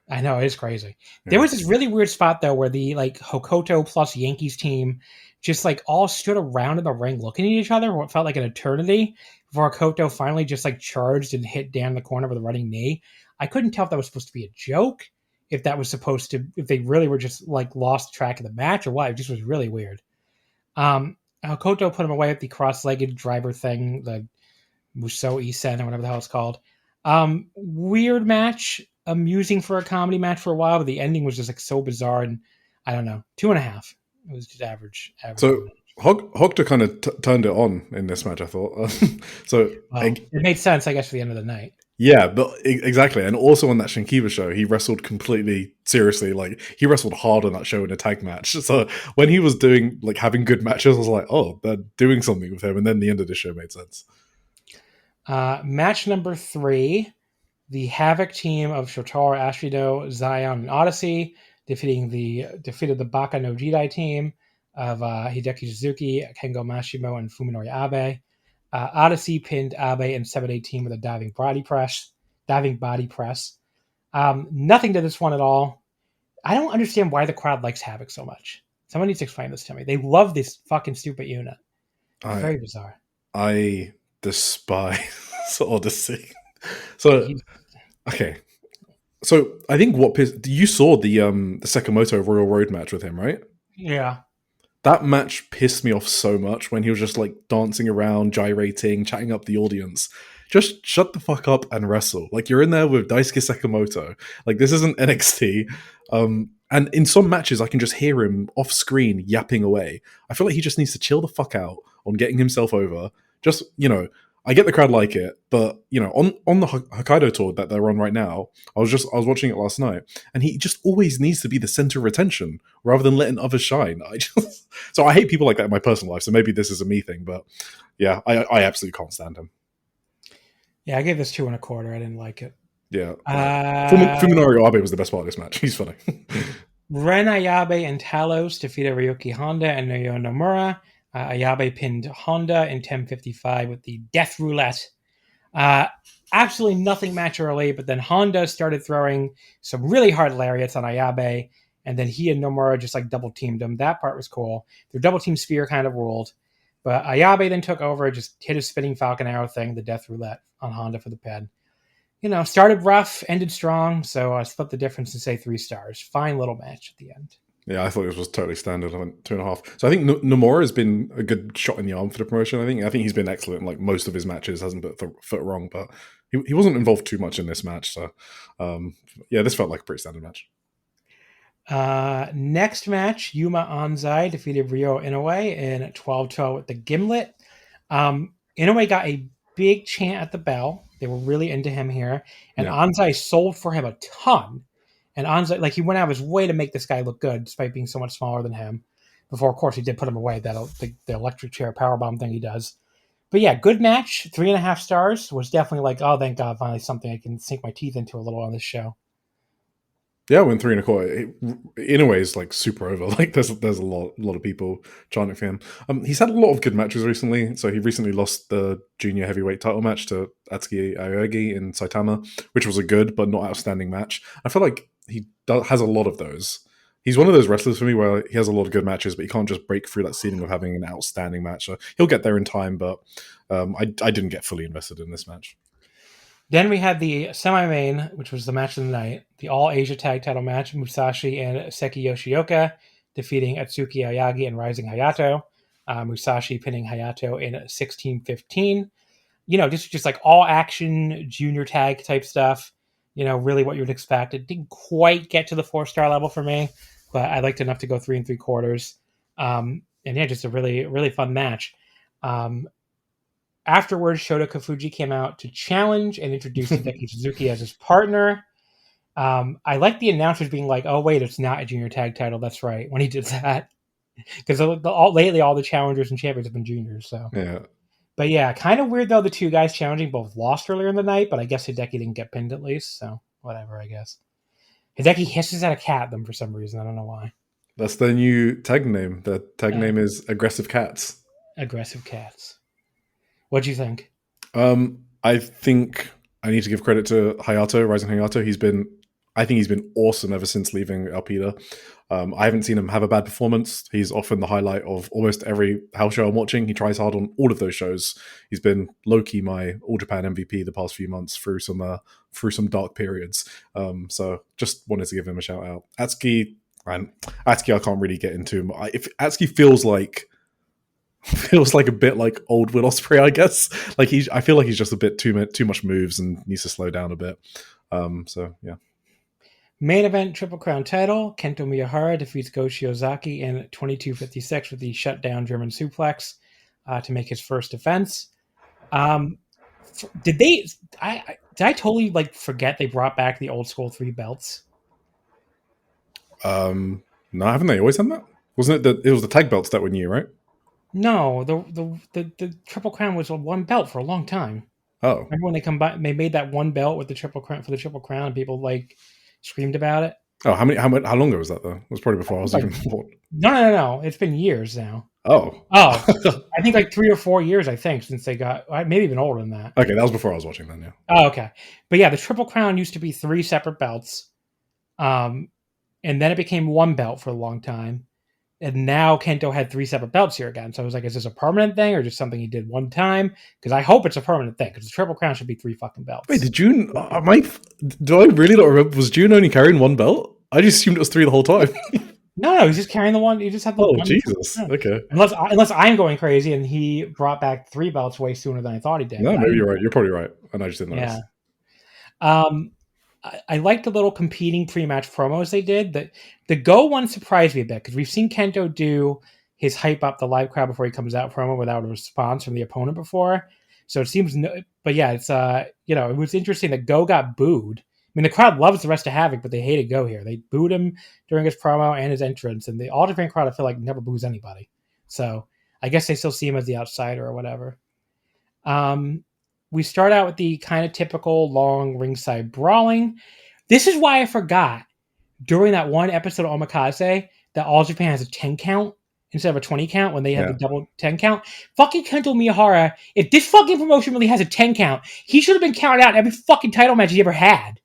I know, it's crazy. Yeah. There was this really weird spot though where the like Hokuto plus Yankees team just like all stood around in the ring looking at each other for what felt like an eternity before Hokuto finally just like charged and hit Dan in the corner with a running knee. I couldn't tell if that was supposed to be a joke, if they really were just like lost track of the match or what. It just was really weird. Hokuto put him away at the cross-legged driver thing, the Musou Isen or whatever the hell it's called. Weird match, amusing for a comedy match for a while, but the ending was just like so bizarre and I don't know, 2.5. It was just average. So Hokuto kind of turned it on in this match, I thought. It made sense, I guess, for the end of the night. Yeah, but exactly. And also on that Shinkiba show, he wrestled completely seriously. Like, he wrestled hard on that show in a tag match. So when he was having good matches, I was like, oh, they're doing something with him. And then the end of the show made sense. Match number 3, the Havoc team of Shotaro Ashino, Zion, and Odyssey defeated the Baka no Jidai team of Hideki Suzuki, Kengo Mashimo, and Fuminori Abe. Odyssey pinned Abe and 7-18 with a diving body press. Nothing to this one at all. I don't understand why the crowd likes Havoc so much. Someone needs to explain this to me. They love this fucking stupid unit. It's very bizarre. I despise Odyssey. So, okay. So I think you saw the Sakamoto Royal Road match with him, right? Yeah. That match pissed me off so much when he was just like dancing around, gyrating, chatting up the audience. Just shut the fuck up and wrestle. Like, you're in there with Daisuke Sakamoto. Like, this isn't NXT. And in some matches, I can just hear him off screen yapping away. I feel like he just needs to chill the fuck out on getting himself over. Just, I get the crowd like it, but on the Hokkaido tour that they're on right now, I was watching it last night, and he just always needs to be the center of attention rather than letting others shine. So I hate people like that in my personal life. So maybe this is a me thing, but yeah, I absolutely can't stand him. Yeah, I gave this 2.25. I didn't like it. Yeah, Fuminori Abe was the best part of this match. He's funny. Ren Ayabe and Talos defeated Ryuki Honda and Naoya Nomura. Ayabe pinned Honda in 10:55 with the Death Roulette. Absolutely nothing match early, but then Honda started throwing some really hard lariats on Ayabe, and then he and Nomura just like double teamed him. That part was cool. Their double team spear kind of ruled, but Ayabe then took over, just hit his spinning Falcon Arrow thing, the Death Roulette on Honda for the pin. Started rough, ended strong, so I split the difference and say 3 stars. Fine little match at the end. Yeah, I thought this was totally standard. I went 2.5. So I think Nomura has been a good shot in the arm for the promotion. I think he's been excellent in like most of his matches. Hasn't put the foot wrong, but he wasn't involved too much in this match. So yeah, this felt like a pretty standard match. Next match, Yuma Anzai defeated Ryo Inoue in 12-12 with the Gimlet. Inoue got a big chant at the bell. They were really into him here, and Anzai sold for him a ton. And Anzai, he went out of his way to make this guy look good, despite being so much smaller than him. Before, of course, he did put him away, the electric chair powerbomb thing he does. But yeah, good match. 3.5 stars. Was definitely like, oh, thank God, finally something I can sink my teeth into a little on this show. Yeah, I went 3.25. In a way, is like super over. Like, there's a lot of people chanting for him. He's had a lot of good matches recently. So he recently lost the junior heavyweight title match to Atsuki Aoyagi in Saitama, which was a good but not outstanding match. I feel like he has a lot of those. He's one of those wrestlers for me where he has a lot of good matches, but he can't just break through that ceiling of having an outstanding match. So he'll get there in time, but I didn't get fully invested in this match. Then we had the semi-main, which was the match of the night, the All-Asia Tag Title match, Musashi and Seki Yoshioka defeating Atsuki Aoyagi and Rising Hayato. Musashi pinning Hayato in 16-15. Just like all-action junior tag type stuff. Really what you would expect. It didn't quite get to the 4-star level for me, but I liked enough to go 3 3/4. And yeah, just a really, really fun match. afterwards, Shota Kafuji came out to challenge and introduce Hideki Suzuki as his partner. I like the announcers being like, "Oh wait, it's not a junior tag title." That's right, when he did that, because lately all the challengers and champions have been juniors. So Yeah. But yeah, kind of weird though. The two guys challenging both lost earlier in the night, but I guess Hideki didn't get pinned at least. So whatever, I guess. Hideki hisses at a cat at them for some reason. I don't know why. That's their new tag name. Their tag name is Aggressive Cats. Aggressive Cats. What do you think? I think I need to give credit to Hayato, Rising Hayato. I think he's been awesome ever since leaving Alpida. I haven't seen him have a bad performance. He's often the highlight of almost every house show I'm watching. He tries hard on all of those shows. He's been low-key my All Japan MVP the past few months through some dark periods. So just wanted to give him a shout out. Atsuki, I can't really get into him. If Atsuki feels like a bit like old Will Ospreay, I guess. Like I feel like he's just a bit too much moves and needs to slow down a bit. So yeah. Main event Triple Crown title. Kento Miyahara defeats Go Shiozaki in 22:56 with the shutdown German suplex to make his first defense. Did I totally forget they brought back the old school 3 belts? No, haven't they always done that? Wasn't it it was the tag belts that were new, right? No, the Triple Crown was 1 belt for a long time. Oh, remember when they made that 1 belt with the Triple Crown for the Triple Crown, and people screamed about it? Oh, how long ago was that though? It was probably before I was even born. No. It's been years now. Oh, I think 3 or 4 years. I think since they got maybe even older than that. Okay, that was before I was watching then. Yeah. Oh, okay. But yeah, the Triple Crown used to be 3 separate belts, and then it became 1 belt for a long time. And now Kento had 3 separate belts here again. So I was like, is this a permanent thing or just something he did one time? Because I hope it's a permanent thing, because the Triple Crown should be 3 fucking belts. Wait, do I really not remember? Was June only carrying 1 belt? I just assumed it was 3 the whole time. No, he's just carrying the one. He just had the one. Jesus. Yeah. Okay. Unless I'm going crazy and he brought back 3 belts way sooner than I thought he did. No, maybe you're right. You're probably right. And I just didn't notice. Yeah. I liked the little competing pre-match promos they did. The Go one surprised me a bit, because we've seen Kento do his hype up the live crowd before he comes out promo without a response from the opponent before. So it seems, but yeah, it's it was interesting that Go got booed. I mean, the crowd loves the rest of Havoc, but they hated Go here. They booed him during his promo and his entrance, and the All Japan crowd, I feel like, never boos anybody. So I guess they still see him as the outsider or whatever. We start out with the kind of typical long ringside brawling. This is why I forgot during that one episode of Omakase that All Japan has a 10 count instead of a 20 count when they had the double 10 count. Fucking Kento Miyahara, if this fucking promotion really has a 10 count, he should have been counted out in every fucking title match he ever had.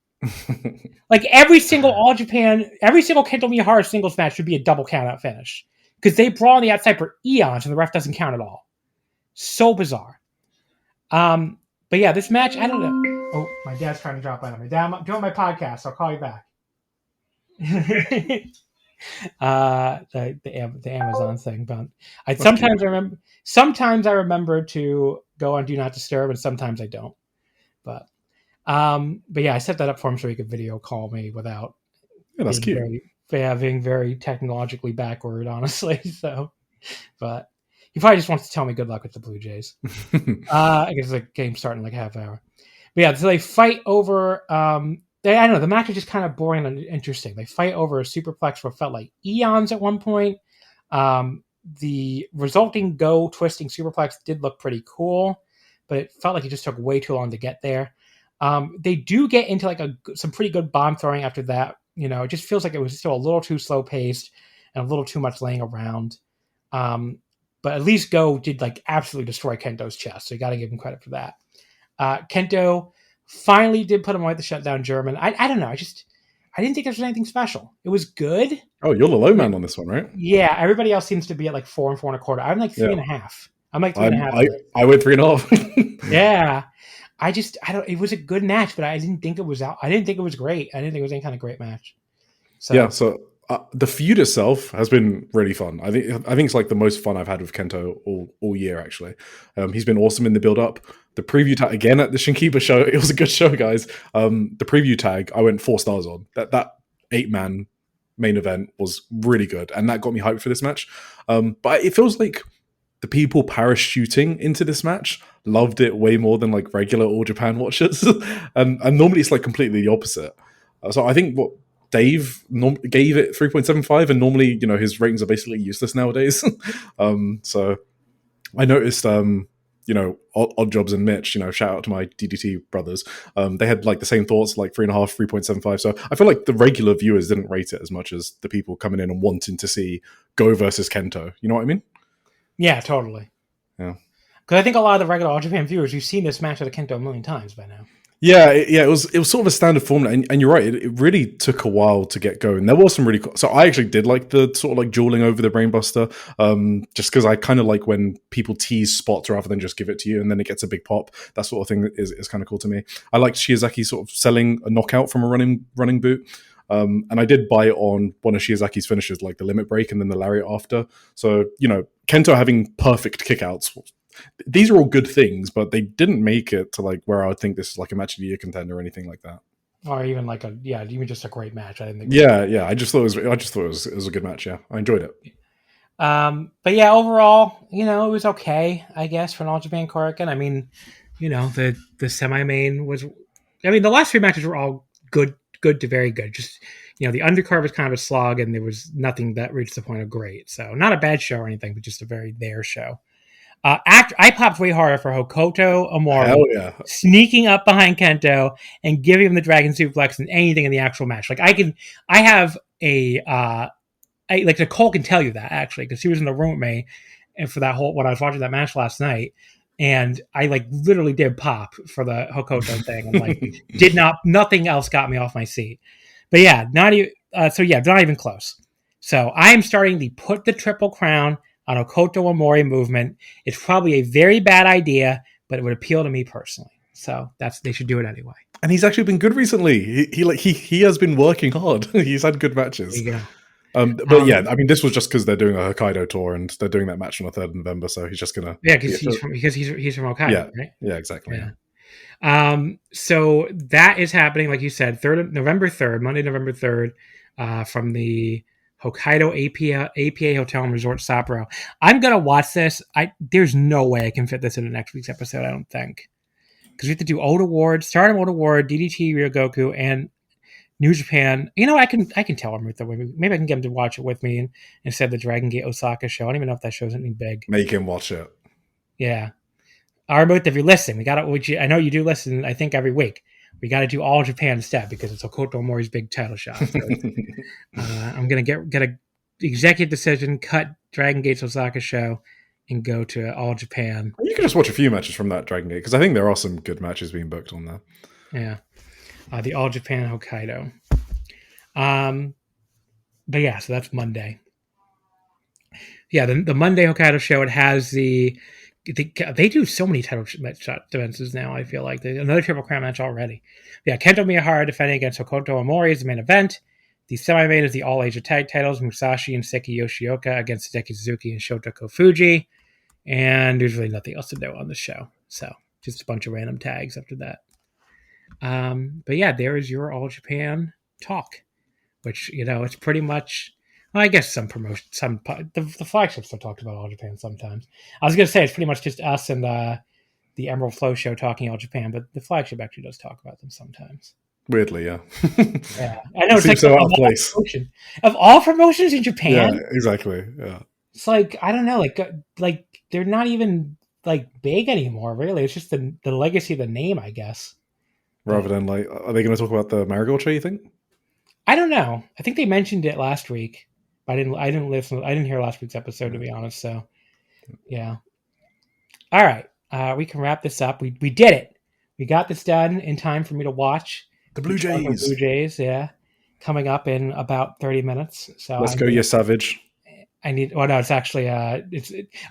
Every single Kento Miyahara singles match should be a double count out finish. Because they brawl on the outside for eons and the ref doesn't count at all. So bizarre. But yeah, this match, I don't know. Oh, my dad's trying to drop by on me. Dad, I'm doing my podcast. I'll call you back. The Amazon thing, but sometimes I remember to go on Do Not Disturb, and sometimes I don't. But yeah, I set that up for him so he could video call me without that's cute. Being very technologically backward, honestly. So, but he probably just wants to tell me good luck with the Blue Jays. I guess the game's starting in a half hour. But yeah, so they fight over. I don't know. The match is just kind of boring and interesting. They fight over a superplex for what felt like eons at one point. The resulting Go twisting superplex did look pretty cool, but it felt like it just took way too long to get there. They do get into some pretty good bomb throwing after that. It just feels like it was still a little too slow paced and a little too much laying around. But at least Go did absolutely destroy Kento's chest. So you got to give him credit for that. Kento finally did put him away with the shutdown German. I don't know. I didn't think there was anything special. It was good. Oh, you're the low man on this one, right? Yeah. Everybody else seems to be at 4 and 4 1/4. I'm 3.5. I'm 3.5. I went 3.5. Yeah. It was a good match, but I didn't think it was out. I didn't think it was great. I didn't think it was any kind of great match. So, yeah. So the feud itself has been really fun. I think it's the most fun I've had with Kento all year, actually. He's been awesome in the build up. The preview tag again at the Shinkiba show, it was a good show, guys. The preview tag I went 4 stars on. That 8-man main event was really good, and that got me hyped for this match. But it feels like the people parachuting into this match loved it way more than like regular All Japan watchers, and normally it's like completely the opposite. So I think what Dave gave it 3.75, and normally his ratings are basically useless nowadays. So I noticed Odd Jobs and Mitch, shout out to my DDT brothers. They had like the same thoughts, like 3.5, 3.75. So I feel like the regular viewers didn't rate it as much as the people coming in and wanting to see Go versus Kento. You know what I mean? Yeah, totally. Yeah. Because I think a lot of the regular All Japan viewers, you've seen this match with the Kento a million times by now. Yeah, it was sort of a standard formula, and you're right. It really took a while to get going. There was some really cool. So I actually did like the sort of like dueling over the Brainbuster, just because I kind of like when people tease spots rather than just give it to you, and then it gets a big pop. That sort of thing is kind of cool to me. I liked Shiozaki sort of selling a knockout from a running boot. And I did buy it on one of Shiozaki's finishes, like the limit break and then the lariat after. So Kento having perfect kickouts. These are all good things, but they didn't make it to like where I would think this is like a match of the year contender or anything like that. Or even like even just a great match. I didn't think. Yeah. I just thought it was a good match. Yeah, I enjoyed it. But yeah, overall, it was okay, I guess, for an All Japan Korakuen. I mean, the semi-main was. I mean, the last three matches were all good to very good. Just the undercard was kind of a slog, and there was nothing that reached the point of great. So not a bad show or anything, but just a very there show. I popped way harder for Hokuto Omori sneaking up behind Kento and giving him the dragon suplex than anything in the actual match. Like I have like Nicole can tell you that actually, because she was in the room with me and for that when I was watching that match last night, and I like literally did pop for the Hokuto thing. And like nothing else got me off my seat. But yeah, not even close. So I am starting to put the Triple Crown on Hokuto Omori movement. It's probably a very bad idea, but it would appeal to me personally. So they should do it anyway. And he's actually been good recently. He has been working hard. He's had good matches. There you go. But yeah, I mean, this was just because they're doing a Hokkaido tour and they're doing that match on the 3rd of November, so he's just gonna because he's from Hokkaido, right? Yeah, exactly. Yeah. So that is happening, like you said, November 3rd, Monday, November 3rd, from the Hokkaido APA Hotel and Resort Sapporo. I'm gonna watch this. There's no way I can fit this into next week's episode. I don't think, because we have to do Old Award, Stardom Old Award, DDT, Ryogoku, and New Japan. I can tell him maybe I can get him to watch it with me instead of the Dragon Gate Osaka show. I don't even know if that show's anything big. Make him watch it. Yeah, Arbut, if you listen, we got to. I know you do listen. I think every week. We got to do All Japan instead because it's Hokuto Omori's big title shot. So, I'm going to get a executive decision, cut Dragon Gate's Osaka show, and go to All Japan. You can just watch a few matches from that Dragon Gate because I think there are some good matches being booked on there. Yeah. The All Japan Hokkaido. But yeah, so that's Monday. Yeah, the Monday Hokkaido show, it has they do so many title defenses now, I feel like. Another Triple Crown match already. Yeah, Kento Miyahara defending against Hokuto Omori is the main event. The semi-main is the All-Asia Tag titles, Musashi and Seki Yoshioka against Hideki Suzuki and Shota Kofuji. And there's really nothing else to do on the show. So, just a bunch of random tags after that. But yeah, there is your All Japan talk, which, it's pretty much... Well, I guess some promotion, the flagships still talked about All Japan sometimes. I was going to say it's pretty much just us and the Emerald Flow show talking All Japan, but the flagship actually does talk about them sometimes. Weirdly, yeah. Yeah, I know it's like so out of place. Of all promotions in Japan, yeah, exactly. Yeah, it's like I don't know, like they're not even like big anymore. Really, it's just the legacy of the name, I guess. Rather than like, are they going to talk about the Marigold show? You think? I don't know. I think they mentioned it last week. I didn't listen. I didn't hear last week's episode, to be honest. So, yeah. All right, we can wrap this up. We did it. We got this done in time for me to watch the Blue Jays. Blue Jays, yeah, coming up in about 30 minutes. So let's go, you savage. I need. Oh no, it's actually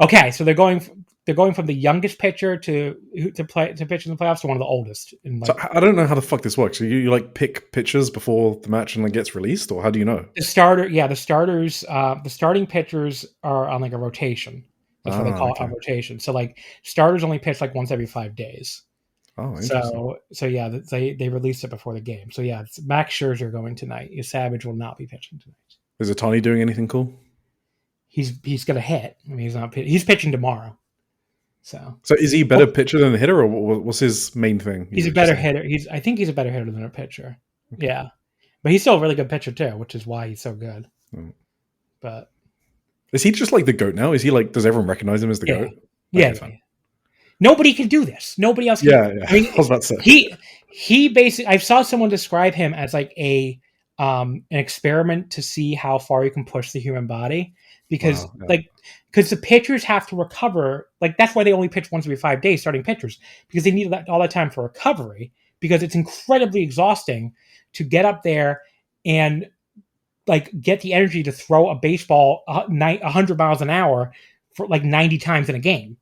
okay. So they're going from the youngest pitcher to pitch in the playoffs to one of the oldest. So I don't know how the fuck this works. So you like pick pitchers before the match and like gets released, or how do you know? The starting pitchers are on like a rotation. That's what they call it, a rotation. So like starters only pitch like once every 5 days. Oh, interesting. So yeah, they released it before the game. So yeah, it's Max Scherzer going tonight. Savage will not be pitching tonight. Is Ohtani doing anything cool? He's going to hit. I mean, he's pitching tomorrow. So is he a better pitcher than the hitter, or what's his main thing? He's a better hitter. I think he's a better hitter than a pitcher. Okay. Yeah, but he's still a really good pitcher too, which is why he's so good. But is he just like the GOAT now? Is he like? Does everyone recognize him as the GOAT? Yeah. Nobody can do this. Nobody else can. Yeah. I mean, I was about to say. He basically. I saw someone describe him as like an experiment to see how far you can push the human body, because because the pitchers have to recover. Like that's why they only pitch once every 5 days, starting pitchers, because they need all that time for recovery, because it's incredibly exhausting to get up there and like get the energy to throw a baseball 100 miles an hour for like 90 times in a game.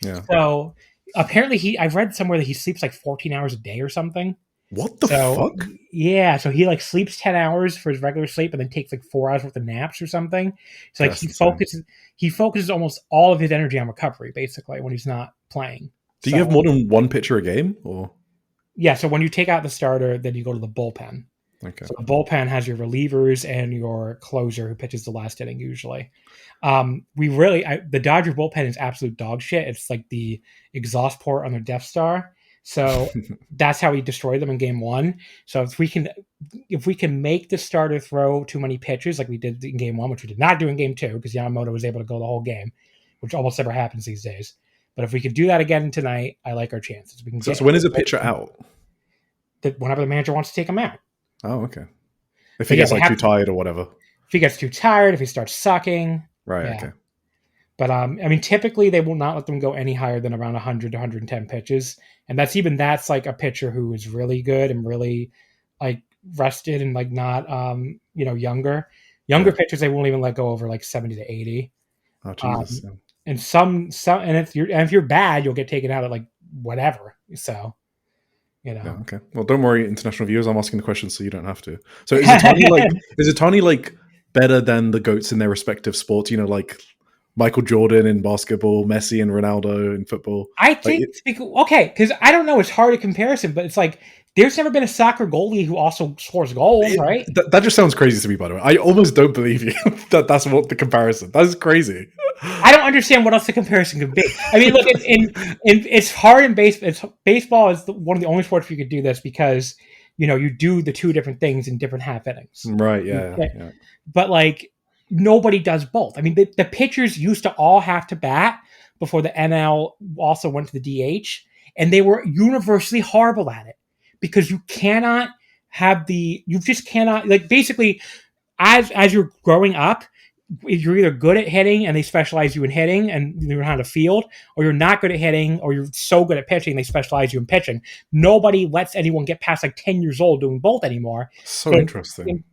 Yeah. So apparently I've read somewhere that he sleeps like 14 hours a day or something. What the fuck? Yeah, so he like sleeps 10 hours for his regular sleep and then takes like 4 hours worth of naps or something. So like he focuses almost all of his energy on recovery basically when he's not playing. Do you have more than one pitcher a game, or? Yeah, so when you take out the starter, then you go to the bullpen. Okay. So the bullpen has your relievers and your closer who pitches the last inning usually. The Dodger bullpen is absolute dog shit. It's like the exhaust port on their Death Star. So that's how we destroyed them in game 1. So if we can make the starter throw too many pitches like we did in game 1, which we did not do in game 2 because Yamamoto was able to go the whole game, which almost never happens these days. But if we could do that again tonight, I like our chances. We can. So when is a pitcher out? Whenever the manager wants to take him out. Oh, okay. If he gets like too tired or whatever. If he gets too tired, if he starts sucking. Right, okay. But I mean, typically they will not let them go any higher than around 100 to 110 pitches. And that's like a pitcher who is really good and really like rested and like not, younger. Younger pitchers, they won't even let go over like 70 to 80. Oh, Jesus. And if you're bad, you'll get taken out at like whatever. So, Yeah, okay. Well, don't worry, international viewers. I'm asking the question so you don't have to. So is Iwatani like better than the GOATs in their respective sports? You know, like Michael Jordan in basketball, Messi and Ronaldo in football. I think because I don't know, it's hard to comparison, but it's like there's never been a soccer goalie who also scores goals, right? That just sounds crazy to me, by the way. I almost don't believe you that's what the comparison. That is crazy. I don't understand what else the comparison could be. I mean, look, it's hard in baseball is one of the only sports where you could do this because you do the two different things in different half innings. Right. Yeah. But like nobody does both. I mean, the pitchers used to all have to bat before the NL also went to the DH, and they were universally horrible at it because you just cannot like basically as you're growing up. You're either good at hitting and they specialize you in hitting and you learn how to field, or you're not good at hitting or you're so good at pitching they specialize you in pitching. Nobody lets anyone get past like 10 years old doing both anymore. So interesting.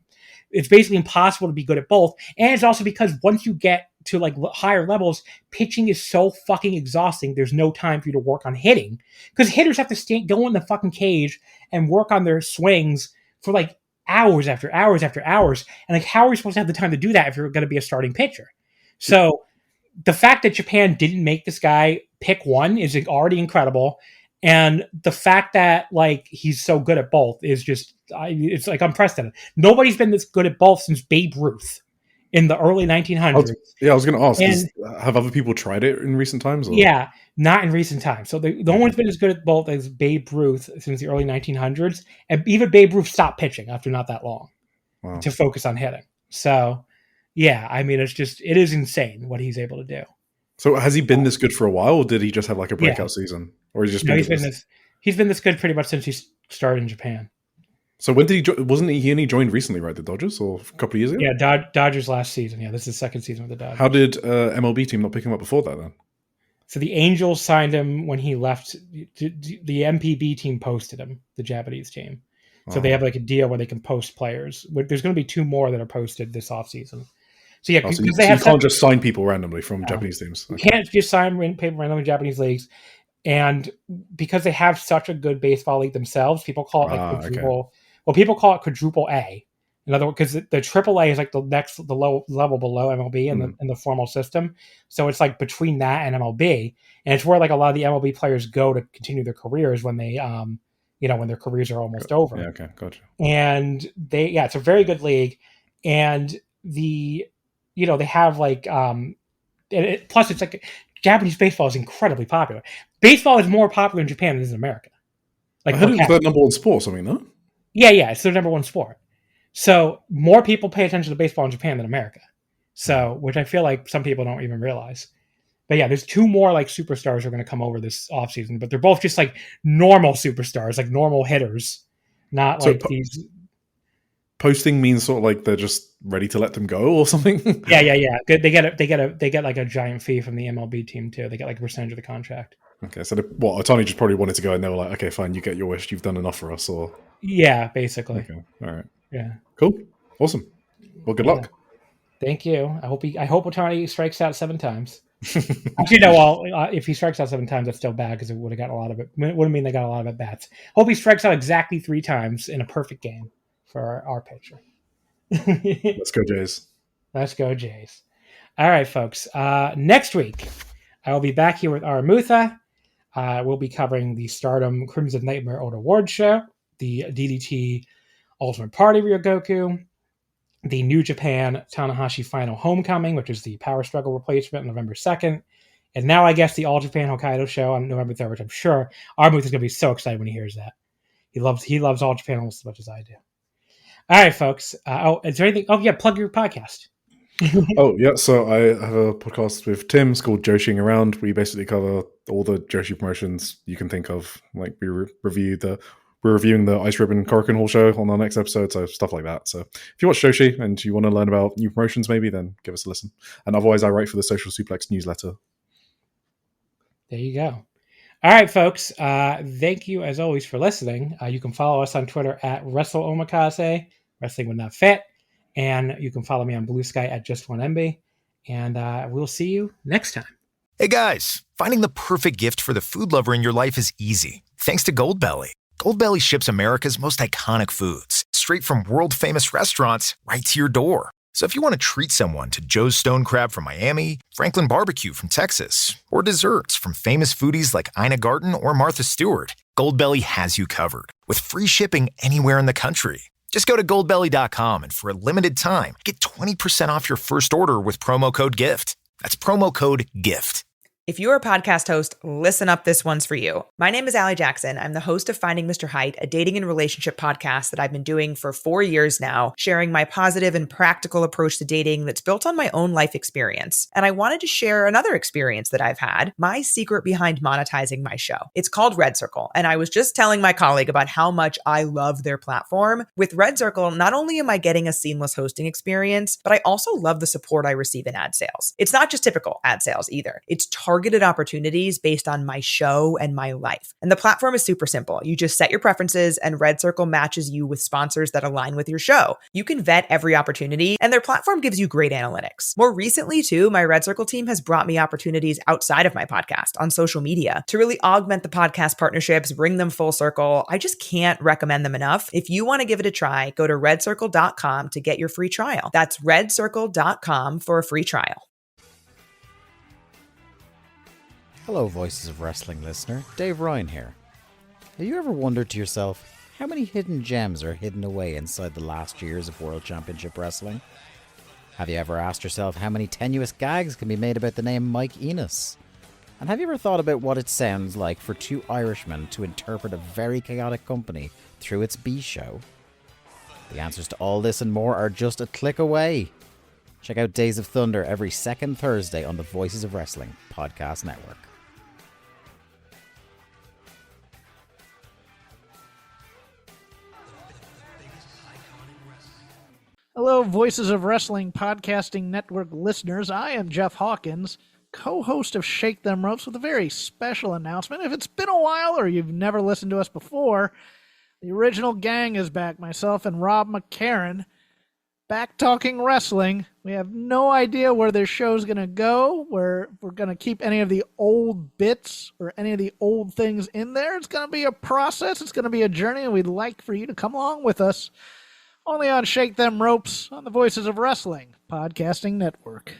It's basically impossible to be good at both. And it's also because once you get to like higher levels, pitching is so fucking exhausting. There's no time for you to work on hitting because hitters have to go in the fucking cage and work on their swings for like hours after hours after hours. And like, how are we supposed to have the time to do that if you're going to be a starting pitcher? So the fact that Japan didn't make this guy pick one is already incredible. And the fact that like he's so good at both is just, it's like unprecedented. Nobody's been this good at both since Babe Ruth in the early 1900s. I was going to ask, have other people tried it in recent times? Or? Yeah, not in recent times. So the only one's been as good at both as Babe Ruth since the early 1900s. And even Babe Ruth stopped pitching after not that long to focus on hitting. So, yeah, I mean, it is insane what he's able to do. So has he been this good for a while, or did he just have like a breakout season? Or he's been this good pretty much since he started in Japan. So when did he only joined recently, right? The Dodgers, or a couple of years ago? Yeah, Dodgers last season. Yeah, this is the second season with the Dodgers. How did MLB team not pick him up before that then? So the Angels signed him when he left. The MPB team posted him, the Japanese team. So they have like a deal where they can post players. There's going to be 2 more that are posted this offseason. So yeah, because you can't just sign people randomly from Japanese teams. You can't just sign people randomly Japanese leagues. And because they have such a good baseball league themselves, people call it like quadruple. Okay. Well, people call it quadruple A. In other words, because the triple A is like the low level below MLB in the formal system. So it's like between that and MLB, and it's where like a lot of the MLB players go to continue their careers when they, when their careers are almost over. Yeah, okay, gotcha. And it's a very good league, and they have like, plus it's like Japanese baseball is incredibly popular. Baseball is more popular in Japan than it is in America. Like, I heard it was their number one sport or something, no? Yeah, it's their number one sport. So more people pay attention to baseball in Japan than America. So, which I feel like some people don't even realize. But yeah, there's 2 more like superstars who are going to come over this offseason, but they're both just like normal superstars, like normal hitters, not So like these. Posting means sort of like they're just ready to let them go or something. Yeah. Good. They get like a giant fee from the MLB team too. They get like a percentage of the contract. Okay, so Otani just probably wanted to go, and they were like, "Okay, fine, you get your wish. You've done enough for us." Or yeah, basically. Okay, all right. Yeah. Cool. Awesome. Well, good luck. Thank you. I hope Otani strikes out 7 times. Actually, no. Well, if he strikes out 7 times, that's still bad because it would have got a lot of it. Wouldn't mean they got a lot of at bats. Hope he strikes out exactly 3 times in a perfect game for our pitcher. Let's go, Jays. Let's go, Jays. All right, folks. Next week, I will be back here with Aramutha. We'll be covering the Stardom Crimson Nightmare Old Award Show, the DDT Ultimate Party Ryogoku, the New Japan Tanahashi Final Homecoming, which is the Power Struggle replacement, November 2nd. And now I guess the All Japan Hokkaido show on November 3rd, which I'm sure Armuth is going to be so excited when he hears that. He loves All Japan almost as much as I do. All right, folks. Is there anything? Oh, yeah, plug your podcast. Oh, yeah. So I have a podcast with Tim. It's called Joshing Around. We basically cover all the Joshi promotions you can think of. Like we're reviewing the Ice Ribbon Korakuen Hall show on our next episode, so stuff like that. So if you watch Joshi and you want to learn about new promotions, maybe, then give us a listen. And otherwise, I write for the Social Suplex newsletter. There you go. All right, folks. Thank you, as always, for listening. You can follow us on Twitter at Wrestle Omakase, Wrestling Would Not Fit. And you can follow me on Blue Sky at Just1MB. And we'll see you next time. Hey, guys. Finding the perfect gift for the food lover in your life is easy. Thanks to Goldbelly. Goldbelly ships America's most iconic foods straight from world-famous restaurants right to your door. So if you want to treat someone to Joe's Stone Crab from Miami, Franklin Barbecue from Texas, or desserts from famous foodies like Ina Garten or Martha Stewart, Goldbelly has you covered with free shipping anywhere in the country. Just go to goldbelly.com and for a limited time, get 20% off your first order with promo code GIFT. That's promo code GIFT. If you're a podcast host, listen up, this one's for you. My name is Allie Jackson. I'm the host of Finding Mr. Height, a dating and relationship podcast that I've been doing for 4 years now, sharing my positive and practical approach to dating that's built on my own life experience. And I wanted to share another experience that I've had, my secret behind monetizing my show. It's called Red Circle, and I was just telling my colleague about how much I love their platform. With Red Circle, not only am I getting a seamless hosting experience, but I also love the support I receive in ad sales. It's not just typical ad sales either. It's targeted opportunities based on my show and my life. And the platform is super simple. You just set your preferences and Red Circle matches you with sponsors that align with your show. You can vet every opportunity and their platform gives you great analytics. More recently too, my Red Circle team has brought me opportunities outside of my podcast on social media to really augment the podcast partnerships, bring them full circle. I just can't recommend them enough. If you want to give it a try, go to redcircle.com to get your free trial. That's redcircle.com for a free trial. Hello, Voices of Wrestling listener. Dave Ryan here. Have you ever wondered to yourself how many hidden gems are hidden away inside the last years of World Championship Wrestling? Have you ever asked yourself how many tenuous gags can be made about the name Mike Enos? And have you ever thought about what it sounds like for 2 Irishmen to interpret a very chaotic company through its B-show? The answers to all this and more are just a click away. Check out Days of Thunder every second Thursday on the Voices of Wrestling podcast network. Hello, Voices of Wrestling Podcasting Network listeners. I am Jeff Hawkins, co-host of Shake Them Ropes, with a very special announcement. If it's been a while or you've never listened to us before, the original gang is back. Myself and Rob McCarran, back talking wrestling. We have no idea where this show's going to go, where we're going to keep any of the old bits or any of the old things in there. It's going to be a process. It's going to be a journey, and we'd like for you to come along with us. Only on Shake Them Ropes on the Voices of Wrestling Podcasting Network.